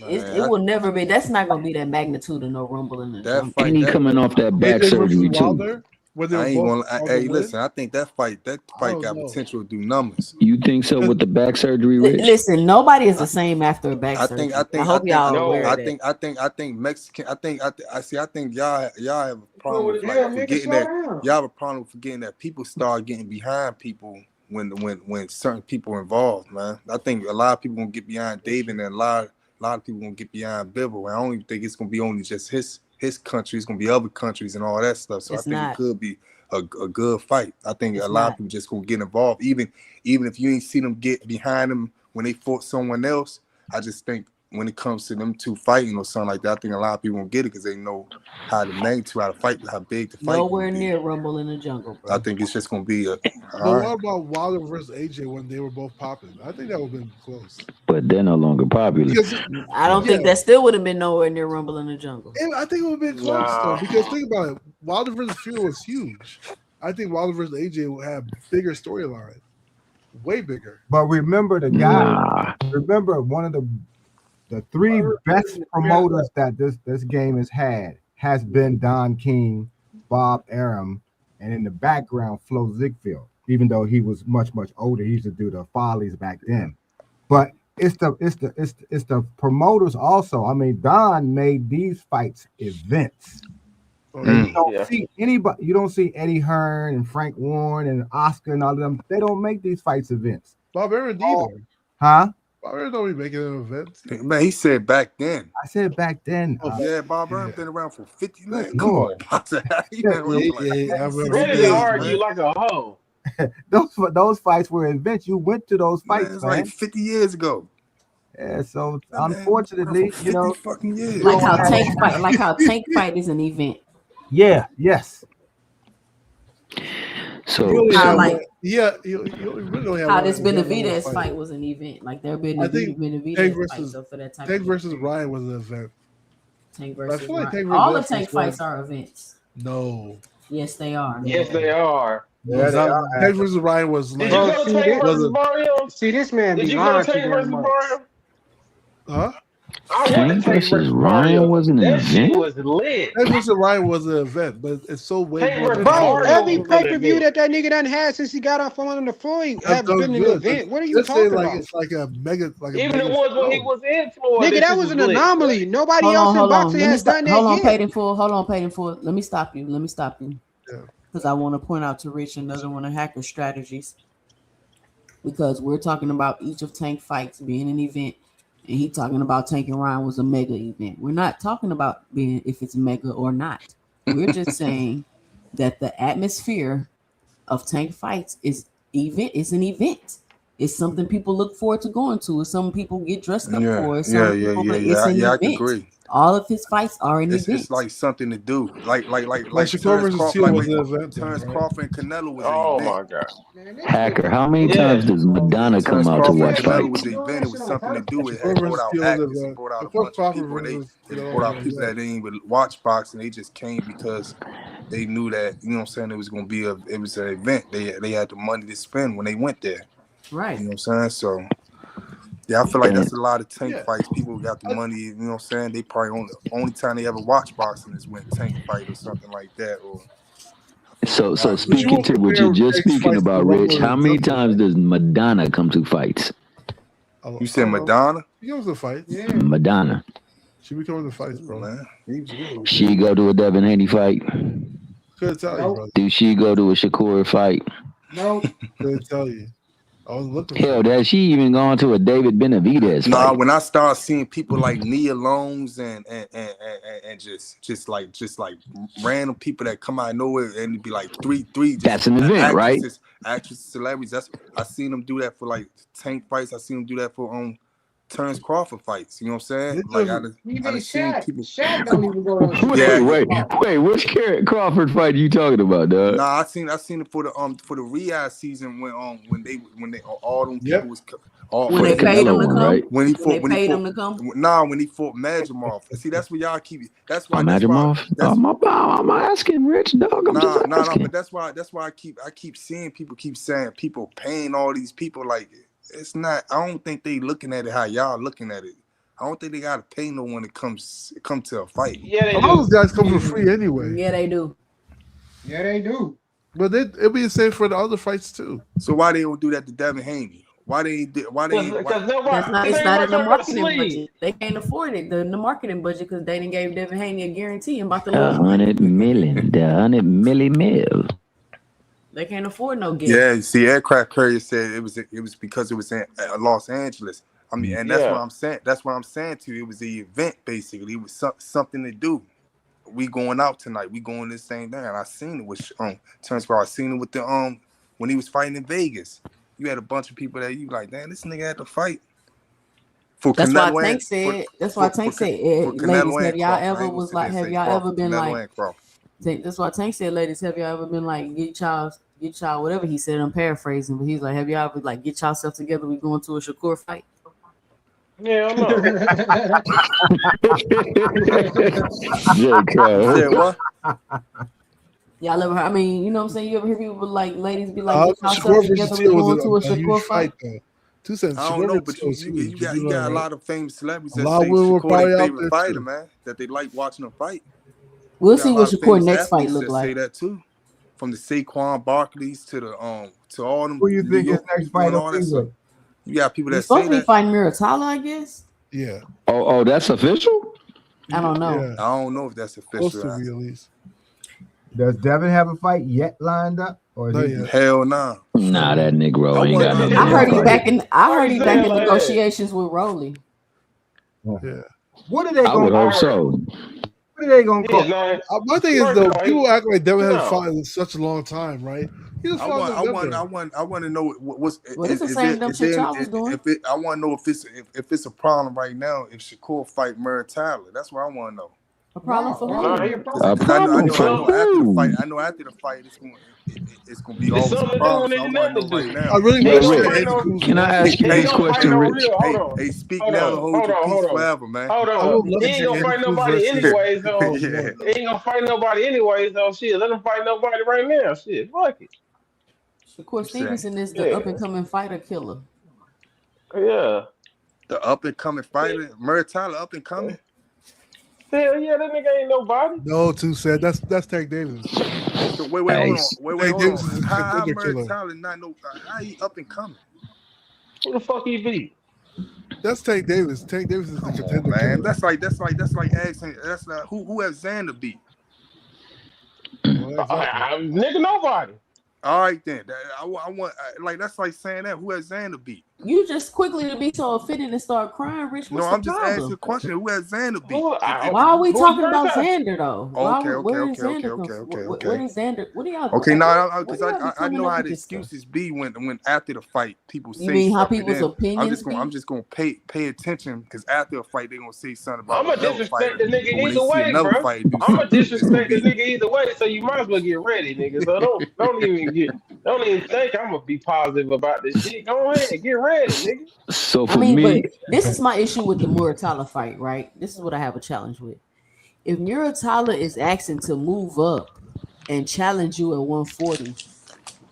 It will never be. That's not gonna be that magnitude of no Rumble in the Jungle. And he coming off that back AJ versus surgery too. Wilder. When they I were ain't both gonna. on Hey, the win. listen. I think that fight got know. potential to do numbers. You think so with the back surgery, Rich? Listen, nobody is the same after a back surgery. I hope y'all are aware of that. I think Mexican. I think y'all have a problem with Yeah, nigga, forgetting slow that. down. Y'all have a problem with forgetting that people start getting behind people when certain people are involved, man. I think a lot of people gonna get behind David, and a lot of people gonna get behind Bivol. I don't even think it's gonna be only just his country. It's gonna be other countries and all that stuff. So It's I think not. it could be a good fight. I think It's a lot not. of people just gonna get involved, even if you ain't see them get behind them when they fought someone else. I just think when it comes to them two fighting or something like that, I think a lot of people gonna get it because they know how to magnitude, how to fight, how big the fight. Nowhere near Rumble in the Jungle, bro. I think it's just gonna be a. But what about Wilder versus AJ when they were both popping? I think that would have been close. But they're no longer popular. I don't think that still would have been nowhere near Rumble in the Jungle. I think it would have been close though, because think about it. Wilder versus Fury was huge. I think Wilder versus AJ would have bigger storyline, way bigger. But remember the guy. Remember one of the three best promoters that this game has been Don King, Bob Arum, and in the background Flo Ziegfeld. Even though he was much older, he used to do the Follies back then. But it's the promoters also. I mean, Don made these fights events. And you don't see anybody. You don't see Eddie Hearn and Frank Warren and Oscar and all of them. They don't make these fights events. Bob Arum either. Huh? Bob Arum don't be making an event. Man, he said back then. I said back then. Yeah, Bob Arum been around for 50 years. Come Lord. on, he been around for like Ready to argue like a hoe. Those fights were events. You went to those fights, it's man. like 50 years ago. Yeah, so unfortunately, you know, fucking years. Like how tank fight is an event. Yeah, yes. So You only How have like one- yeah, you really only have how one- this one Benavidez fight. fight was an event. Like there been I a think Benavidez Tank fight, versus so for that type Tank of versus Ryan was an event. Tank I versus feel like Ryan. Tank All the versus tank Ryan- fights are events. No. Yes, they are. Yes, they are. Yeah, Tank versus Ryan was Did like. you go to Tank versus wasn't- Mario? See, this man Did be you go lying to too Tank damn versus much. Mario? Huh? I went Tank to Tank versus versus Ryan Mario. was an That shit event? was lit. Tank versus Ryan was an event, but it's so way Tank more versus than Bro, Mario every was pay an per view event. that nigga done had since he got off on the Floyd That's have so been an good. event. What are you Just say talking like about? it's like a mega, like a Even mega the ones when he show. was in Florida, Nigga, that was shit an lit. anomaly. Nobody Hold else on, in hold on. boxing Let me has stop. done Hold that on, yet. paid in full. Hold on, paid in full. Let me stop you. Yeah. Because I want to point out to Rich another one of Hacker strategies. Because we're talking about each of Tank fights being an event, and he talking about Tank and Ryan was a mega event. We're not talking about being if it's mega or not. We're just saying that the atmosphere of Tank fights is an event. It's something people look forward to going to. It's something people get dressed up for. It's something people It's an I event. can agree. All of his fights are an It's event. like something to do, like Shakur versus Crawford, Seal was an event. Terrence Right? Crawford and Canelo was Oh an event. my god. Hacker, how many Yeah. times does Madonna come Terrence out to Crawford watch and Canelo fights? was an event. It was something to do. It Shakur brought versus out Seal was an actors. It event. brought out a Of course, bunch of Crawford people. versus They Seal brought out was people an that didn't even watch boxing. They just came because they knew that, you know what I'm saying, it was gonna be it was an event. They had the money to spend when they went there. Right. You know what I'm saying? So yeah, I feel like that's a lot of Tank Yeah. fights. People got the money, you know what I'm saying? They probably only time they ever watch boxing is when Tank fight or something like that. Or I So speaking to what you're just speaking about, Rich, how many times does Madonna come to fights? You said Madonna? She comes to fights. Yeah. Madonna. She be coming to fights, bro. Man, She go to a Devin Haney fight. Couldn't tell you, brother. Do she go to a Shakur fight? No. Couldn't tell you. I was looking. Hell, that she even gone to a David Benavidez fight. Nah, when I start seeing people like Nia Lones and just like random people that come out of nowhere and it'd be like three. That's an event, right? Actresses, celebrities. I seen them do that for like Tank fights. I seen them do that for Terrence Crawford fights. You know what I'm saying? Like I seen people. Shaq don't even go to Wait, which Crawford fight are you talking about, dog? Nah, I seen it for the Riyadh season when they all them people was when they paid him to come, right? When he fought him to come. Nah, when he fought Majimov. See, that's what y'all keep. That's why Majimov. I'm asking Rich, dog. I'm just asking. But that's why I keep seeing people keep saying people paying all these people like. It's not. I don't think they looking at it how y'all looking at it. I don't think they gotta pay no one to come to a fight. Yeah, they all do. those guys come for free anyway. Yeah, they do. Yeah, they do. But it'll be the same for the other fights too. So why they don't do that to Devin Haney? Why they? It's not in the marketing budget. They can't afford it. The marketing budget because they didn't give Devin Haney a guarantee about the $100 million. The $100 million. They can't afford no gift. Yeah, see, Aircraft Carrier said it was because it was in Los Angeles. I mean, and that's what I'm saying. That's what I'm saying to you. It was the event basically. It was something to do. We going out tonight. We going this same thing. And I seen it with Terrence Crawford. I seen it with the when he was fighting in Vegas. You had a bunch of people that you like, damn, this nigga had to fight. That's why Tank said. That's why Tank said, ladies, have y'all ever was like, have y'all ever been like? That's why Tank said, ladies, have y'all ever been like, get y'all, whatever he said, I'm paraphrasing, but he's like, have y'all ever like, get y'allself together, we going to a Shakur fight? Yeah, I know. What? Y'all ever heard, I mean, you know what I'm saying? You ever hear people like, ladies be like, get y'allself together, we going to a Shakur fight? 2 cents. I don't know, but you got a lot of famous celebrities that say Shakur their favorite fighter, man, that they like watching them fight. We'll see what Shakur next fight look like. Say that too, from the Saquon Barkleys to the to all them. Who you think his next fight will be with? You got people that He's say supposed to be fighting Muratalla, I guess. Yeah. Oh, that's official? I don't know. Yeah. I don't know if that's official. Supposed to be at least. Does Devin have a fight yet lined up? Or is hell nah. Nah, that Negro ain't got no. I heard he back in. I heard he back in negotiations with Rolly. Yeah. What are they I would going hope so. What are they going to call? My thing is though, people act like Devin hasn't fought in such a long time, right? I want to know what's. Well, it's the same dumb shit y'all was doing. I want to know if it's a problem right now. If Shakur fight Muratalla, that's what I want to know. A problem for who? A problem for who? I know after the fight, it's going to be always a problem. So I want to know right now. I really wish. Can I ask you this question, Rich? Hey, speak now and hold your peace forever, man. Hold on. He ain't gonna fight nobody anyways, though. He ain't gonna fight nobody anyways, though. Shit, let him fight nobody right now. Shit, fuck it. Shakur Stevenson is the up and coming fighter killer. Yeah. The up and coming fighter, Muratalla up and coming. Hell yeah, that nigga ain't nobody. No, 2 said that's Tank Davis. So wait, hold on. How Muratalla not know? How he up and coming? Who the fuck he be? That's Tank Davis. Tank Davis is the contender. Man, that's like asking. That's not who has Xander beat. Nigga, nobody. All right then. I want like that's like saying that who has Xander beat. You just quickly to be so offended and start crying, Rich. What's I'm the just problem? asking a question. Who has Xander beat? Why are we talking about Xander though? Okay. Where is Xander? What are y'all? Okay, now because I know how the excuses be when after the fight people say. You mean how people's opinions? I'm just gonna pay attention because after the fight they're gonna say something about. I'm gonna disrespect the nigga either way, bro. I'm gonna disrespect the nigga either way, so you might as well get ready, nigga. So don't even think I'm gonna be positive about this shit. Go ahead, get ready, nigga. So for me, but this is my issue with the Muratalla fight, right? This is what I have a challenge with. If Muratalla is asking to move up and challenge you at 140,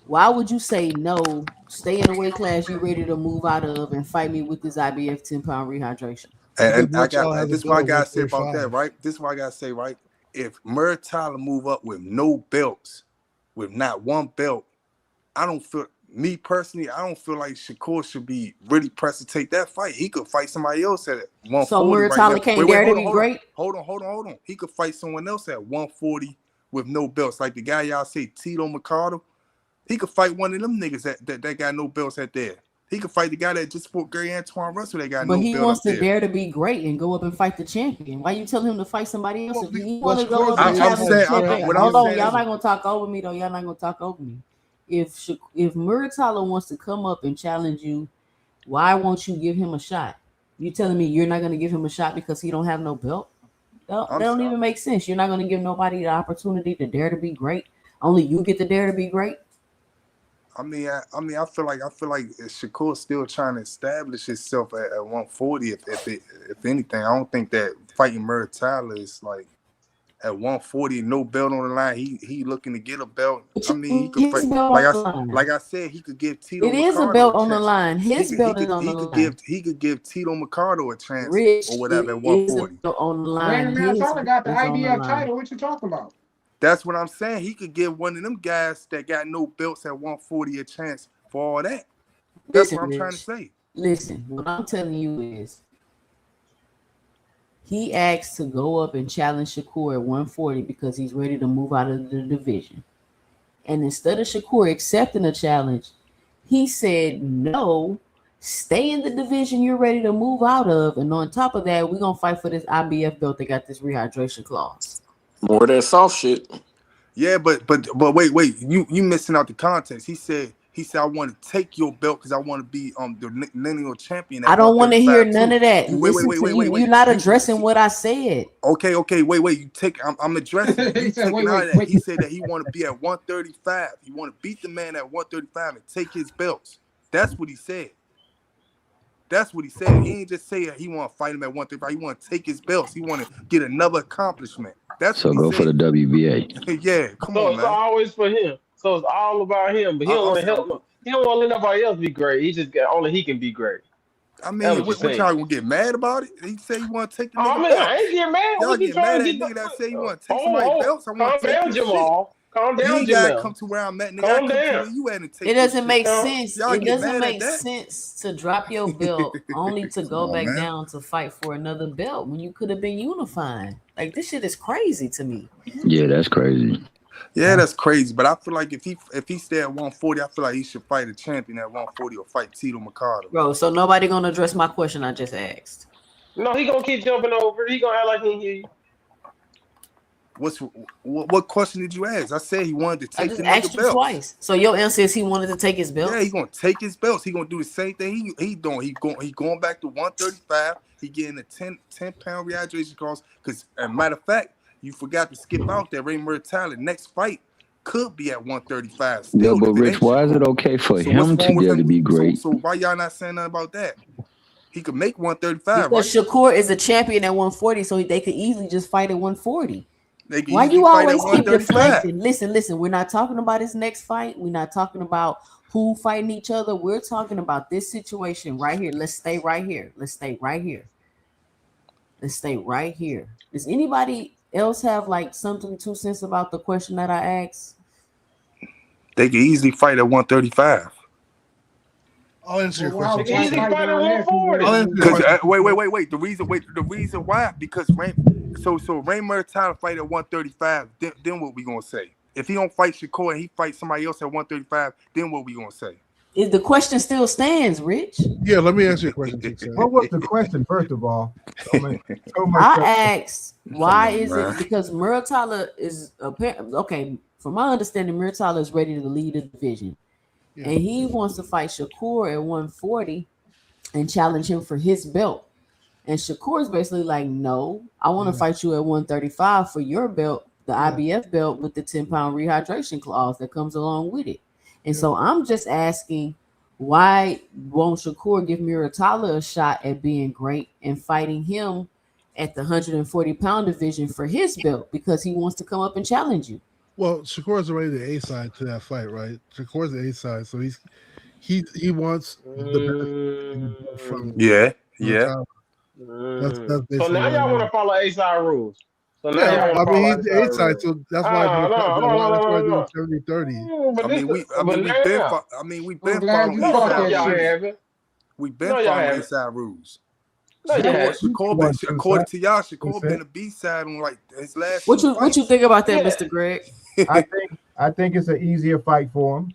why would you say no? Stay in the weight class you're ready to move out of and fight me with this IBF 10-pound rehydration. And this is what I gotta say about that, right? This is what I gotta say, right? If Muratalla move up with no belts, with not one belt, I don't feel like Shakur should be really pressed to take that fight. He could fight somebody else at 140 so right Muratalo now. can't dare to be great. Hold on. He could fight someone else at 140 with no belts, like the guy y'all say, Tito Mercado. He could fight one of them niggas that got no belts at there. He could fight the guy that just fought Gary Antoine Russell that got no belt. But he wants to dare to be great and go up and fight the champion. Why you tell him to fight somebody else? If he want to go up and challenge the champion, hold on, y'all not gonna talk over me though. Y'all not gonna talk over me. If Muratalo wants to come up and challenge you, why won't you give him a shot? You telling me you're not gonna give him a shot because he don't have no belt? That don't even make sense. You're not gonna give nobody the opportunity to dare to be great. Only you get to dare to be great. I feel like Shakur's still trying to establish himself at 140. If anything, I don't think that fighting Muratalo is like at 140, no belt on the line. He looking to get a belt. I mean, he could fight. Like I said, he could give Tito. It is a belt on the line. His belt is on the line. He could give Tito Mercado a chance or whatever at 140. On the line. Randy got the IBF title. What you talking about? That's what I'm saying. He could give one of them guys that got no belts at 140 a chance for all that. That's what I'm trying to say. Listen, what I'm telling you is he asked to go up and challenge Shakur at 140 because he's ready to move out of the division. And instead of Shakur accepting the challenge, he said, no, stay in the division you're ready to move out of. And on top of that, we're going to fight for this IBF belt that got this rehydration clause. More of that soft shit. Yeah, but wait, you missing out the context. He said I want to take your belt because I want to be the lineal champion. I don't want to hear none of that. Wait. You're not addressing what I said. Okay. Wait. You take. I'm addressing. You taking out of that. He said that he want to be at 135. He want to beat the man at 135 and take his belts. That's what he said. He ain't just say he want to fight him at 135. He want to take his belts. He want to get another accomplishment. That's so go for the WBA. Yeah, come on, man. So it's always for him. So it's all about him. But he don't want to help him. He don't want to let nobody else be great. He just only he can be great. I mean, what y'all gonna get mad about it? He say he want to take the nigga belts. I ain't getting mad. Y'all get mad at nigga that say he want to take somebody's belts. I want to take his Jamal. Calm down, you gotta come to where I'm at, nigga. Calm down. To where you at and take it doesn't make shit. sense. It doesn't make sense to drop your belt only to go back down to fight for another belt when you could have been unifying. Like, this shit is crazy to me. Yeah, that's crazy. Yeah, that's crazy. But I feel like if he stay at 140, I feel like he should fight a champion at 140 or fight Tito Mercado. Bro, so nobody gonna address my question I just asked. No, he gonna keep jumping over. He gonna act like he hear you. What question did you ask? I said he wanted to take the nigga belt twice. So your answer is he wanted to take his belt? Yeah, he's gonna take his belts. He gonna do the same thing he doing. He going back to 135. He getting a 10-pound rehydration clause. Because, as a matter of fact, you forgot to skip out that Ray Muratalo next fight could be at 135. Still, yeah, but Rich, why is it okay for him to dare to be great? So why y'all not saying nothing about that? He could make 135. Because right? Shakur is a champion at 140, so they could easily just fight at 140. Why you always keep deflecting? Listen. We're not talking about his next fight. We're not talking about who fighting each other. We're talking about this situation right here. Let's stay right here. Does anybody else have like something 2 cents about the question that I asked? They could easily fight at 135. I'll answer your question. Wait. The reason why, because Ray Muratalo fight at 135. Then what we gonna say? If he don't fight Shakur and he fights somebody else at 135, then what we gonna say? If the question still stands, Rich. Yeah, let me answer your question. What was the question, first of all? I asked, why is it because Muratalo is okay? From my understanding, Muratalo is ready to lead the division. And he wants to fight Shakur at 140 and challenge him for his belt. And Shakur's basically like, no, I want to fight you at 135 for your belt, the IBF belt with the 10-pound rehydration clause that comes along with it. And so I'm just asking, why won't Shakur give Muratalo a shot at being great and fighting him at the 140-pound division for his belt because he wants to come up and challenge you? Well, Shakur's already the A side to that fight, right? Shakur's the A side, so he wants the from yeah. That's so now y'all want to follow A side rules. So now Yeah, y'all want I to mean fall he's out the A each side, other. so that's why Oh, that's why I do no. 70-30. But this, we've but been now, I'm been glad following you East no, the caught fuck Side that y'all rules. shit. haven't. We've been No, y'all following haven't. East Side rules. No, you Shakur, haven't. according to y'all, Shakur been a B side on like his last What two you fights. think about that, Yeah. Mr. Greg? I think it's an easier fight for him.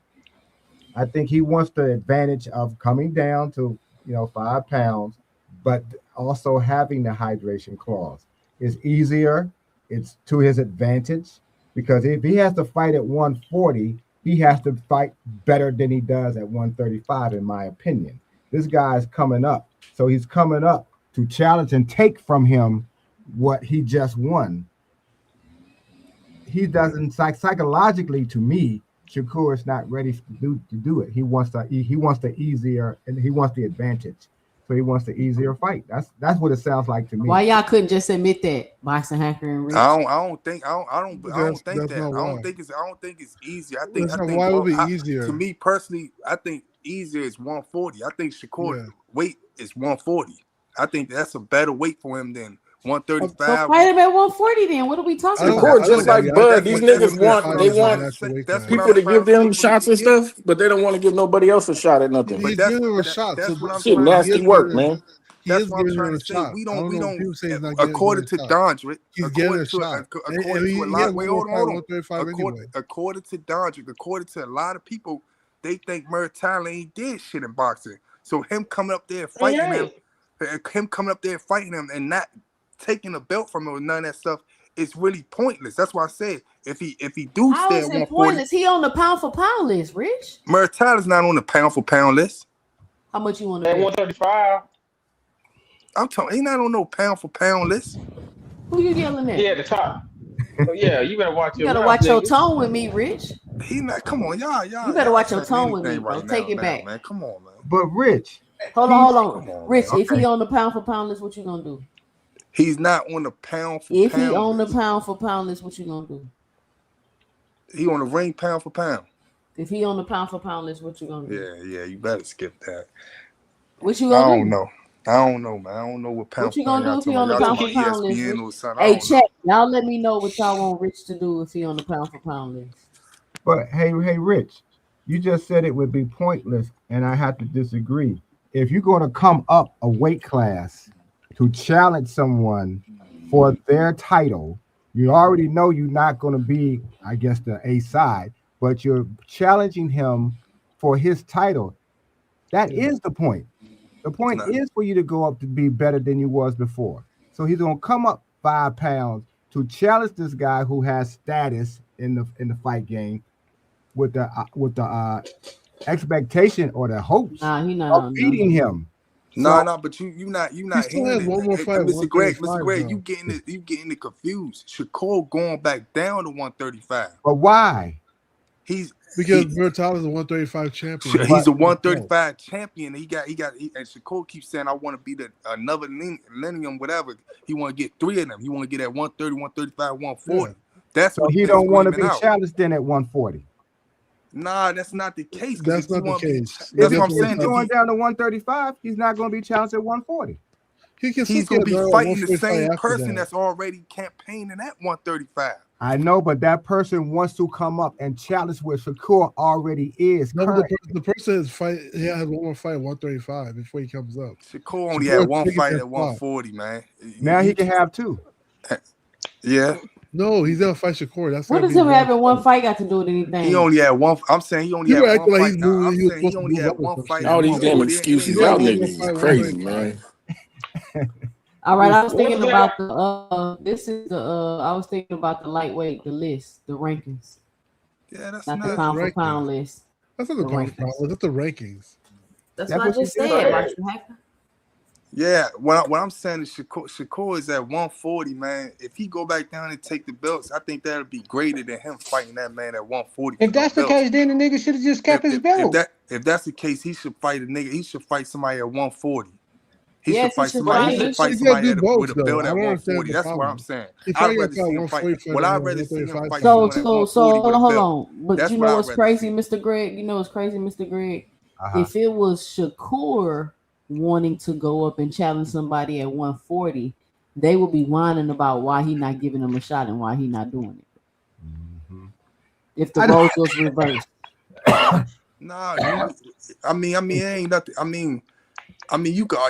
I think he wants the advantage of coming down to 5 pounds, but also having the hydration clause. It's easier. It's to his advantage because if he has to fight at 140, he has to fight better than he does at 135, in my opinion. This guy's coming up, so he's coming up to challenge and take from him what he just won. He doesn't psychologically, to me, Shakur is not ready to do it. He wants the easier, and he wants the advantage. So he wants the easier fight. That's what it sounds like to me. Why y'all couldn't just admit that, Boxing Hacker and Rich? I don't think that. I don't think it's easy. I think why would it be easier? To me personally, I think easier is 140. I think Shakur weight is 140. I think that's a better weight for him than 135. So fight him at 140 then. What are we talking about? Shakur just like Bud. These niggas want people to give them shots and stuff, but they don't want to give nobody else a shot at nothing. He's giving him a shot. That's what I'm shit, trying nasty to work, man. That's what I'm trying to say. We don't. People say he's not getting according to Dondrick, he's getting a shot. According to a lot. Wait, hold on. Anyway. According to Dondrick, according to a lot of people, they think Murtala ain't did shit in boxing. So him coming up there fighting him, and not taking a belt from him or none of that stuff is really pointless. That's why I said if he do How stay is at it 140, pointless? He on the pound for pound list, Rich. Murtala's not on the pound for pound list. How much you want to at bet? 135? I'm talking. He's not on no pound for pound list. Who you yelling at? Yeah, the top. Yeah, you better watch your You gotta mouth, watch your nigga. tone with me, Rich. He not. Come on, y'all. You better watch your tone with me, bro. Right Take it back, man. Come on, man. But Rich, hold on. on, Rich, man. if he on the pound for pound list, what you gonna do? He's not on the pound for If pound. he on list. the pound for pound list, what you gonna do? He on the ring pound for pound. If he on the pound for pound list, what you gonna do? Yeah. You better skip that. What you gonna do? I don't know, man. I don't know what pound. What you gonna do if he on the y'all pound for talking about pound list? ESPN Rich? or something. Hey, check. Y'all let me know what y'all want Rich to do if he on the pound for pound list. but hey, Rich, you just said it would be pointless, and I have to disagree. If you're going to come up a weight class to challenge someone for their title, you already know you're not going to be, I guess, the A side, but you're challenging him for his title. That is the point. The point is for you to go up to be better than you was before. So he's going to come up 5 pounds to challenge this guy who has status in the fight game with the expectation or the hopes of beating him. No, but you not still hearing has it. one more fight, Mr. Greg, though. you getting it confused. Shakur going back down to 135. But why? Because Murtala is a 135 champion. He's a 135 champion. He got and Shakur keeps saying, I want to be another millennium, whatever. He want to get 3 of them. He want to get at 130, 135, 140. Yeah. That's what he don't want to be challenged then at 140. Nah, that's not the case. That's not the case. That's what I'm saying. If he's going down to 135, he's not going to be challenged at 140. He's going to be fighting the same person that's already campaigning at 135. I know, but that person wants to come up and challenge where Shakur already is. No, the person has one more fight at 135 before he comes up. Shakur only had one fight at 140, man. Now he can have 2. Yeah. No, he's gonna fight Shakur. That's what does him having one fight got to do with anything? He only had one. I'm saying he only had one fight. I'm saying he only had one fight. All these damn excuses, y'all niggas is crazy, man. All right, I was thinking about I was thinking about the lightweight, the list, the rankings. Yeah, that's not the pound for pound list. That's not the pound for pound list. That's the rankings. That's what I just said. Yeah, what I'm saying is Shakur is at 140, man. If he go back down and take the belts, I think that'll be greater than him fighting that man at 140. If that's the case, then the nigga should have just kept his belt. If that's the case, he should fight a nigga. He should fight somebody at 140. He yes, should fight somebody. He should fight somebody with a belt at 140. That's what I'm saying. I'd rather see him fight. Well, I'd rather see him fight someone at 140 with a hold belt. on. But you know what's crazy, Mr. Greg? You know what's crazy, Mr. Greg? If it was Shakur wanting to go up and challenge somebody at 140, they will be whining about why he not giving them a shot and why he not doing it. Mm-hmm. If the roles was reversed. Nah, I mean, ain't nothing. I mean,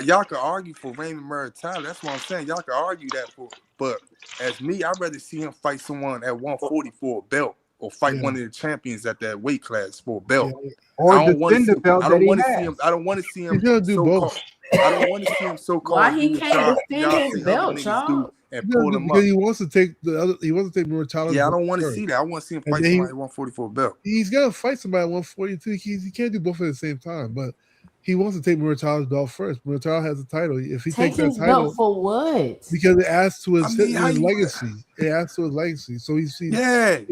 y'all could argue for Raymond Murray-Tyler. That's what I'm saying. Y'all could argue that for, but as me, I'd rather see him fight someone at 140 for a belt, or fight one of the champions at that weight class for a belt. Yeah. Or I don't want to see. belt I don't that want to he see him. I don't want to see him. He's gonna do both. I don't want to see him so-called. Why he do can't what defend his say belt, other niggas do and Because pull him up. he wants to take the other. He wants to take Murray-Tyler's Yeah, I belt don't want to first. see that. I want to see him And fight then somebody at 140 for a belt. He's gonna fight somebody at 142. He can't do both at the same time. But he wants to take Murray-Tyler's belt first. Murray-Tyler has the title. If he takes that his title, belt for what? because it adds to his, I mean, his legacy. It adds to his legacy. So he's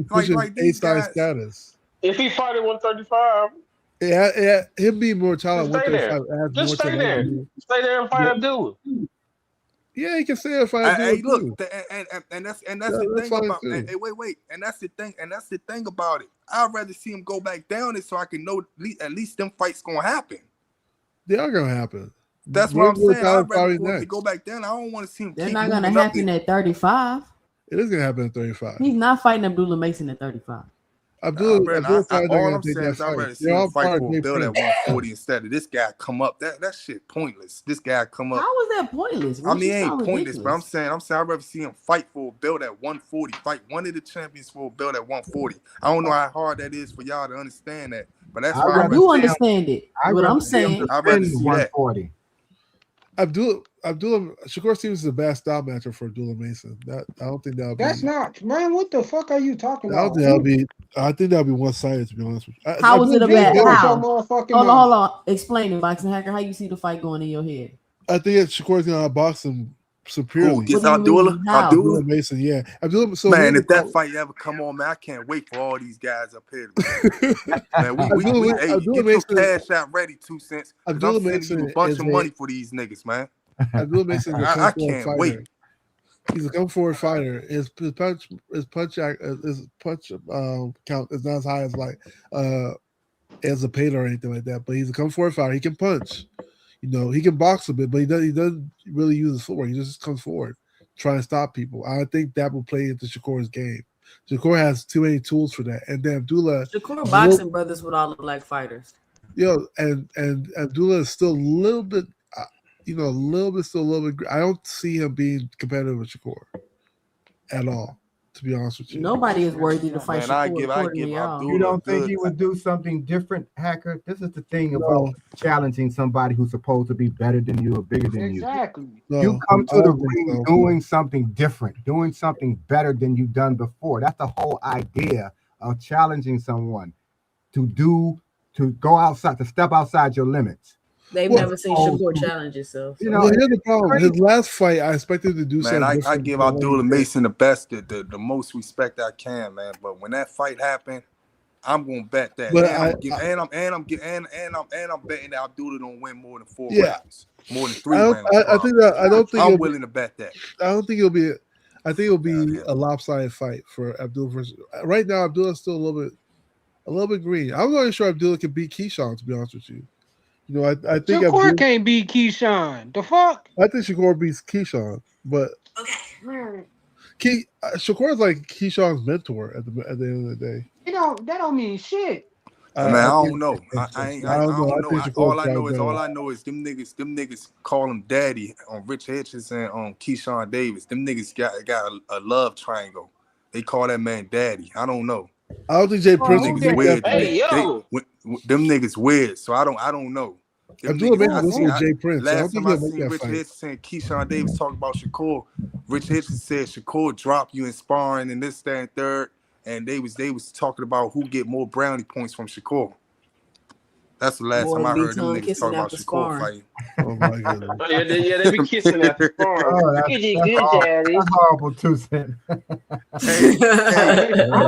pushing like these A-side guys. status. If he fight at 135, Him being Murray-Tyler just stay there. 135 adds Just more stay to there. legacy. Stay there and fight Abdullah. Yeah, he can say if I do. Hey, look, and that's the thing fine about. too. Hey, wait, and that's the thing about it. I'd rather see him go back down it so I can know at least them fights gonna happen. They are gonna happen. That's what I'm saying. I'd rather for him to go back down. I don't want to see him. They're keep not gonna moving up happen there. at 35. It is gonna happen at 35. He's not fighting Abdullah Mason at 35. Abdullah all I'm take saying that is I'd fight. rather see They're him all fight part for of a Jay belt at Prince. 140 instead of this guy come up. That shit pointless. This guy come up. How is that pointless? I mean, it ain't pointless, but I'm saying I'd rather see him fight for a belt at 140. Fight one of the champions for a belt at 140. I don't know how hard that is for y'all to understand that, but that's why I do understand it. What I'm saying, I'd rather see that. 140. Abdullah Shakur Stevens is a bad style matcher for Abdullah Mason. I don't think that'll be. That's not, man. What the fuck are you talking I don't about? think that'll be. I think that'll be one sided. To be honest with you. how is it a bad? How? Hold on. on. Explain it, Boxing Hacker. How you see the fight going in your head? I think Shakur's gonna box him superiorly. Who, Abdullah Mason, yeah. Abdullah. So man, if that fight ever come on, man, I can't wait for all these guys up here. Man, get your cash out ready, 2 cents. Abdullah I'm sending Mason you a bunch is of money for these niggas, man. Abdullah Mason is a I can't fighter. wait. He's a come forward fighter. His punch count is not as high as as a Paler or anything like that. But he's a come forward fighter. He can punch. He can box a bit, but he doesn't really use his footwork. He just comes forward, trying to stop people. I think that will play into Shakur's game. Shakur has too many tools for that. And then Abdullah Shakur boxing brothers with all the black fighters. And Abdullah is still a little bit, a little bit. I don't see him being competitive with Shakur at all. To be honest with you, nobody is worthy to fight Shakur. You don't think he would do something different, Hacker? This is the thing about challenging somebody who's supposed to be better than you or bigger than you. Exactly. You come to the ring doing something different, doing something better than you've done before. That's the whole idea of challenging someone to go outside, to step outside your limits. They've never seen Shakur challenge himself. Here's the problem. His last fight, I expected to do something. Man, I different give than Abdullah what he Mason the best, the most respect I can, man. But when that fight happened, I'm gonna bet that. But I'm betting that Abdullah don't win more than 4 Yeah. rounds, more than 3 I rounds. think that. I don't think I'm willing to bet that. I don't think it'll be. I think it'll be a lopsided fight for Abdullah versus. Right now, Abdullah's still a little bit green. I'm not even sure Abdullah can beat Keyshawn. To be honest with you, I think Shakur can't beat Keyshawn. The fuck? I think Shakur beats Keyshawn, but Shakur is like Keyshawn's mentor at the end of the day. That don't mean shit. I don't know. I don't know. All I know is them niggas call him daddy on Rich Hitchens and on Keyshawn Davis. Them niggas got a love triangle. They call that man daddy. I don't know. I don't think Jay Prince niggas weird. Hey, yo. Them niggas weird. So I don't know. Abdullah Mason listen to Jay Prince. Last time I seen Rich Hitchens and Keyshawn Davis talk about Shakur, Rich Hitchens said Shakur dropped you in sparring and this, that, and third. And they was talking about who get more brownie points from Shakur. That's the last time I heard them niggas talk about Shakur fighting. Oh my goodness. They be kissing after sparring. That's horrible, 2 cents. I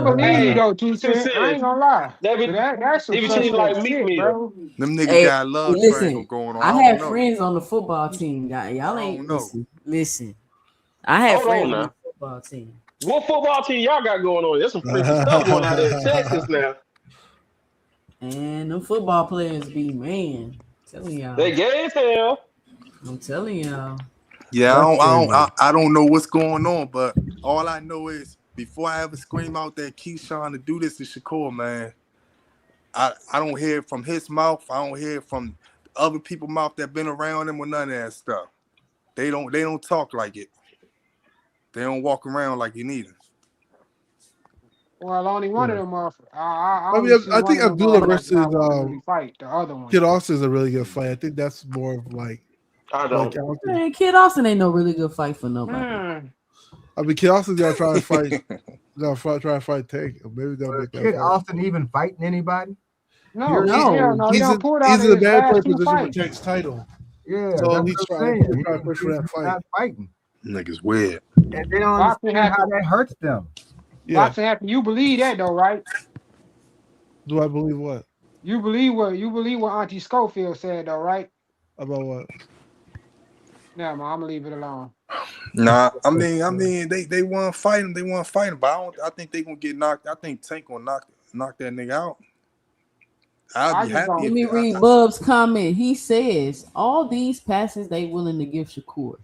believe you though, 2 cents. I ain't gonna lie. That's some like shit, me, bro. Them niggas got love triangle going on. I had friends on the football team, guys. Y'all ain't listen. I had friends on the football team. What football team y'all got going on? There's some freaky stuff going out there in Texas now. And them football players be, man, I'm telling y'all. They gay as hell. I'm telling y'all. Yeah, I don't know what's going on, but all I know is before I ever scream out that Keyshawn to do this to Shakur, man, I don't hear it from his mouth. I don't hear it from other people's mouth that been around him or none of that stuff. They don't talk like it. They don't walk around like you need it. Well, only one of them motherfuckers. I I only mean, see I one think of them Abdullah motherfuckers versus not want to really fight. The other one. Kid Austin is a really good fight. I think that's more of like. I don't. Man, Kid Austin ain't no really good fight for nobody. I mean, Kid Austin's got to try to fight. Try to fight Tank. Maybe they'll make that Kid fight. Austin even fighting anybody? No, hell no. He done pulled out He's in a his bad last two position for fights. Tank's title. Yeah, so that's he's what trying I'm saying. to push for that fight. Not fighting. Niggas weird. And they don't Boxing understand how that hurts them. Boxing happen. You believe that though, right? Do I believe what? You believe what Auntie Schofield said though, right? About what? Nah, man, I'm gonna leave it alone. Nah, I mean, they want to fight him. They want to fight him, but I think they gonna get knocked. I think Tank gonna knock that nigga out. I'll be happy. Let me read Bub's comment. He says, all these passes they willing to give Shakur.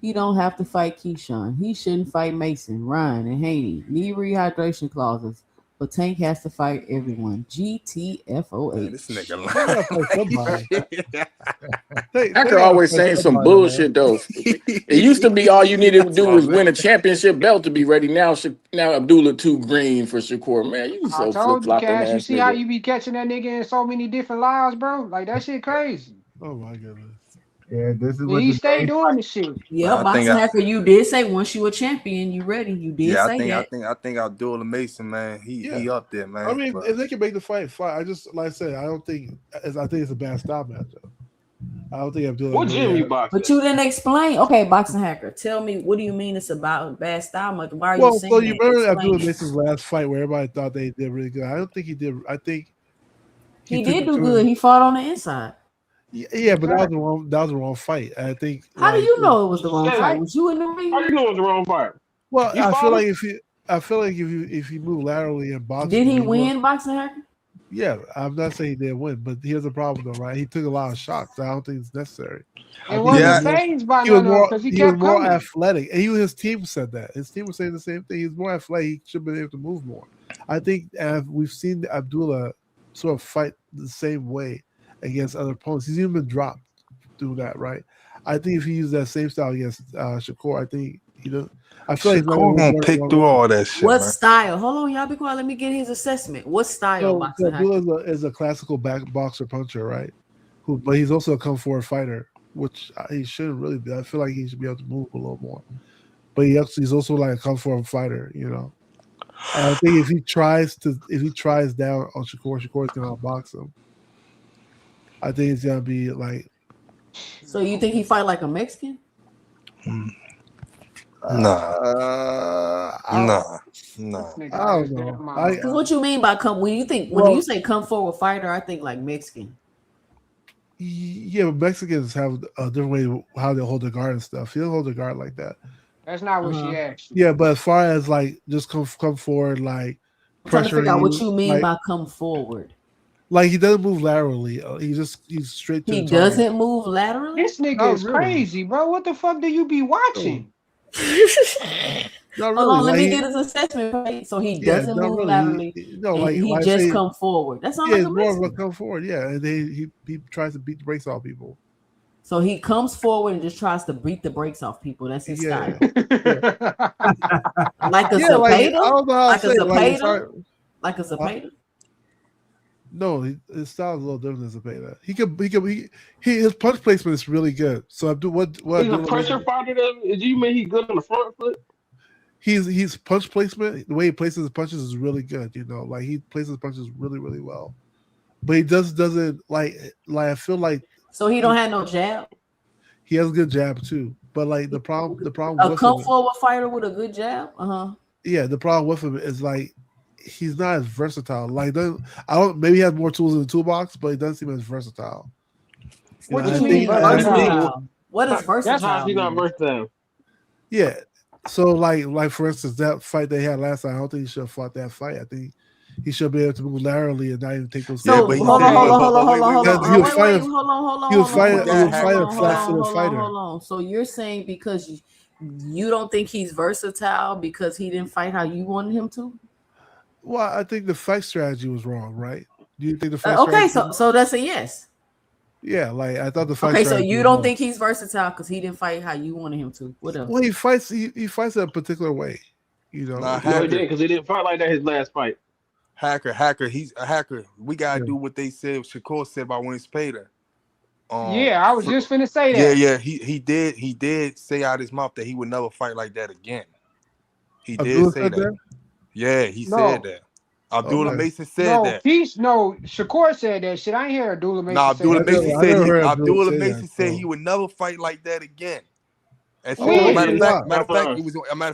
He don't have to fight Keyshawn. He shouldn't fight Mason, Ryan, and Haney. Need rehydration clauses. But Tank has to fight everyone. GTFOH. This nigga Hacker always saying some bullshit though. It used to be all you needed to do was win a championship belt to be ready. Now Abdullah too green for Shakur. Man, you so I told you, flip-flopping Cash. You ass see how nigga. you be catching that nigga in so many different lives, bro? Like that shit crazy. Oh my goodness. Yeah, this is And what he the stay doing this shit. Yeah, Boxing Hacker, you did say once you a champion, you ready. You did say that. I think Abdullah Mason, man, he up there, man. I mean, if they can make the fight, fine. I just like I said, I think it's a bad style matchup. I don't think Abdullah. What gym you boxing? But you didn't explain. Okay, Boxing Hacker, tell me, what do you mean it's about bad style matchup? Why are you saying so that? you remember Explain Abdullah it. Mason's last fight where everybody thought they did really good. I don't think he did. I think He did do good. He fought on the inside. Yeah, but that was the wrong fight. I think. How do you know it was the wrong fight? Was you in the ring? How you know it was the wrong fight? Well, You I feel follow? like if you move laterally in boxing, Did he win, Boxing Hacker? Yeah, I'm not saying he didn't win, but here's a problem though, right? He took a lot of shots. I don't think it's necessary. It wasn't phased by he was none of them more, because he was kept more coming. athletic, and his team said that. His team was saying the same thing. He's more athletic. He should have been able to move more. I think we've seen Abdullah sort of fight the same way against other opponents. He's even been dropped through that, right? I think if he used that same style against Shakur, I think I feel like Shakur gonna pick through all that shit. What man. style? Hold on, y'all be quiet. Let me get his assessment. What style, So Boxing Hacker? Abdullah is a classical boxer puncher, right? But he's also a come forward fighter, which he shouldn't really be. I feel like he should be able to move a little more. But he's also like a come forward fighter, you know. And I think if he tries down on Shakur's gonna box him. I think it's gonna be like. So you think he fight like a Mexican? Nah. I don't know. Because what you mean by come? When you say come forward fighter, I think like Mexican. Yeah, but Mexicans have a different way how they hold their guard and stuff. He doesn't hold their guard like that. That's not what she asked. Yeah, but as far as like just come forward, like I'm trying to figure out what you mean like, by come forward. Like he doesn't move laterally. He's straight to He the target. doesn't move laterally. This nigga is crazy, bro. What the fuck do you be watching? Not Hold on, really. let me Like, get his assessment. Right? So he yeah, doesn't not move really. laterally. No, and like he I just say- come forward. That sounds Yeah, like it's a more of a Mexican. come forward. Yeah, and he tries to beat the brakes off people. So he comes forward and just tries to beat the brakes off people. That's his style. Like a Yeah, like, I Zapata? don't know how to Like a say it, like, it's Zapata? hard- Like a Zapata? No, his style is a little different than Zapata. His punch placement is really good. So Abdul, what He's a Abdullah- pressure fighter. Do you mean he good on the front foot? He's punch placement. The way he places his punches is really good. You know, like he places his punches really, really well. But he doesn't like I feel like. So he don't have no jab? He has a good jab too. But like the problem A with come him, forward fighter with a good jab? yeah, the problem with him is like he's not as versatile. Like maybe he has more tools in the toolbox, but he doesn't seem as versatile. What know, do I you mean think- versatile? What is That's versatile? how he's not versatile. Yeah. So like for instance, that fight they had last time, I don't think he should have fought that fight. I think he should be able to move laterally and not even take those. So kicks. hold He was fighting. He was fighting a on. flat-footed fighter. Hold on. So you're saying because you don't think he's versatile because he didn't fight how you wanted him to? Well, I think the fight strategy was wrong, right? Do you think the fight Okay, strategy? so that's a yes. Yeah, like I thought the fight. Okay, so strategy you was don't wrong. think he's versatile because he didn't fight how you wanted him to? What else? Well, he fights. He fights a particular way. You know. No, he didn't because he didn't fight like that his last fight. Hacker. He's a hacker. We gotta do what they said. Shakur said about Wayne Spader. Yeah, I was just finna say that. Yeah. He did say out his mouth that he would never fight like that again. He did Abdullah say said that. Yeah, he said that. Abdullah Mason said that. Shakur said that shit. I ain't hear Abdullah Mason. Abdullah Mason say said that. Abdullah Mason said he would never fight like that again. And so, matter of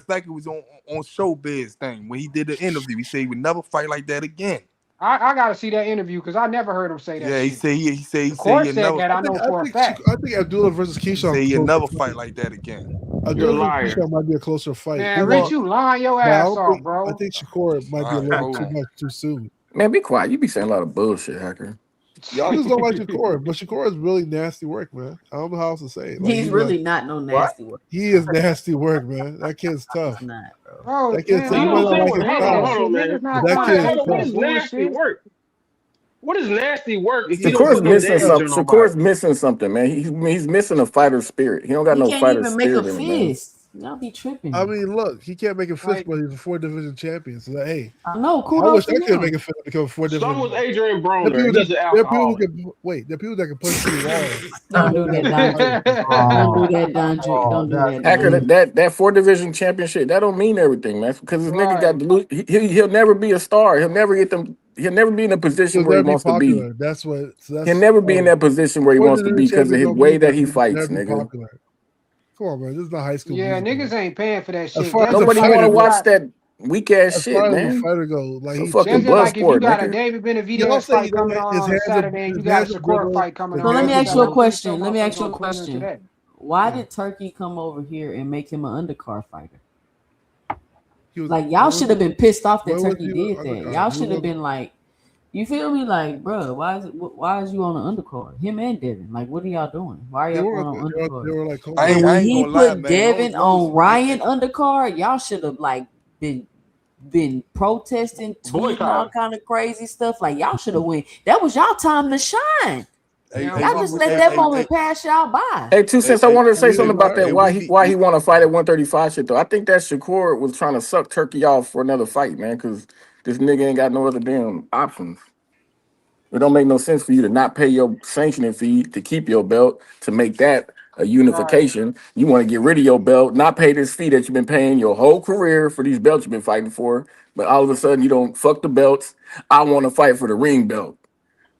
fact, it was on Showbiz thing when he did the interview. He said he would never fight like that again. I gotta see that interview because I never heard him say that. Yeah, shit. he said Shakur never. that. I know for a fact. I think Abdullah versus Keyshawn. He said he'll never fight like that again. Abdullah versus Keyshawn might be a closer fight. Man, Rich, you lying your ass off, bro. I think Shakur might be a little too much too soon. Man, be quiet. You be saying a lot of bullshit, Hacker. Y'all just don't like Shakur, but Shakur is really nasty work, man. I don't know how else to say it. Like, he's really not no nasty work. He is nasty work, man. That kid's tough. He's not, bro. Oh, that kid's man, tough. What is nasty work? What is nasty work? Shakur's missing something. Shakur's missing something, man. He's missing a fighter spirit. He don't got no fighter spirit in him, man. Y'all be tripping. I mean, look, he can't make a fist, but he's a 4-division champion. So, hey, I know. I wish I could make a fist become 4-division. So was Adrian Broner. There are people that can punch through the wall. Don't do that, Don. Don't do that. Hacker, that 4-division championship, that don't mean everything, man. Because this nigga got he'll never be a star. He'll never get them. He'll never be in a position where he wants to be. That's what. He'll never be in that position where he wants to be because of his way that he fights, nigga. Come on, man. This is not high school. Yeah, music, niggas ain't paying for that shit. Nobody want to watch that weak ass shit, man. Fighter go, like it's a fucking blood like sport, if you got nigga. a David Benavidez fight coming on Saturday, you got a Shakur fight coming on. So let me ask you a question. Why did Turkey come over here and make him an undercard fighter? Like y'all should have been pissed off that Turkey did that. Y'all should have been like, you feel me? Like, bro, why is you on the undercard? Him and Devin. Like, what are y'all doing? Why are y'all going on undercard? They were like, and when he put Devin on Ryan undercard, y'all should have like been protesting, tweeting all kind of crazy stuff. Like y'all should have went. That was y'all time to shine. Y'all just let that moment pass y'all by. Hey, 2 Cents, I wanted to say something about that. Why he want to fight at 135 shit though? I think that Shakur was trying to suck Turkey off for another fight, man, because this nigga ain't got no other damn options. It don't make no sense for you to not pay your sanctioning fee to keep your belt, to make that a unification. Right. You want to get rid of your belt, not pay this fee that you've been paying your whole career for these belts you've been fighting for, but all of a sudden you don't fuck the belts. I want to fight for the ring belt.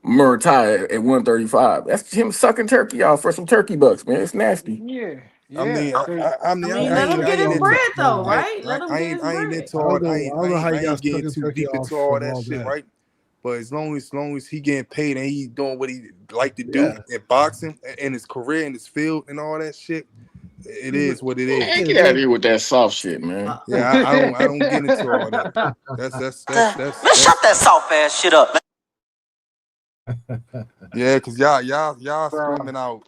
Murtai at 135. That's him sucking Turkey off for some turkey bucks, man. It's nasty. Yeah. I mean, let him get his bread though, right? Let him get his bread. I ain't getting too deep into all that shit, right? But as long as he getting paid and he doing what he like to do in boxing and his career and his field and all that shit, it is what it is. Man, get out of here with that soft shit, man. Yeah, I don't get into all that. That's man, shut that soft ass shit up, man. Yeah, cause y'all screaming out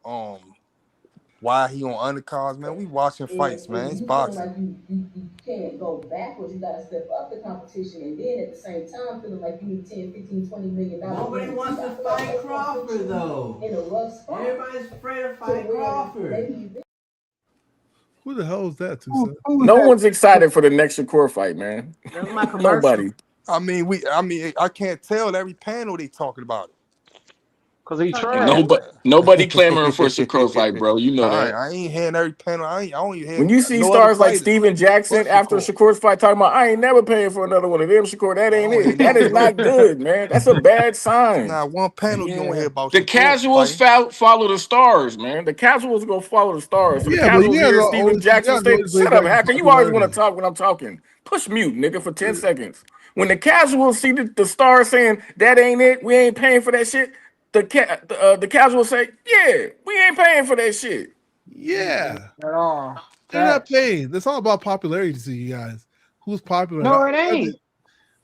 why he on undercards, man. We watching fights, man. It's boxing. You can't go backwards. You got to step up the competition. And then at the same time, feeling like you need 10, 15, $20 million. Nobody wants to fight Crawford, though. In a rough spot. Everybody's afraid to fight Crawford. Who the hell is that? No one's excited for the next Shakur fight, man. Nobody. I mean, I can't tell every panel they talking about it. Cause he tried. Nobody clamoring for a Shakur fight, bro. You know that. I ain't hearing every panel. I don't even hear. When you see stars like Steven Jackson after Shakur's fight talking about, I ain't never paying for another one of them, Shakur, that ain't it. That is not good, man. That's a bad sign. Nah, one panel you don't hear about. The casuals follow the stars, man. The casuals go follow the stars. So the casuals hear Steven Jackson say, "Shut up, Hacker. You always want to talk when I'm talking. Push mute, nigga, for 10 seconds." When the casuals see the stars saying that ain't it, we ain't paying for that shit. The casuals say, yeah, we ain't paying for that shit. Yeah. At all. They're not paying. It's all about popularity to you guys. Who's popular? No, it ain't.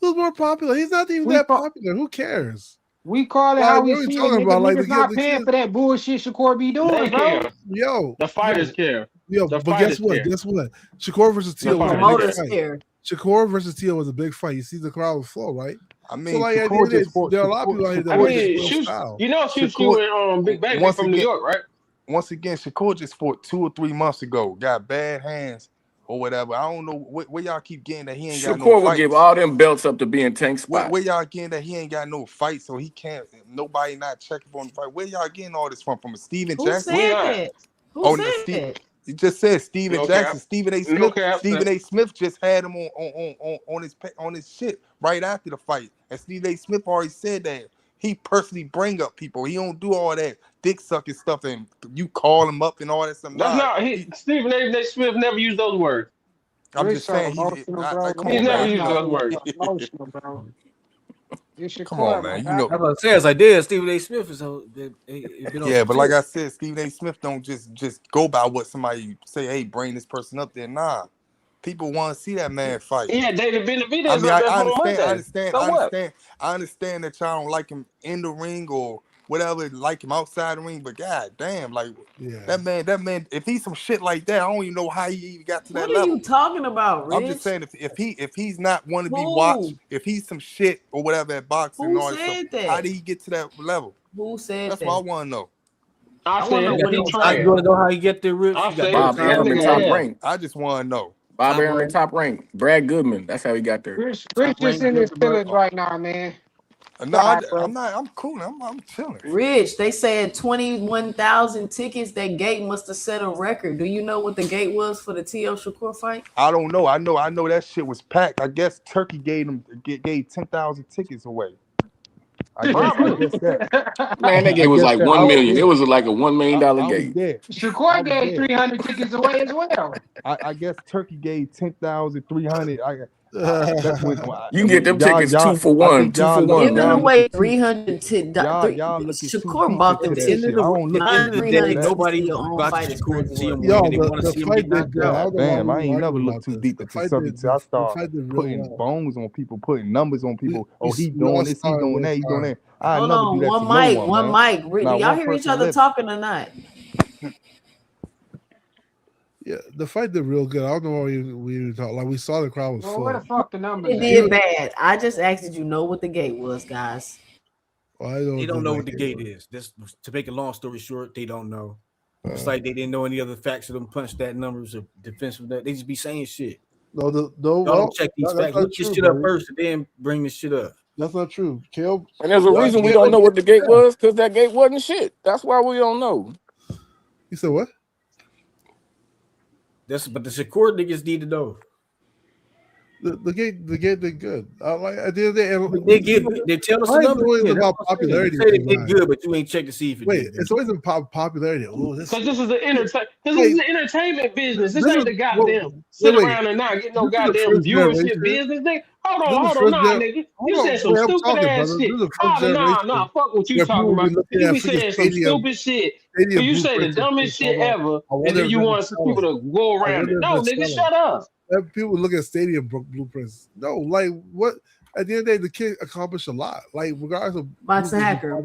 Who's more popular? He's not even that popular. Who cares? We call it Like, how what we are we see it, talking nigga. about? Like Niggas not the paying kids. for that bullshit Shakur be doing, They bro. care. Yo, The fighters care. The but guess fighters what? care. Guess what? Shakur versus The Tio was a big fighters fight. care. Shakur versus Tio was a big fight. You see the crowd was full, right? I mean, so like at the end of the day, there are a lot of people out here that I like mean, Shakur's shoot, style. you know, shoot and Big Baby once from again, New York, right? Once again, Shakur just fought 2 or 3 months ago. Got bad hands or whatever. I don't know where y'all keep getting that he ain't got no Shakur will fights. give all them belts up to being Tank spot. Where y'all getting that he ain't got no fight, so he can't? Nobody not checking for him to fight. Where y'all getting all this from? From Steven Jackson? Who said that? Who said that? He just said Steven No Jackson. cap. Stephen A. No Smith. cap, Stephen sir. A. Smith just had him on his shit right after the fight, and Stephen A. Smith already said that he personally bring up people. He don't do all that dick sucking stuff and you call him up and all that stuff. That's not Stephen A. Smith never used those words. I'm just saying emotional, bro. come He's on, never man. used those words. Emotional, bro. It's Shakur, Come on, man. You know. That's what I say. It's like this. Stephen A. Smith is Yeah, but like I said, Stephen A. Smith don't just go by what somebody say. Hey, bring this person up there. Nah, people want to see that man fight. He had David Benavidez I mean, up there I for Monday. I understand that y'all don't like him in the ring or whatever, like him outside the ring. But god damn, like that man, if he's some shit like that, I don't even know how he even got to that What are level. you talking about, Rich? I'm just saying if he's not want to be watched, if he's some shit or whatever at boxing and Who all that said stuff, that? how did he get to that level? Who said That's that? what I want to know. I wanna know what he You want to know how he get there, Rich? I You got said Bob Arum in top rank. I just want to know. Bob Arum in top rank. Brad Goodman. That's how he got there. Rich just in his feelings right now, man. No, I'm not. I'm cool. I'm chilling. Rich, they said 21,000 tickets. That gate must have set a record. Do you know what the gate was for the T.O. Shakur fight? I don't know. I know that shit was packed. I guess Turkey gave 10,000 tickets away. I guess that. Man, that gate was like 1 million. It was like a $1 million gate. There. Shakur gave 300 tickets away as well. I guess Turkey gave 10,300. That's what You can get them tickets 2 for 1. 2 for 1. Giving away 300 y'all looking Shakur bought them tickets. At the end of the day, nobody watches Shakur to see him win. They want to see him get knocked out. Damn, I ain't never looked too deep into something until I start putting bones on people, putting numbers on people. Oh, he doing this, he doing that, he doing that. Hold on, one mic. Do y'all hear each other talking or not? Yeah, the fight did real good. I don't know why we even talk. Like we saw the crowd was full. Where the fuck the numbers? It did bad. I just asked, did you know what the gate was, guys? Well, They don't know what the gate is. Just to make a long story short, they don't know. It's like they didn't know any other facts of them punch that numbers or defensive that. They just be saying shit. No, don't check these facts. Look this shit up first and then bring this shit up. That's not true. And there's a reason we don't know what the gate was, because that gate wasn't shit. That's why we don't know. You said what? But the Shakur niggas need to know. The gate did good. Like at the end of the day, they tell us the numbers. It's about popularity. They say they did good, but you ain't check to see if it Wait, did. it's always about popularity. Because this is the entertainment business. This ain't the goddamn sit around and not get no goddamn viewership business. Nigga. Hold on, nah, nigga. You said some stupid ass shit. Nah, fuck what you talking about. You be saying some stupid shit. You say the dumbest shit ever, and then you want people to go around it. No, nigga, shut up. People look at stadium blueprints. No, like what? At the end of the day, the kid accomplished a lot. Like regardless of boxing hacker.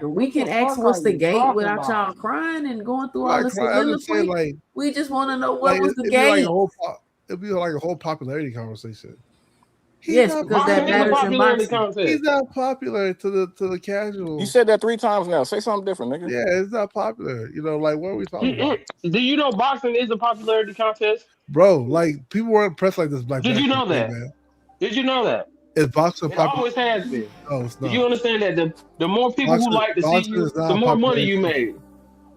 We can ask what's the gate without y'all crying and going through all this soliloquy. Like, we just want to know what was the it'd gate. It'd be like a whole popularity conversation. Yes, because that matters in boxing. He's not popular to the casual. You said that 3 times now. Say something different, nigga. Yeah, it's not popular. You know, like what are we talking about? Do you know boxing is a popularity contest? Bro, like people weren't pressed like this. Did you know that? Man. Did you know that? Is boxing popular? It always has been. No, it's not. Do you understand that the more people who like to see you, the more money you made?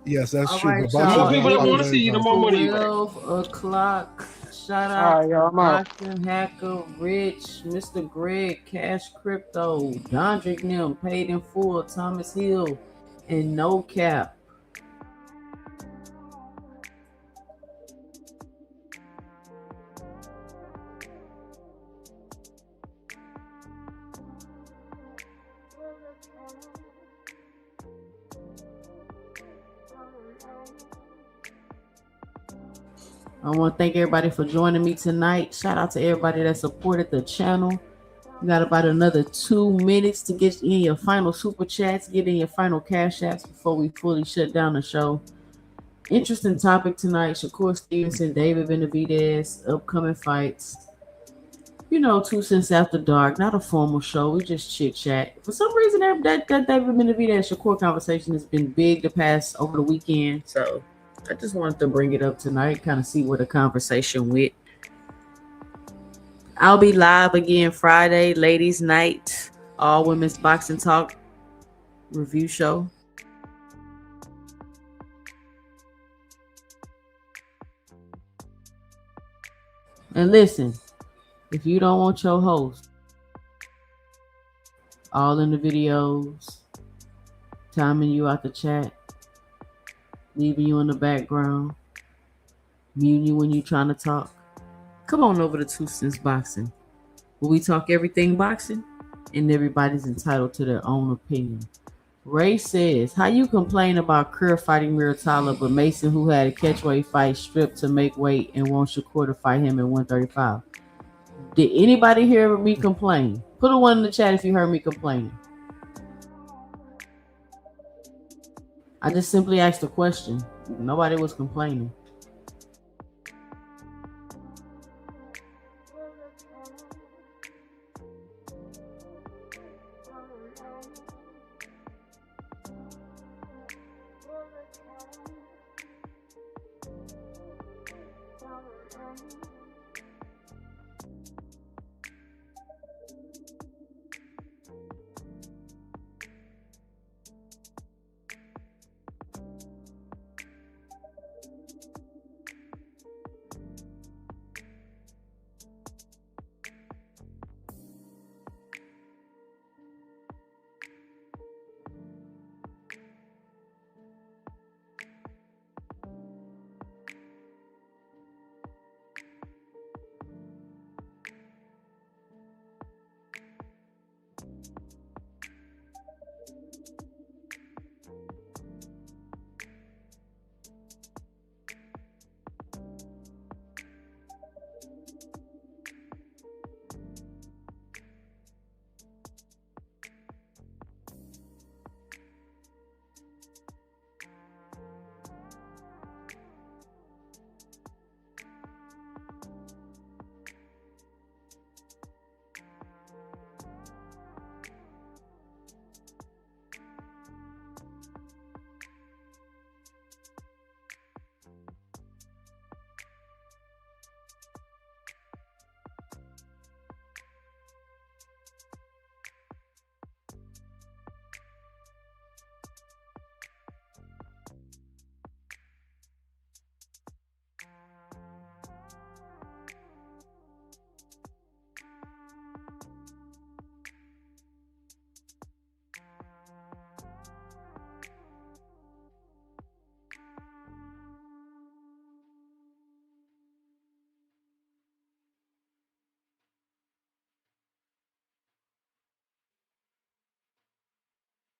Yes, that's true. Right, the more people that want to see you, the more money you make. 12 o'clock. Shout out Boxing Hacker, Rich, Mr. Greg, Cash Crypto, Dondrick Nim, Paid in Full, Thomas Hill, and No Cap. I want to thank everybody for joining me tonight. Shout out to everybody that supported the channel. We got about another 2 minutes to get in your final super chats, get in your final cash apps before we fully shut down the show. Interesting topic tonight. Shakur Stevenson, David Benavidez, upcoming fights. 2 cents after dark, not a formal show. We just chit chat. For some reason, that David Benavidez Shakur conversation has been big over the weekend. So I just wanted to bring it up tonight, kind of see where the conversation went. I'll be live again Friday, ladies' night, all women's boxing talk review show. And listen, if you don't want your host all in the videos, timing you out the chat, leaving you in the background, muting you when you're trying to talk, come on over to 2 Cents Boxing, where we talk everything boxing and everybody's entitled to their own opinion. Ray says, how you complain about Kerr fighting Muratalla, but Mason, who had a catchweight fight, stripped to make weight and want Shakur to fight him at 135? Did anybody hear me complain? Put a 1 in the chat if you heard me complaining. I just simply asked a question. Nobody was complaining.